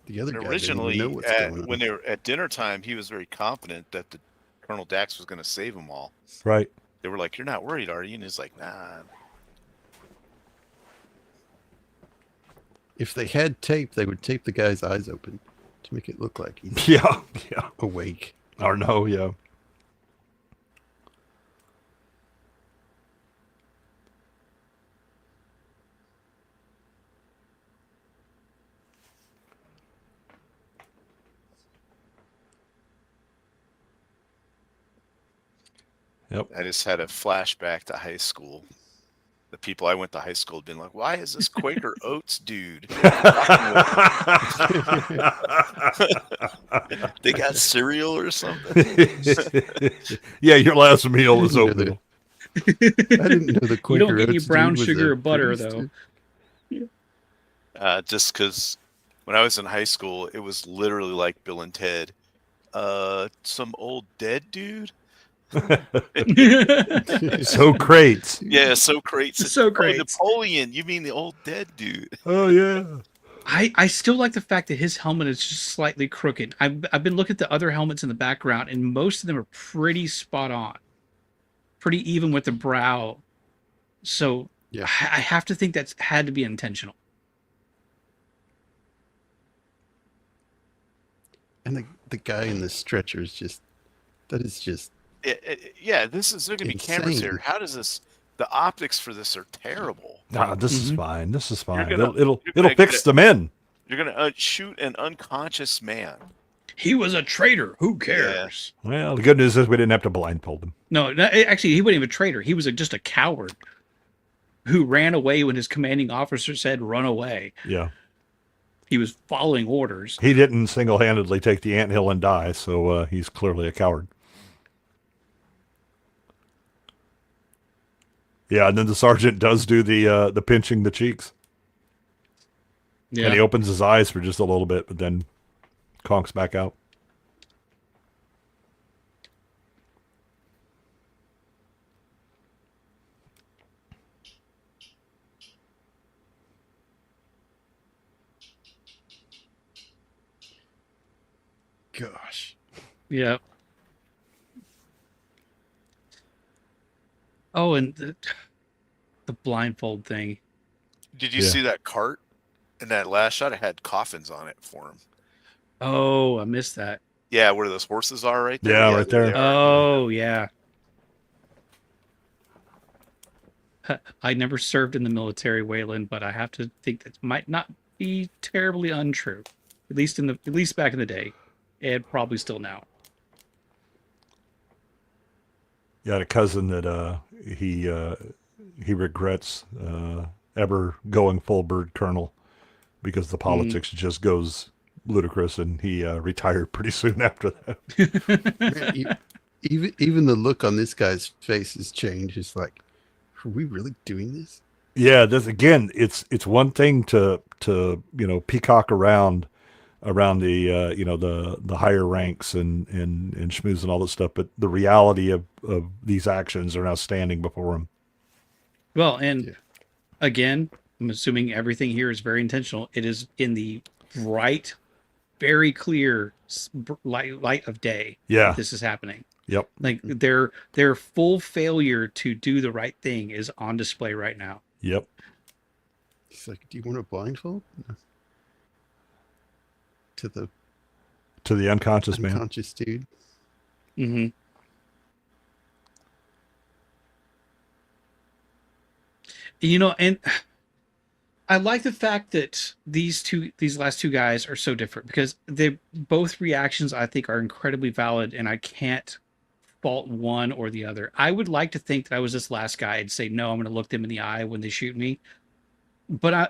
The other guy originally, didn't even know what's going on. when they were at dinner time, he was very confident that the Colonel Dax was going to save them all. Right. They were like, "You're not worried, are you?" And he's like, "Nah." If they had tape, they would tape the guy's eyes open to make it look like he's Yeah. awake. Or no, yeah. Yep. I just had a flashback to high school. The people I went to high school had been like, "Why is this Quaker Oats dude? They got cereal or something?" Yeah, your last meal was oatmeal. I didn't know the Quaker You don't get any Oats brown dude was sugar a or butter, priest. though. Just because when I was in high school, it was literally like Bill and Ted. Some old dead dude. So crates. Yeah, so great. So great. Napoleon, you mean the old dead dude? Oh yeah. I still like the fact that his helmet is just slightly crooked. I've been looking at the other helmets in the background, and most of them are pretty spot on, pretty even with the brow. So Yeah. I have to think that's had to be intentional. And the guy in the stretcher is just Yeah, they're going to be cameras Insane. here. How does this? The optics for this are terrible. Nah, this is fine. This is fine. gonna- It'll you're gonna fix get them in. You're going to shoot an unconscious man. He was a traitor. Who cares? Well, the good news is we didn't have to blindfold him. No, actually, he wasn't even a traitor. He was just a coward who ran away when his commanding officer said, "Run away." Yeah. he was following orders. He didn't single-handedly take the anthill and die, so he's clearly a coward. Yeah, and then the sergeant does do the pinching the cheeks. Yeah. And he opens his eyes for just a little bit, but then conks back out. Gosh. Yeah. Oh, and the blindfold thing. Did you see that cart in that last shot? It had coffins on it for him. Oh, I missed that. Yeah, where those horses are right there. Yeah, right there. they are. Oh, yeah. I never served in the military, Wayland, but I have to think that might not be terribly untrue. At least back in the day, and probably still now. You had a cousin that he regrets ever going full bird colonel because the politics just goes ludicrous, and he retired pretty soon after that. Man, even the look on this guy's face has changed. It's like, are we really doing this? Yeah, this again, it's one thing to peacock around the the higher ranks and schmooze and all this stuff, but the reality of these actions are now standing before him. Well, and again, I'm assuming everything here is very intentional. It is in the bright, very clear light of day. Yeah. That this is happening. Yep. Like their full failure to do the right thing is on display right now. Yep. He's like, do you want a blindfold? To the unconscious man. Unconscious dude. Mm-hmm. And I like the fact that these last two guys are so different, because they both reactions I think are incredibly valid, and I can't fault one or the other. I would like to think that I was this last guy and say, no, I'm going to look them in the eye when they shoot me. But I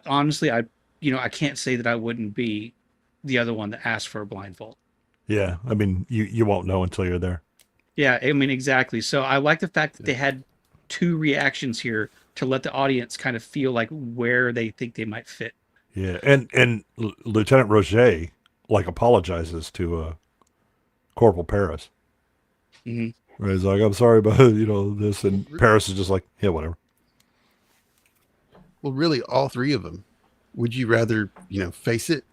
can't say that I wouldn't be the other one that asked for a blindfold. Yeah. I mean, you won't know until you're there. Yeah. I mean, exactly. So I like the fact that they had two reactions here to let the audience kind of feel like where they think they might fit. Yeah. And Lieutenant Roger apologizes to Corporal Paris. Mm-hmm. Where he's like, I'm sorry about this, and Paris is just like, yeah, whatever. Well, really, all three of them. Would you rather, face it,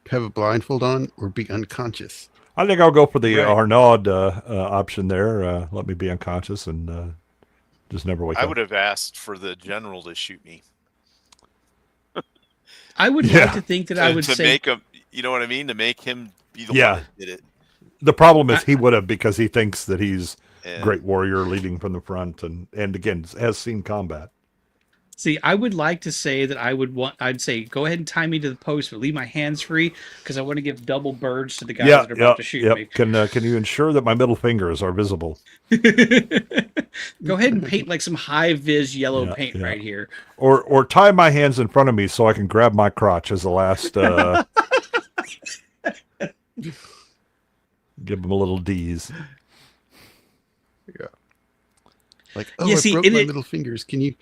have a blindfold on, or be unconscious? I think I'll go for the Arnaud option there. Let me be unconscious and just never wake up. I would have asked for the general to shoot me. I would like to think that I would to say, make him, you know what I mean, to make him be the one that did it. The problem is he would have, because he thinks that he's great warrior leading from the front, and again has seen combat. See, I would like to say that I'd say, go ahead and tie me to the post, but leave my hands free, because I want to give double birds to the guys that are about to shoot me. Can you ensure that my middle fingers are visible? Go ahead and paint like some high vis yellow paint right here. Or tie my hands in front of me so I can grab my crotch as the last give them a little D's. Yeah. Like, I broke my middle fingers. Can you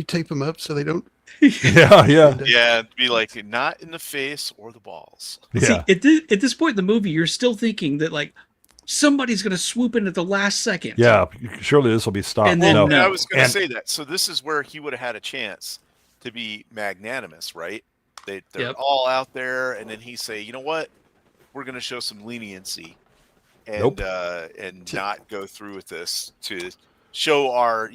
tape them up so they don't? Yeah. Yeah, it'd be like, not in the face or the balls. Yeah. See, at this point in the movie, you're still thinking that like somebody's going to swoop in at the last second. Yeah, surely this will be stopped. And then and I was going to say that. So this is where he would have had a chance to be magnanimous, right? They're all out there, and then he say, you know what? We're going to show some leniency and and not go through with this to show our,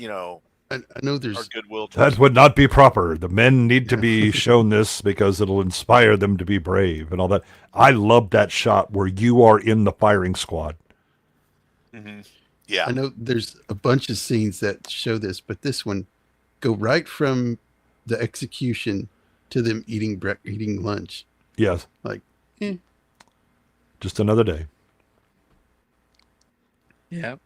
I know there's our goodwill. That would not be proper. The men need to be shown this because it'll inspire them to be brave and all that. I love that shot where you are in the firing squad. Mm-hmm. Yeah. I know there's a bunch of scenes that show this, but this one go right from the execution to them eating lunch. Yes. Like, just another day. Yeah.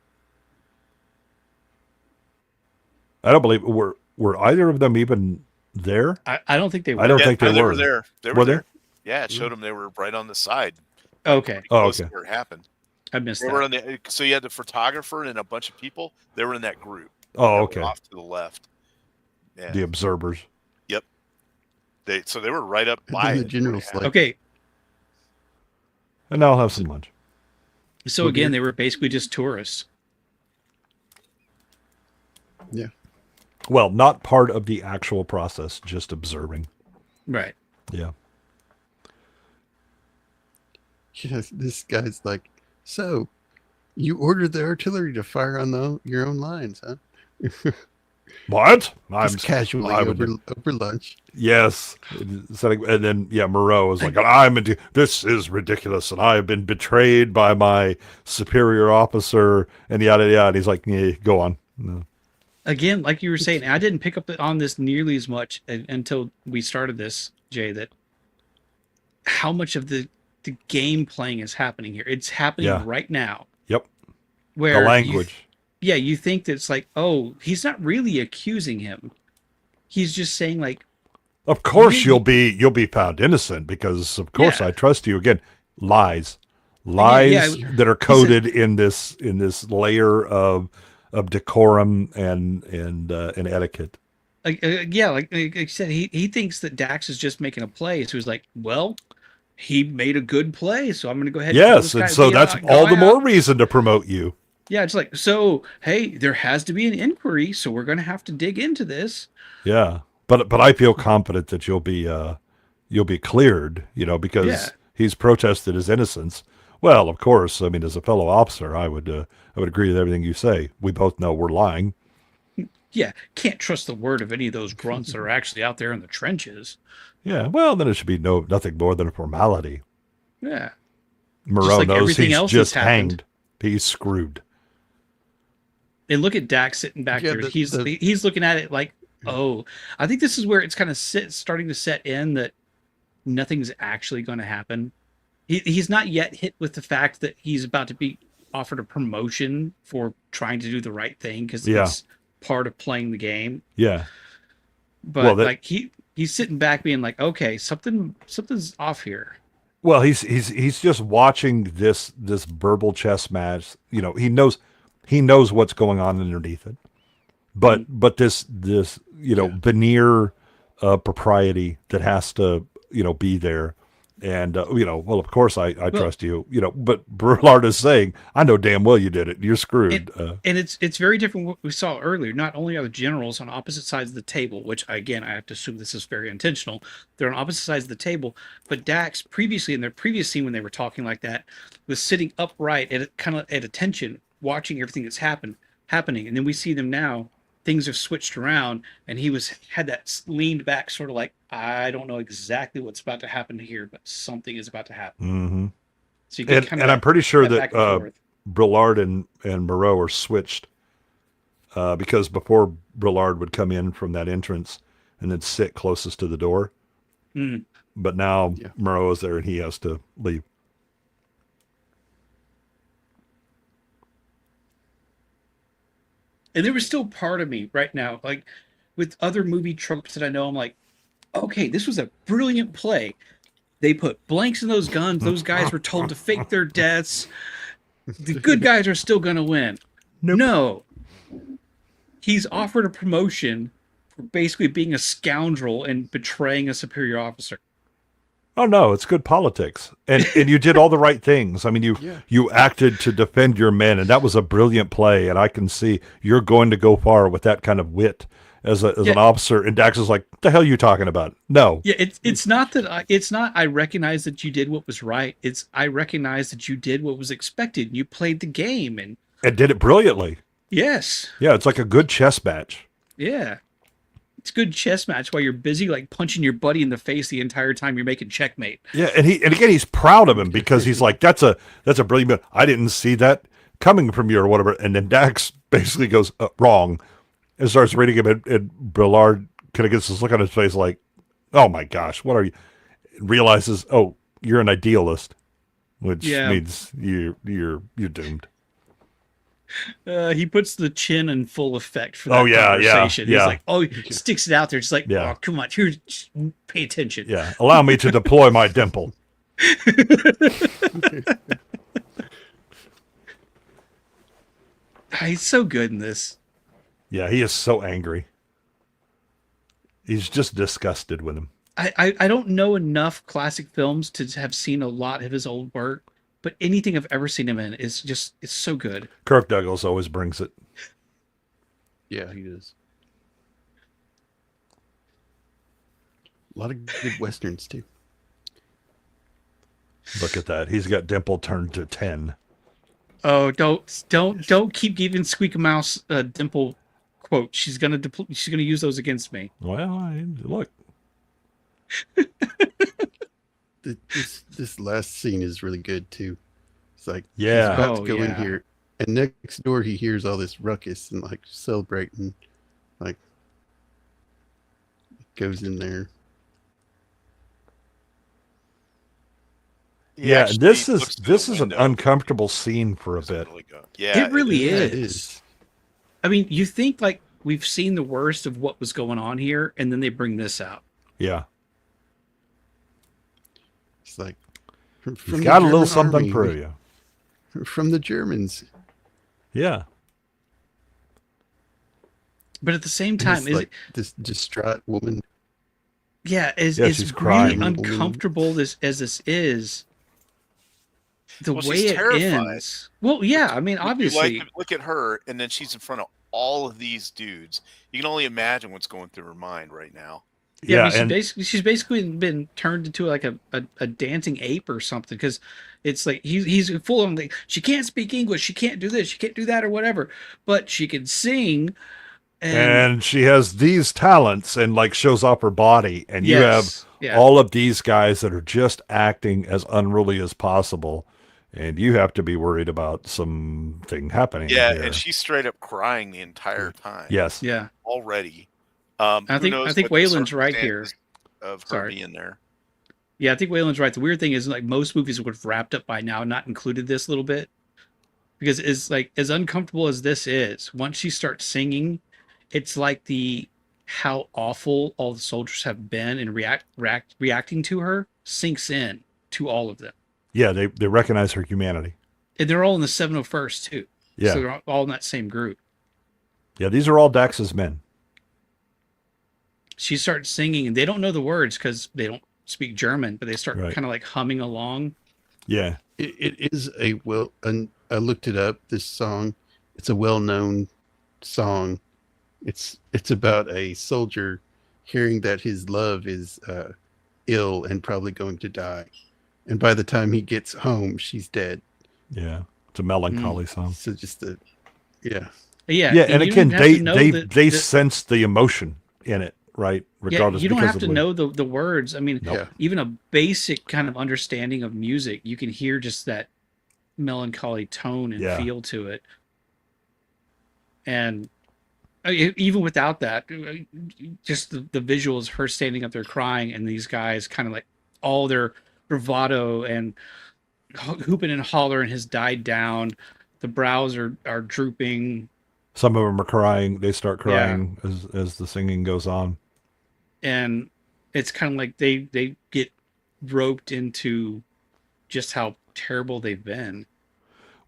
I don't believe were either of them even there. I don't think they were. I don't think they they were. were there. They Were there. Yeah, it showed them they were right on the side. Okay, Pretty Oh, close to okay. where it happened. I missed They that. were on the so you had the photographer and a bunch of people. They were in that group. Oh, That okay. were off to the left. Yeah. The observers. Yep. They were right up And by then the it. general's like, Okay, And now I'll have some lunch. so Well, again, dear. they were basically just tourists. yeah. Well, not part of the actual process, just observing. Right. Yeah. Yeah, this guy's like, so you ordered the artillery to fire on your own lines, huh? What? Just casually I would over lunch. Yes. And then, Moreau was like, this is ridiculous, and I have been betrayed by my superior officer, and yada, yada. And he's like, yeah, go on. No. Again, like you were saying, I didn't pick up on this nearly as much until we started this, Jay, that how much of the game playing is happening here. It's happening Yeah. right now. Yep. Where The language. you think that it's like, oh, he's not really accusing him. He's just saying like, Of course Maybe- you'll be found innocent because of course Yeah. I trust you. Again, lies. Yeah, That are coded in this layer of decorum and etiquette. like like I said, he thinks that Dax is just making a play. So he's like, well, he made a good play, so I'm going to go ahead. And tell Yes, this and guy so the, that's guy all the out. more reason to promote you. Yeah, it's like, so hey, there has to be an inquiry, so we're going to have to dig into this. Yeah. But I feel confident that you'll be cleared, because Yeah. he's protested his innocence. Well, of course, I mean, as a fellow officer, I would agree with everything you say. We both know we're lying. Yeah, can't trust the word of any of those grunts that are actually out there in the trenches. Yeah, well, then it should be nothing more than a formality. Yeah. Moreau like knows everything he's else just that's happened. hanged. He's screwed. And look at Dax sitting back Yeah, there. He's looking at it like, oh, I think this is where it's kind of starting to set in that nothing's actually going to happen. He's not yet hit with the fact that he's about to be offered a promotion for trying to do the right thing because Yeah. it's part of playing the game. Yeah. But Well, like he's sitting back being like, okay, something's off here. Well, he's just watching this verbal chess match. He knows what's going on underneath it. But this veneer propriety that has to be there. And well, of course I trust you. But Brulard is saying, I know damn well you did it. You're screwed. And it's very different what we saw earlier. Not only are the generals on opposite sides of the table, which again I have to assume this is very intentional. They're on opposite sides of the table, but Dax previously in their previous scene when they were talking like that was sitting upright at attention, watching everything that's happening. And then we see them now. Things have switched around, and he had that leaned back, sort of like, I don't know exactly what's about to happen here, but something is about to happen. Mm-hmm. So you get And I'm pretty sure that back and forth. Brillard and Moreau are switched because before Brillard would come in from that entrance and then sit closest to the door. Mm. But now Moreau is there and he has to leave. And there was still part of me right now, like with other movie tropes that I know, I'm like, okay, this was a brilliant play. They put blanks in those guns. Those guys were told to fake their deaths. The good guys are still going to win. Nope. No. He's offered a promotion for basically being a scoundrel and betraying a superior officer. Oh no, it's good politics, and you did all the right things. I mean, you acted to defend your men, and that was a brilliant play. And I can see you're going to go far with that kind of wit as an officer. And Dax is like, "What the hell are you talking about?" No, Yeah, it's not that I recognize that you did what was right. It's I recognize that you did what was expected. You played the game, and did it brilliantly. yes, Yeah, it's like a good chess match. yeah. It's a good chess match while you're busy like punching your buddy in the face the entire time you're making checkmate. Yeah, and again he's proud of him because he's like, that's a brilliant move. I didn't see that coming from you or whatever. And then Dax basically goes wrong and starts reading him, and Brillard kind of gets this look on his face like, oh my gosh, what are you? Realizes, oh, you're an idealist, which means you're doomed. He puts the chin in full effect for that Oh, yeah, conversation. yeah. He's like, oh, he sticks it out there. Just like, Yeah. oh, come on, here, just pay attention. Yeah. Allow me to deploy my dimple. He's so good in this. Yeah, he is so angry. He's just disgusted with him. I don't know enough classic films to have seen a lot of his old work, but anything I've ever seen him in is just, it's so good. Kirk Douglas always brings it. Yeah, he does. A lot of good westerns too. Look at that. He's got dimple turned to 10. Oh, don't keep giving Squeak a Mouse dimple quote. She's gonna use those against me. Well, look. This last scene is really good too. It's like Yeah. he's about to Oh, go in yeah. here, and next door he hears all this ruckus and like celebrating, like goes in there. He Yeah, actually this looks through is the an window. uncomfortable scene for a Doesn't bit. really go. Yeah, It really Yeah, is. it is. I mean, you think like we've seen the worst of what was going on here, and then they bring this out. Yeah. It's like from He's the got a little German something army, for you. from the Germans. Yeah. But at the same And time, it's is like this distraught woman. yeah, Yeah, it's she's really crying. uncomfortable as this is. The Well, way she's it terrified. ends. Well, yeah, I mean, Would you obviously, like to look at her, and then she's in front of all of these dudes. You can only imagine what's going through her mind right now. yeah, I Yeah, mean, and she's basically been turned into like a dancing ape or something, because it's like he's full on like, she can't speak English, she can't do this, she can't do that, or whatever, but she can sing, and she has these talents and like shows off her body, and you have yes, yeah, all of these guys that are just acting as unruly as possible, and you have to be worried about something happening Yeah, here. and she's straight up crying the entire time. Yes. yeah. Already. I Who think knows I think what the Waylon's right here. circumstances of her Sorry. being there. Yeah, I think Waylon's right. The weird thing is, like, most movies would have wrapped up by now, not included this little bit, because it's like, as uncomfortable as this is, once she starts singing, it's like how awful all the soldiers have been and reacting to her sinks in to all of them, Yeah, they recognize her humanity. and they're all in the 701st too. Yeah. So they're all in that same group. Yeah, these are all Dax's men. She starts singing, and they don't know the words because they don't speak German, but they start Right. kind of like humming along. Yeah. It is I looked it up. This song, it's a well-known song. It's about a soldier hearing that his love is ill and probably going to die, and by the time he gets home, she's dead. Yeah. It's a melancholy song. So just the yeah. Yeah, Yeah, and you again, don't have to know they sense the emotion in it, right? Regardless, you don't because have of to the- know the words. I mean, Yeah. even a basic kind of understanding of music, you can hear just that melancholy tone and Yeah. feel to it. And even without that, just the visuals, her standing up there crying, and these guys kind of like all their bravado and hooping and hollering has died down. The brows are drooping, Some of them are crying. They start crying as the singing goes on. and it's kind of like they get roped into just how terrible they've been.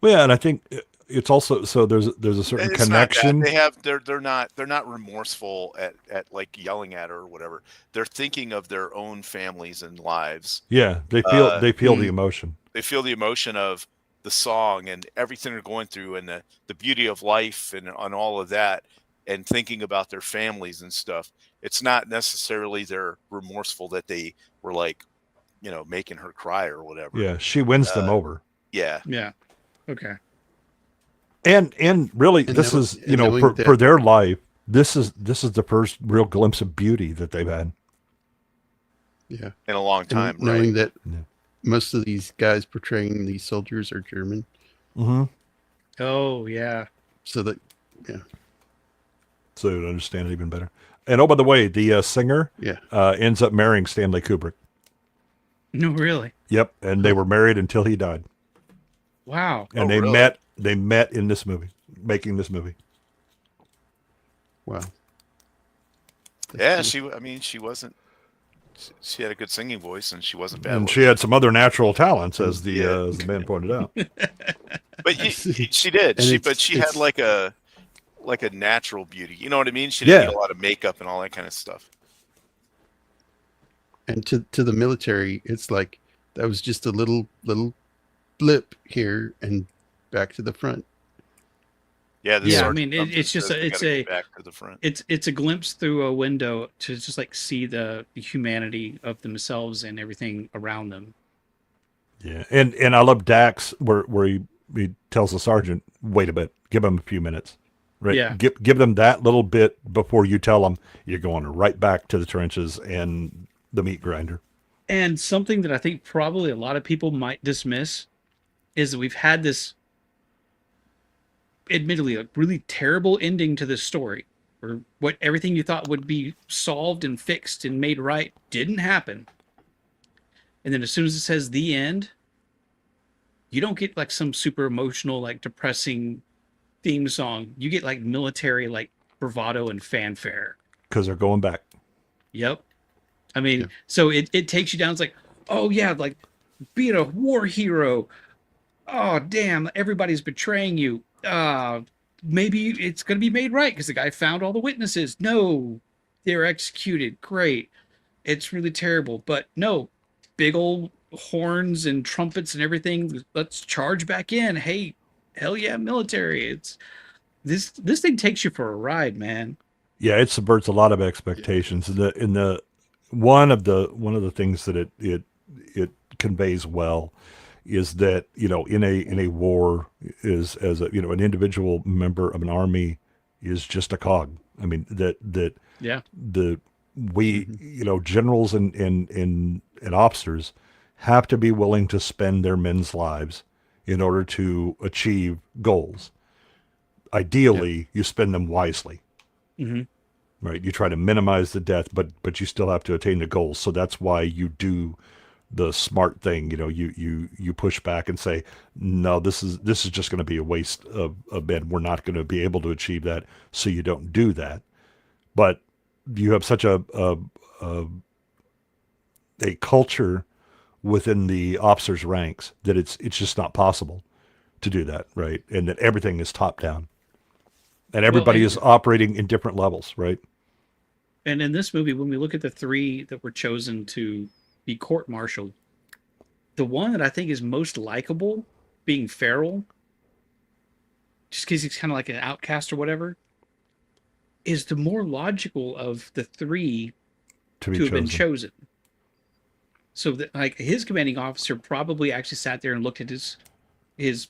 Well, yeah, and I think it's also so there's a certain It's not that. connection. They have they're not remorseful at like yelling at her or whatever. They're thinking of their own families and lives. Yeah, they feel the emotion. They feel the emotion of the song and everything they're going through, and the beauty of life and on all of that, and thinking about their families and stuff. It's not necessarily they're remorseful that they were like, making her cry or whatever. Yeah, she wins them over. Yeah. Yeah. Okay. And really, And this knowing- is and knowing for that- their life. This is the first real glimpse of beauty that they've had. Yeah. In a long time, And knowing right? that Yeah. most of these guys portraying these soldiers are German, Mm-hmm. Oh yeah. so that So you'd understand it even better. And oh, by the way, the singer yeah. ends up marrying Stanley Kubrick. No, really. Yep, and they were married until he died. Wow. And Oh, they really? met in this movie. making this movie. Wow. Yeah, she wasn't. She had a good singing voice, and she wasn't bad. And she had some other natural talents, as the Yeah. as the man pointed out. But she did. And She had it's- like a natural beauty. You know what I mean? She didn't Yeah. need a lot of makeup and all that kind of stuff. And to the military, it's like that was just a little blip here and back to the front. Yeah, this Yeah, I sergeant mean, comes and it's just says, "We it's gotta a get back to the front." it's a glimpse through a window to just like see the humanity of themselves and everything around them. Yeah, and I love Dax where he tells the sergeant, "Wait a bit, give him a few minutes." Right, Yeah. give them that little bit before you tell them you're going right back to the trenches and the meat grinder. And something that I think probably a lot of people might dismiss is that we've had this, admittedly, a really terrible ending to this story, where what everything you thought would be solved and fixed and made right didn't happen. And then as soon as it says the end, you don't get like some super emotional, like depressing theme song. You get like military, like bravado and fanfare. Because they're going back. Yep. I mean, Yeah. so it takes you down. It's like, oh yeah, like being a war hero. Oh damn, everybody's betraying you. Maybe it's gonna be made right because the guy found all the witnesses. No, they're executed. Great. It's really terrible, but no, big old horns and trumpets and everything. Let's charge back in. Hey, hell yeah, military. It's this thing takes you for a ride, man. Yeah, it subverts a lot of expectations. In the one of the things that it conveys well is that, you know, in a war, is as a, you know, an individual member of an army is just a cog. I mean, that Yeah. we, you know, generals and officers have to be willing to spend their men's lives in order to achieve goals. Ideally, you spend them wisely. Mm-hmm. Right, you try to minimize the death, but you still have to attain the goals. So that's why you do the smart thing. You know, you push back and say, no, this is just going to be a waste of men. We're not going to be able to achieve that, so you don't do that. But you have such a culture within the officers' ranks that it's just not possible to do that, right? And that everything is top down, and everybody and- is operating in different levels, right? And in this movie, when we look at the three that were chosen to be court-martialed, the one that I think is most likable, being Farrell, just because he's kind of like an outcast or whatever, is the more logical of the three To be to have been chosen. chosen. So that, like, his commanding officer probably actually sat there and looked at his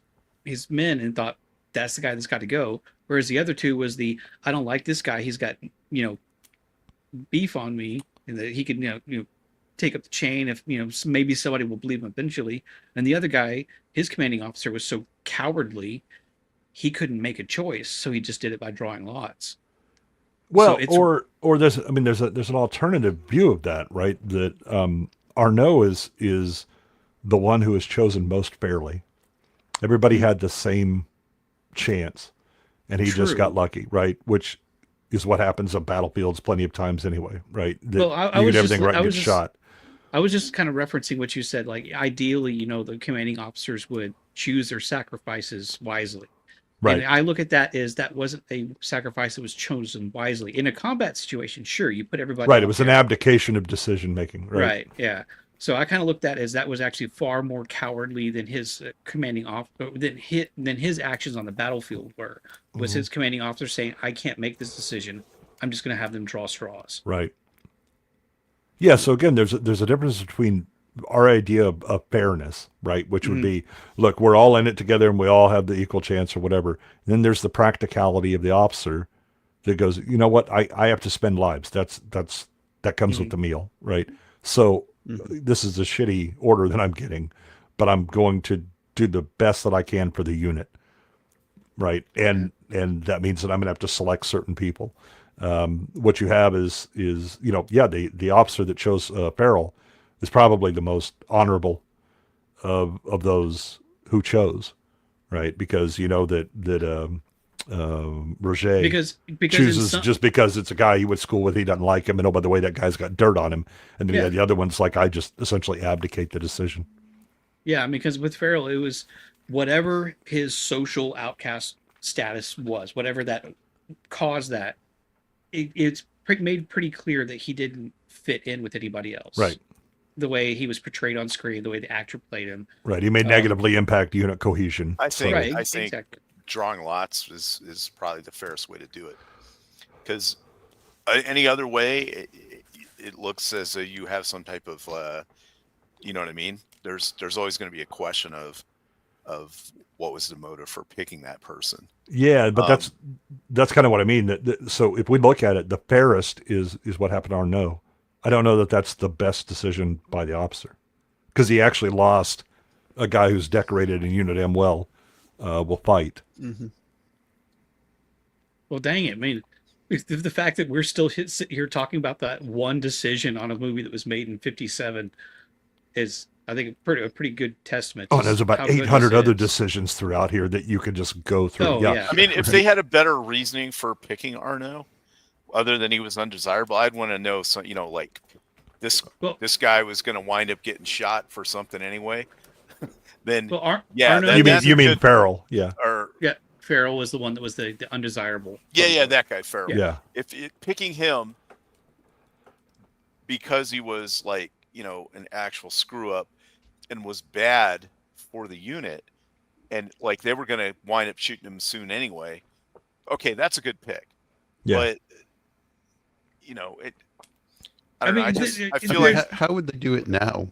men and thought, that's the guy that's got to go. Whereas the other two was I don't like this guy. He's got, you know, beef on me, and that he could, you know, take up the chain if, you know, maybe somebody will believe him eventually. And the other guy, his commanding officer, was so cowardly, he couldn't make a choice, so he just did it by drawing lots. Well, So it's- or there's an alternative view of that, right? That Arnaud is the one who is chosen most fairly. Everybody had the same chance, and he just True. got lucky, right? Which is what happens on battlefields plenty of times anyway, right? That Well, I you was get everything just- right I and was get just- shot. I was just kind of referencing what you said. Like, ideally, you know, the commanding officers would choose their sacrifices wisely. Right. And I look at that as that wasn't a sacrifice that was chosen wisely. In a combat situation, sure, you put everybody Right. out It was an there. abdication of decision making. Right. Right. Yeah. So I kind of looked at it as that was actually far more cowardly than his commanding officer, than his actions on the battlefield were. Was Mm-hmm. his commanding officer saying, "I can't make this decision. I'm just going to have them draw straws." Right. Yeah. So again, there's a difference between our idea of fairness, right? Which would be, look, we're all in it together and we all have the equal chance or whatever. And then there's the practicality of the officer that goes, you know what? I have to spend lives. That comes with the meal, right? So this is a shitty order that I'm getting, but I'm going to do the best that I can for the unit, right? And that means that I'm going to have to select certain people. What you have is the officer that chose Farrell is probably the most honorable of those who chose, right? Because you know that Roger because in chooses some, just because it's a guy he went to school with, he doesn't like him, and oh, by the way, that guy's got dirt on him. And then Yeah. the other one's like, I just essentially abdicate the decision. yeah, because with Farrell, it was whatever his social outcast status was, whatever that caused that. It's made pretty clear that he didn't fit in with anybody else. Right. The way he was portrayed on screen, the way the actor played him. Right. He may negatively impact unit cohesion. I think Right, I think exactly. drawing lots is probably the fairest way to do it, because any other way it looks as though you have some type of you know what I mean. There's always going to be a question of what was the motive for picking that person. Yeah, but that's kind of what I mean. So if we look at it, the fairest is what happened to Arnaud. I don't know that that's the best decision by the officer, because he actually lost a guy who's decorated in Unit M well, will fight. Mm-hmm. Well, dang it! I mean, the fact that we're still sitting here talking about that one decision on a movie that was made in '57 is, I think, a pretty good testament. Oh, and there's about 800 other decisions decisions throughout here that you could just go through. Oh, yeah. I mean, if they had a better reasoning for picking Arnaud, other than he was undesirable, I'd want to know. So like this guy was going to wind up getting shot for something anyway. Then Arnaud, you mean Farrell? Yeah. Or yeah, Farrell was the one that was the undesirable. Yeah, that guy Farrell. Yeah. If picking him because he was like an actual screw up and was bad for the unit, and like they were going to wind up shooting him soon anyway. Okay, that's a good pick. Yeah. But I don't know. I feel like how would they do it now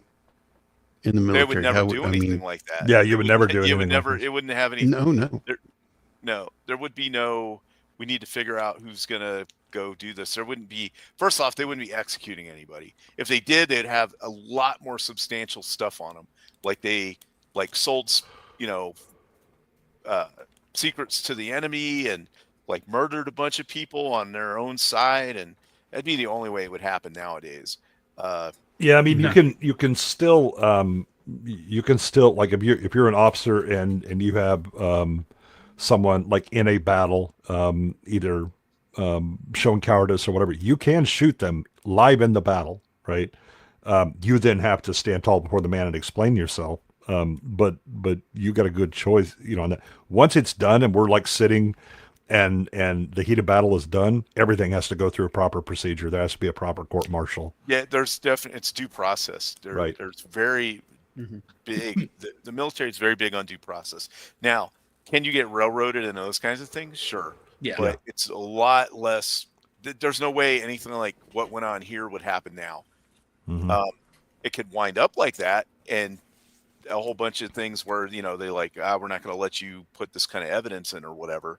in the they military? would never do anything like that. Yeah, you would never do anything. It would never. Like it wouldn't have anything. No. There would be no. We need to figure out who's gonna go do this. There wouldn't be. First off, they wouldn't be executing anybody. If they did, they'd have a lot more substantial stuff on them. Like they sold, secrets to the enemy and like murdered a bunch of people on their own side, and that'd be the only way it would happen nowadays. Yeah, I mean, you can still like if you're an officer and you have someone like in a battle, either showing cowardice or whatever, you can shoot them live in the battle, right? You then have to stand tall before the man and explain yourself. But you got a good choice, on that. Once it's done and we're like sitting and the heat of battle is done, everything has to go through a proper procedure. There has to be a proper court martial. Yeah, there's definitely, it's due process. Right. There's very big, the military is very big on due process. Now, can you get railroaded and those kinds of things? Sure. Yeah. But it's a lot less, there's no way anything like what went on here would happen now. Mm-hmm. It could wind up like that, and a whole bunch of things where, they like, we're not going to let you put this kind of evidence in or whatever.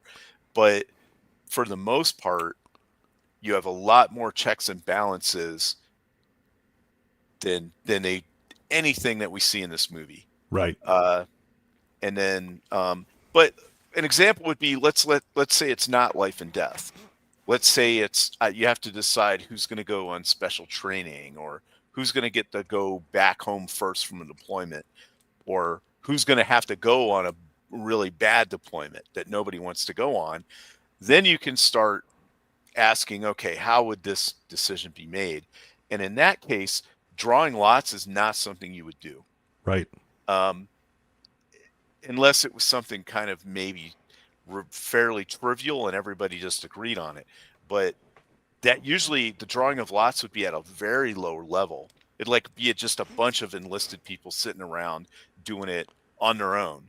But for the most part, you have a lot more checks and balances than anything that we see in this movie. Right. And then, but an example would be, let's say it's not life and death. Let's say it's, you have to decide who's going to go on special training, or who's going to get to go back home first from a deployment, or who's going to have to go on a really bad deployment that nobody wants to go on. Then you can start asking, okay, how would this decision be made? And in that case, drawing lots is not something you would do. Right. Unless it was something kind of maybe fairly trivial and everybody just agreed on it. But that usually the drawing of lots would be at a very low level. It'd like be just a bunch of enlisted people sitting around doing it on their own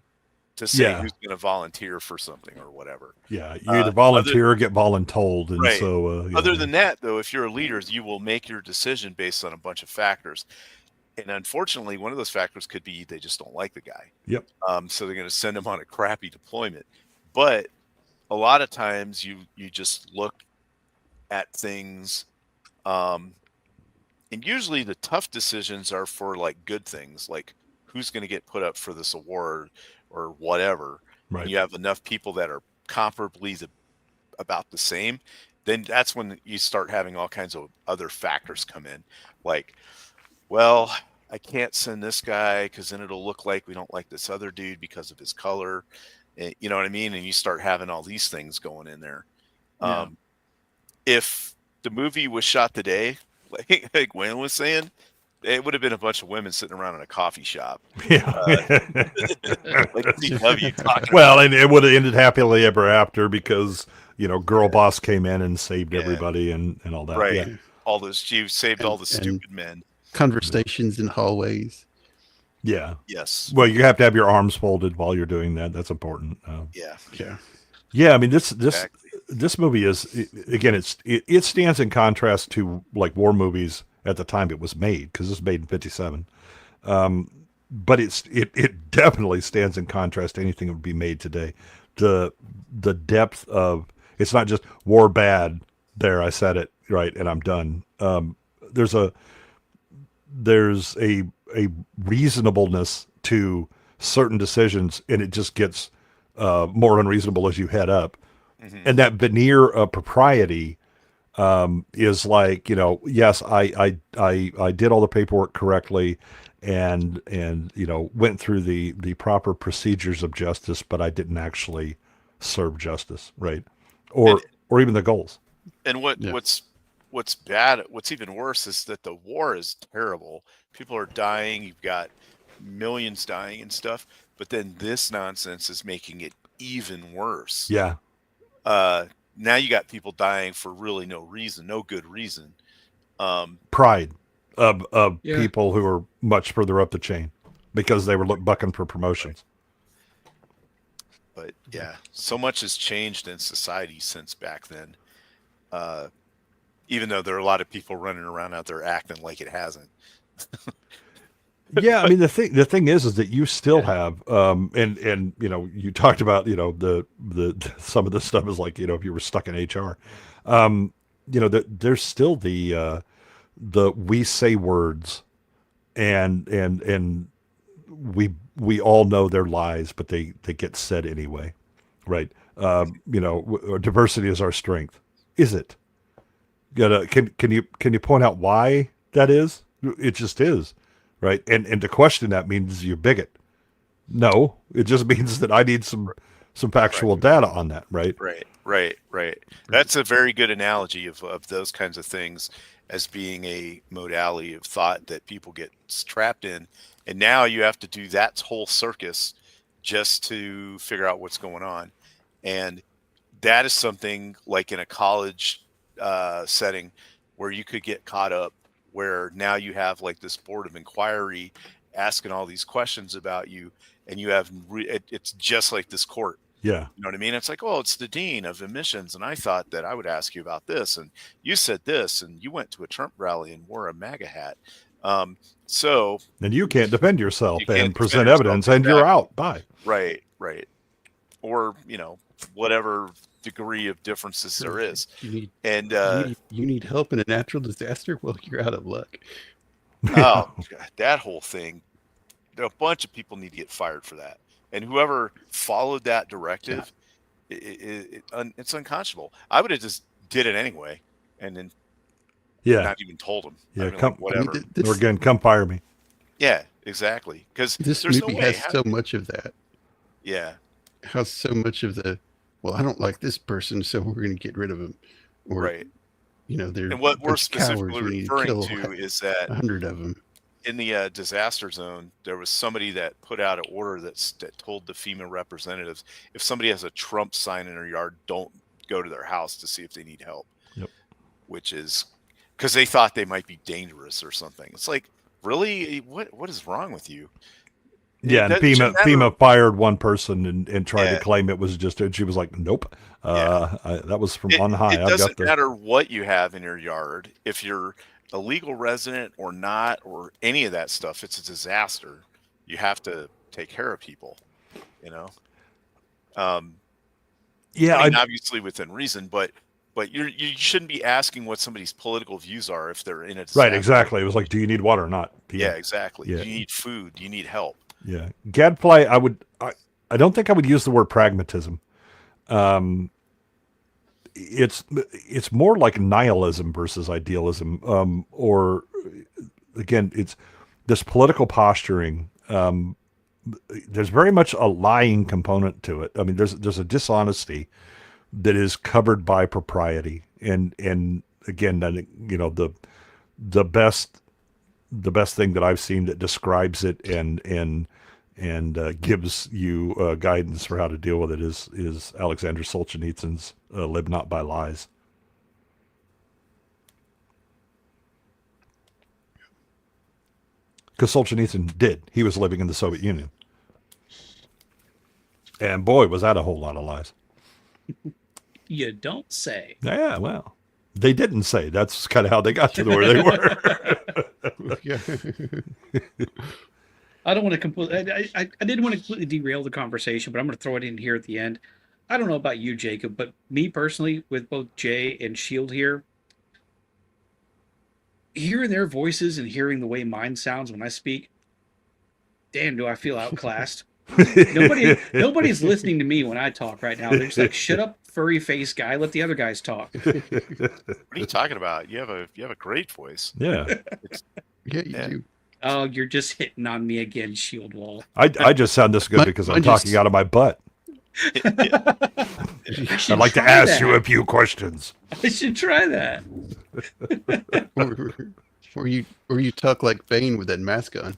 to say who's going to volunteer for something or whatever. Yeah, you either volunteer or get voluntold. And right. So, other than that, though, if you're a leader, you will make your decision based on a bunch of factors. And unfortunately, one of those factors could be they just don't like the guy. Yep. So they're going to send him on a crappy deployment. But a lot of times you just look at things, and usually the tough decisions are for like good things, like who's going to get put up for this award or whatever. Right. And you have enough people that are comparably about the same, then that's when you start having all kinds of other factors come in. Like, well, I can't send this guy because then it'll look like we don't like this other dude because of his color. You know what I mean? And you start having all these things going in there. Yeah. If the movie was shot today, like Wayne was saying, it would have been a bunch of women sitting around in a coffee shop, Yeah. like CW talking Well, about and it would have ended happily ever after because girl boss came in and saved Yeah. everybody and all that. right. Yeah. All those you saved all the And- stupid men. Conversations in hallways. Yeah. Yes. Well, you have to have your arms folded while you're doing that. That's important. Yeah. Yeah. Yeah, I mean this Exactly. this movie is again it stands in contrast to like war movies at the time it was made because it was made in '57. But it definitely stands in contrast to anything that would be made today. The depth of it's not just war bad. There, I said it right, and I'm done. There's a reasonableness to certain decisions, and it just gets more unreasonable as you head up. Mhm. And that veneer of propriety is like, yes, I did all the paperwork correctly and went through the proper procedures of justice, but I didn't actually serve justice, right? Or even the goals. And Yeah. what's bad, what's even worse is that the war is terrible. People are dying. You've got millions dying and stuff. But then this nonsense is making it even worse. Yeah. Now you got people dying for really no reason, no good reason. Pride of Yeah. people who are much further up the chain because they were bucking for promotions. But yeah, so much has changed in society since back then. Even though there are a lot of people running around out there acting like it hasn't. Yeah, I mean the thing is that you still have and you talked about the some of this stuff is like if you were stuck in HR, there's still the we say words and we all know they're lies, but they get said anyway, right? Diversity is our strength. Is it? Can you point out why that is? It just is. Right. And to question that means you're bigot. No, it just means that I need some factual data on that. Right. Right. That's a very good analogy of those kinds of things as being a modality of thought that people get trapped in. And now you have to do that whole circus just to figure out what's going on. And that is something like in a college setting where you could get caught up, where now you have like this board of inquiry asking all these questions about you, and you have it's just like this court. Yeah. You know what I mean? It's like, oh, it's the dean of admissions, and I thought that I would ask you about this, and you said this, and you went to a Trump rally and wore a MAGA hat. So then you can't defend yourself You can't and present defend yourself, evidence, and you're exactly. out. Bye. right, or whatever degree of differences there is, and You need help in a natural disaster? Well, you're out of luck. oh, God, that whole thing, a bunch of people need to get fired for that. And whoever followed that directive, it's unconscionable. I would have just did it anyway, and then Yeah. not even told them. Yeah, I'd been come- like, whatever. Or again, come fire me. Yeah, exactly. Because This there's movie no way. has so much of that. Yeah, Has so much of the, well, I don't like this person, so we're going to get rid of him. Or, right. they're And what a we're bunch of cowards, specifically we need to referring kill to is that 100 of them. in the disaster zone, there was somebody that put out an order that told the FEMA representatives, if somebody has a Trump sign in their yard, don't go to their house to see if they need help. Yep. Which is because they thought they might be dangerous or something. It's like, really? What is wrong with you? Yeah, and FEMA fired one person and tried to claim it was just, and she was like, nope. That was from on high. It doesn't matter what you have in your yard. If you're a legal resident or not, or any of that stuff, it's a disaster. You have to take care of people, Yeah, I mean, obviously within reason, but you shouldn't be asking what somebody's political views are if they're in a disaster. Right, exactly. It was like, do you need water or not? Yeah, exactly. Yeah. Do you need food? Do you need help? Yeah, gadfly. I don't think I would use the word pragmatism. It's more like nihilism versus idealism. Or again, it's this political posturing there's very much a lying component to it. I mean, there's a dishonesty that is covered by propriety, and again, the best thing that I've seen that describes it and gives you guidance for how to deal with it is Alexander Solzhenitsyn's "Live Not by Lies." Because Solzhenitsyn did. He was living in the Soviet Union. And boy, was that a whole lot of lies. You don't say. Yeah, well, they didn't say. That's kind of how they got to where they were. Yeah. I don't want to completely. I didn't want to completely derail the conversation, but I'm going to throw it in here at the end. I don't know about you, Jacob, but me personally, with both Jay and Shield here, hearing their voices and hearing the way mine sounds when I speak, damn, do I feel outclassed. Nobody's listening to me when I talk right now. They're just like, shut up, furry face guy. Let the other guys talk. What are you talking about? You have a great voice. Yeah. Yeah, you do. Oh, you're just hitting on me again, Shieldwall. I just sound this good because I'm talking out of my butt. I'd like to ask you a few questions. I should try that. Or you talk like Bane with that mask on.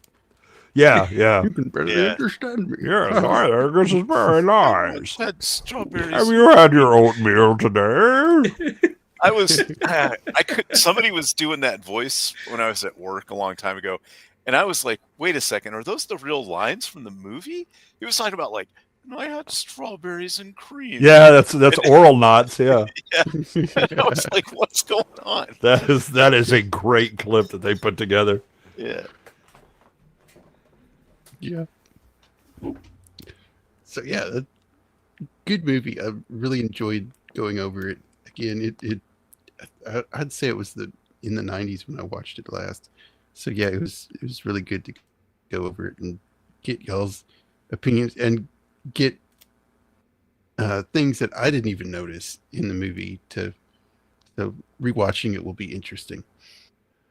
Yeah, yeah. You can barely understand me. Yes, hi there. This is very nice. Had strawberries. Have you had your oatmeal today? I was, somebody was doing that voice when I was at work a long time ago, and I was like, "Wait a second, are those the real lines from the movie?" He was talking about like, "No, I had strawberries and cream." Yeah, that's oral knots. Yeah, And I was like, "What's going on?" that is a great clip that they put together. Yeah. Yeah. So yeah, good movie. I really enjoyed going over it again. I'd say it was in the 90s when I watched it last. So yeah, it was really good to go over it and get y'all's opinions and get things that I didn't even notice in the movie. So rewatching it will be interesting.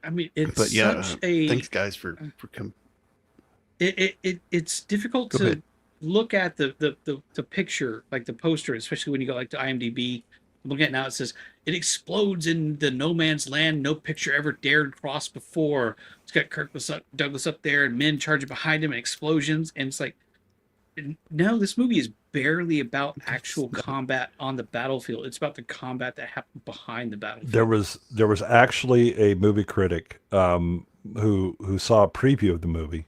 I mean, it's But yeah, such a. thanks guys for coming. It's difficult Go to ahead. look at the picture, like the poster, especially when you go like to IMDb. I'm looking at it now, it says it explodes in the no man's land no picture ever dared cross before. It's got Douglas up there and men charging behind him and explosions, and it's like, no, this movie is barely about actual combat on the battlefield. It's about the combat that happened behind the battlefield. There was actually a movie critic who saw a preview of the movie,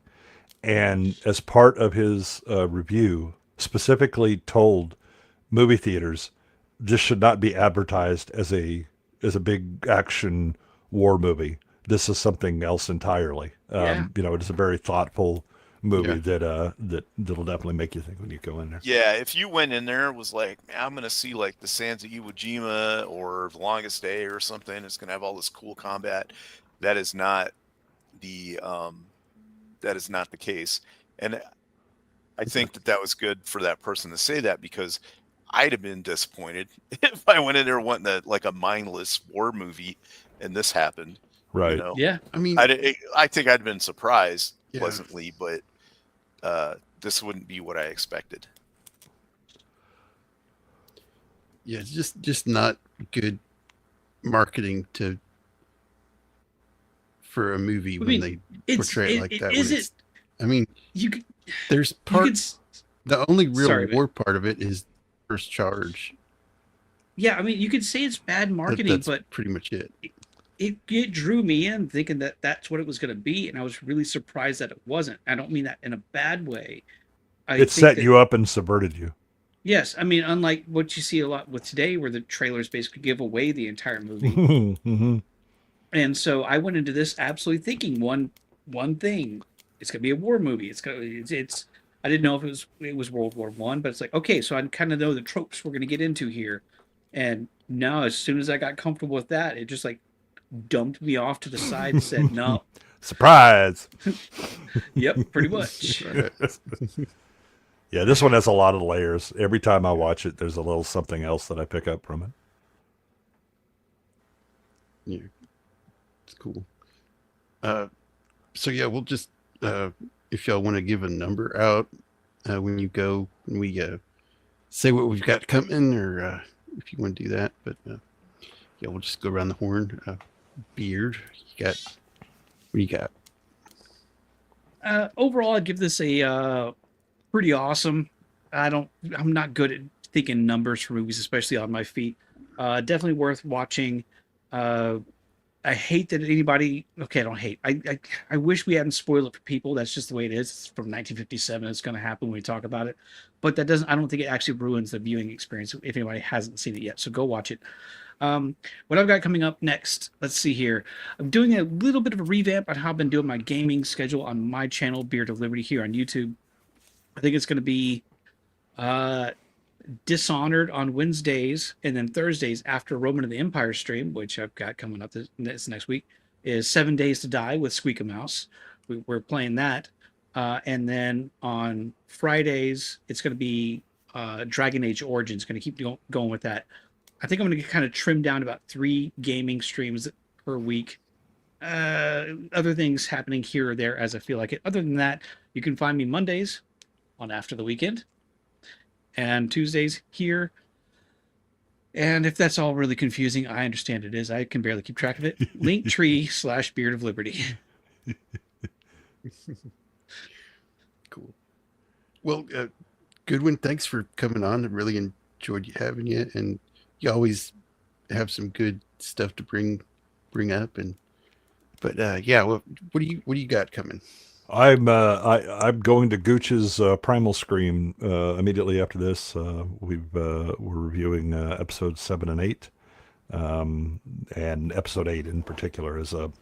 and as part of his review, specifically told movie theaters this should not be advertised as a big action war movie. This is something else entirely. Yeah. It's a very thoughtful movie Yeah. that'll definitely make you think when you go in there. Yeah, if you went in there and was like, "Man, I'm gonna see like the Sands of Iwo Jima or The Longest Day or something, it's gonna have all this cool combat," that is not the case. And I think that was good for that person to say that, because I'd have been disappointed if I went in there wanting a mindless war movie and this happened. Right. You know? Yeah. I mean, I think I'd been surprised Yeah. pleasantly, but this wouldn't be what I expected. yeah, it's just not good marketing for a movie when they portray it like that. I mean, You could. there's You could. parts. The only real Sorry, war part of it is first charge. Yeah, I mean, you could say it's bad marketing, That's but pretty much it. it drew me in thinking that that's what it was going to be, and I was really surprised that it wasn't. I don't mean that in a bad way. It set you up and subverted you. Yes, I mean, unlike what you see a lot with today, where the trailers basically give away the entire movie. Mm-hmm. And so I went into this absolutely thinking one thing: it's going to be a war movie. It's. I didn't know if it was World War I, but it's like, okay, so I kind of know the tropes we're going to get into here. And now, as soon as I got comfortable with that, it just like dumped me off to the side and said, no. Surprise. Yep, pretty much. Yeah, this one has a lot of layers. Every time I watch it, there's a little something else that I pick up from it. Yeah, it's cool. So yeah, we'll just if y'all want to give a number out when you go, when we say what we've got coming, or if you want to do that. But yeah, we'll just go around the horn. Beard, what you got? Overall, I'd give this a pretty awesome. I'm not good at thinking numbers for movies, especially on my feet. Definitely worth watching. Uh, I hate that anybody. Okay, I don't hate. I wish we hadn't spoiled it for people. That's just the way it is. It's from 1957. It's going to happen when we talk about it. But that doesn't. I don't think it actually ruins the viewing experience if anybody hasn't seen it yet. So go watch it. What I've got coming up next, let's see here. I'm doing a little bit of a revamp on how I've been doing my gaming schedule on my channel, Beard of Liberty, here on YouTube. I think it's going to be uh, Dishonored on Wednesdays, and then Thursdays after Roman of the Empire stream, which I've got coming up this next week, is 7 Days to Die with Squeak a Mouse. We're playing that. And then on Fridays, it's going to be Dragon Age Origins, going to keep going with that. I think I'm going to kind of trim down about 3 gaming streams per week. Other things happening here or there as I feel like it. Other than that, you can find me Mondays on After the Weekend and Tuesdays here. And if that's all really confusing, I understand it is. I can barely keep track of it. Linktree/Beard of Liberty. Cool. Well, Goodwin, thanks for coming on. I really enjoyed having you, and you always have some good stuff to bring up. And yeah, well, what do you got coming? I'm going to Gooch's Primal Scream immediately after this. We're reviewing episodes 7 and 8, and episode 8 in particular is a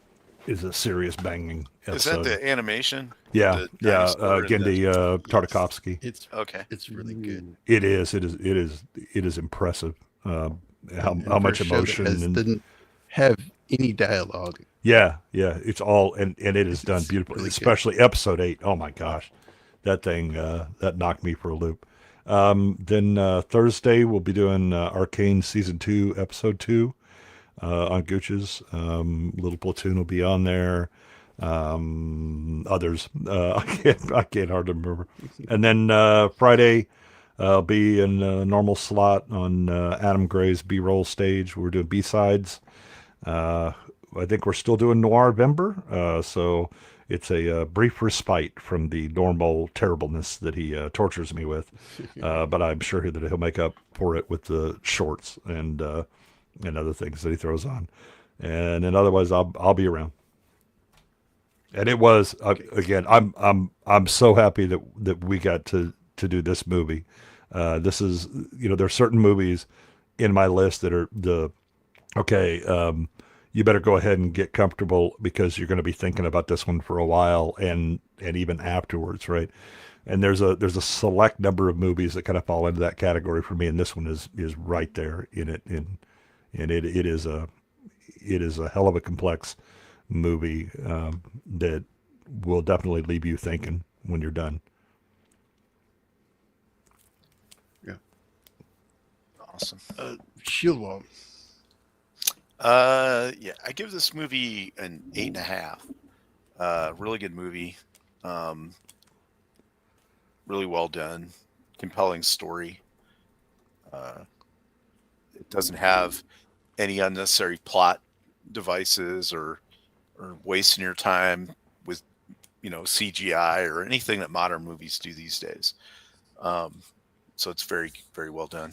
serious banging episode. Is that the animation? Yeah, The dinosaur and Gendy Tartakovsky. It's Okay. It's really good. It is impressive. How much emotion and didn't have any dialogue. yeah, it's all and it is done beautifully, really especially episode 8. Oh my gosh, that thing that knocked me for a loop. Then Thursday we'll be doing Arcane season 2 episode 2 on Gooch's. Little Platoon will be on there. Others I can't hardly remember. And then Friday I'll be in a normal slot on Adam Gray's B-roll stage. We're doing B-sides. I think we're still doing Noir-vember, so it's a brief respite from the normal terribleness that he tortures me with. But I'm sure that he'll make up for it with the shorts and other things that he throws on. And then otherwise, I'll be around. And it was again, I'm so happy that we got to do this movie. This is, there's certain movies in my list that are you better go ahead and get comfortable because you're going to be thinking about this one for a while and even afterwards, right? And there's a select number of movies that kind of fall into that category for me, and this one is right there in it. And it is a hell of a complex movie that will definitely leave you thinking when you're done. Yeah. Awesome. Shieldwall. Yeah, I give this movie an 8.5. Really good movie. Really well done. Compelling story. It doesn't have any unnecessary plot devices or wasting your time with CGI or anything that modern movies do these days. So it's very, very well done.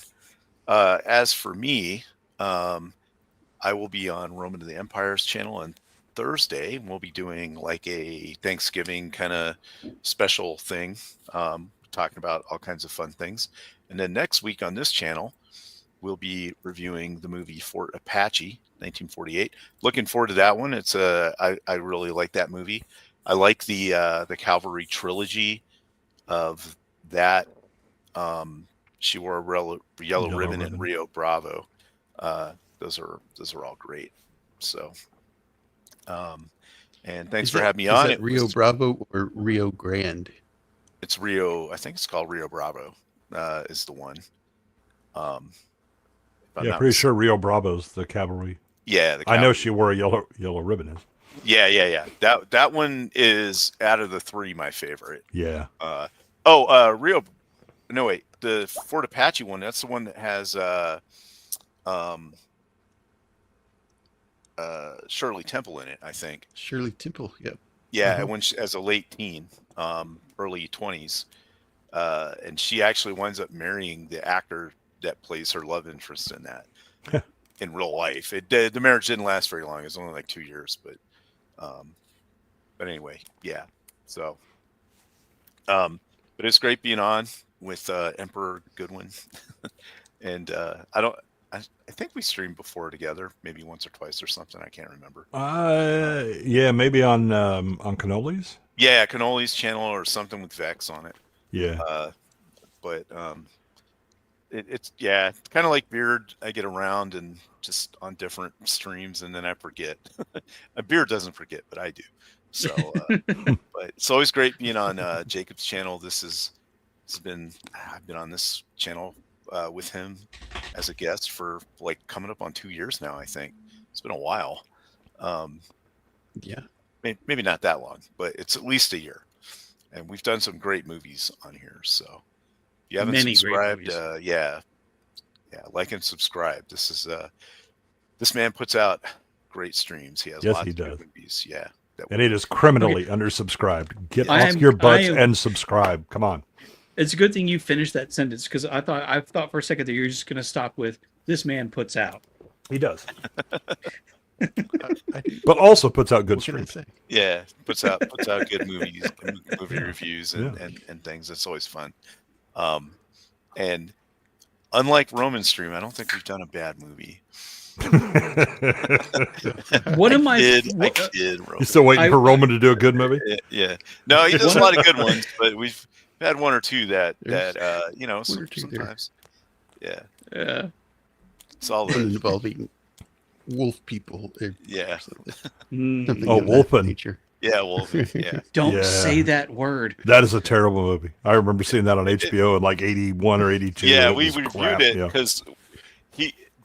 As for me, I will be on Roman of the Empire's channel on Thursday. We'll be doing like a Thanksgiving kind of special thing, talking about all kinds of fun things. And then next week on this channel, we'll be reviewing the movie Fort Apache, 1948. Looking forward to that one. It's I really like that movie. I like the Cavalry trilogy of that. She wore a yellow ribbon in Rio Bravo. Those are all great. So, and thanks for having me on. Is that Rio Bravo or Rio Grande? It's Rio. I think it's called Rio Bravo. Is the one. Pretty sure Rio Bravo's the cavalry. Yeah, I know she wore a yellow ribbon. Yeah. That one is out of the three my favorite. Yeah. Rio. No wait, the Fort Apache one. That's the one that has um, Shirley Temple in it, I think. Shirley Temple. Yep. Yeah, when she, as a late teen, early 20s, and she actually winds up marrying the actor that plays her love interest in that in real life. The marriage didn't last very long; it was only like 2 years, but anyway, yeah. So, but it's great being on with Emperor Goodwin, and I think we streamed before together, maybe once or twice or something. I can't remember. Yeah, maybe on Cannolis. Yeah, Cannoli's channel or something with Vex on it. Yeah. But it's kind of like Beard. I get around and just on different streams, and then I forget. Beard doesn't forget, but I do. So, but it's always great being on Jacob's channel. I've been on this channel with him as a guest for like coming up on 2 years now. I think it's been a while. Yeah. Maybe not that long, but it's at least a year. And we've done some great movies on here. So if you haven't Many great subscribed, like and subscribe. This man puts out great streams. He has Yes, lots he of does. good movies. Yeah. And it is criminally undersubscribed. Get off your butts and subscribe. Come on. It's a good thing you finished that sentence because I thought for a second that you're just going to stop with "this man puts out." He does. But also puts out good What can I streams. say? Yeah, puts out good movies, movie reviews, and things. It's always fun. And unlike Roman Stream, I don't think we've done a bad movie. One of my I kid, Roman. You still waiting for Roman to do a good movie? Yeah. No, he does a lot of good ones, but we've had one or two that sometimes. Yeah. Yeah. It's all One involving wolf people. Yeah. Mm. Something Oh, of that Wolfen. nature. Yeah, well, yeah. Don't Yeah. say that word. That is a terrible movie. I remember seeing that on HBO in like 81 or 82. Yeah, It we was reviewed crap. it Yeah. because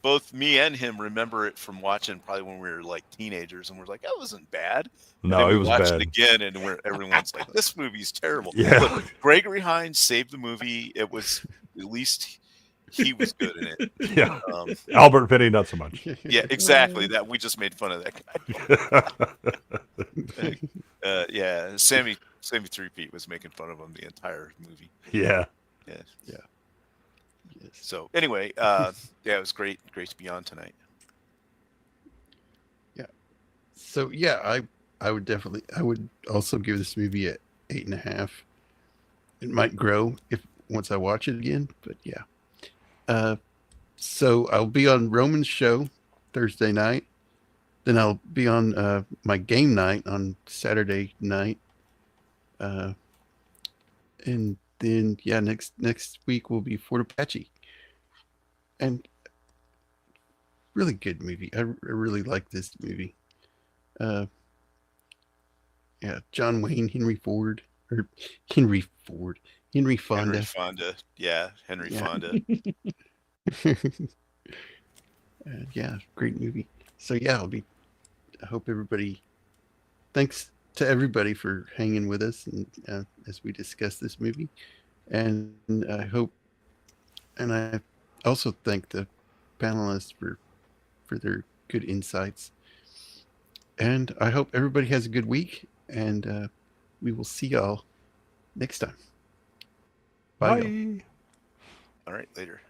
both me and him remember it from watching probably when we were like teenagers, and we're like, that wasn't bad. No, and then it we was watched bad. it again, and everyone's like, this movie's terrible. Yeah. Look, Gregory Hines saved the movie. It was at least he was good in it. Yeah. Albert Finney, not so much. Yeah, exactly. That we just made fun of that guy. Yeah, Sammy 3-Pete was making fun of him the entire movie. Yeah. Yeah. Yes. So anyway, it was great to be on tonight. So yeah, I would also give this movie a 8.5. It might grow once I watch it again, but yeah. So I'll be on Roman's show Thursday night. Then I'll be on my game night on Saturday night. And then next week will be Fort Apache. And really good movie. I really like this movie. John Wayne, Henry Fonda. Henry Fonda. Yeah, Henry Fonda. Great movie. So yeah, I hope everybody, thanks to everybody for hanging with us and as we discuss this movie. And I also thank the panelists for their good insights. And I hope everybody has a good week, and we will see y'all next time. Bye. Bye. All right, later.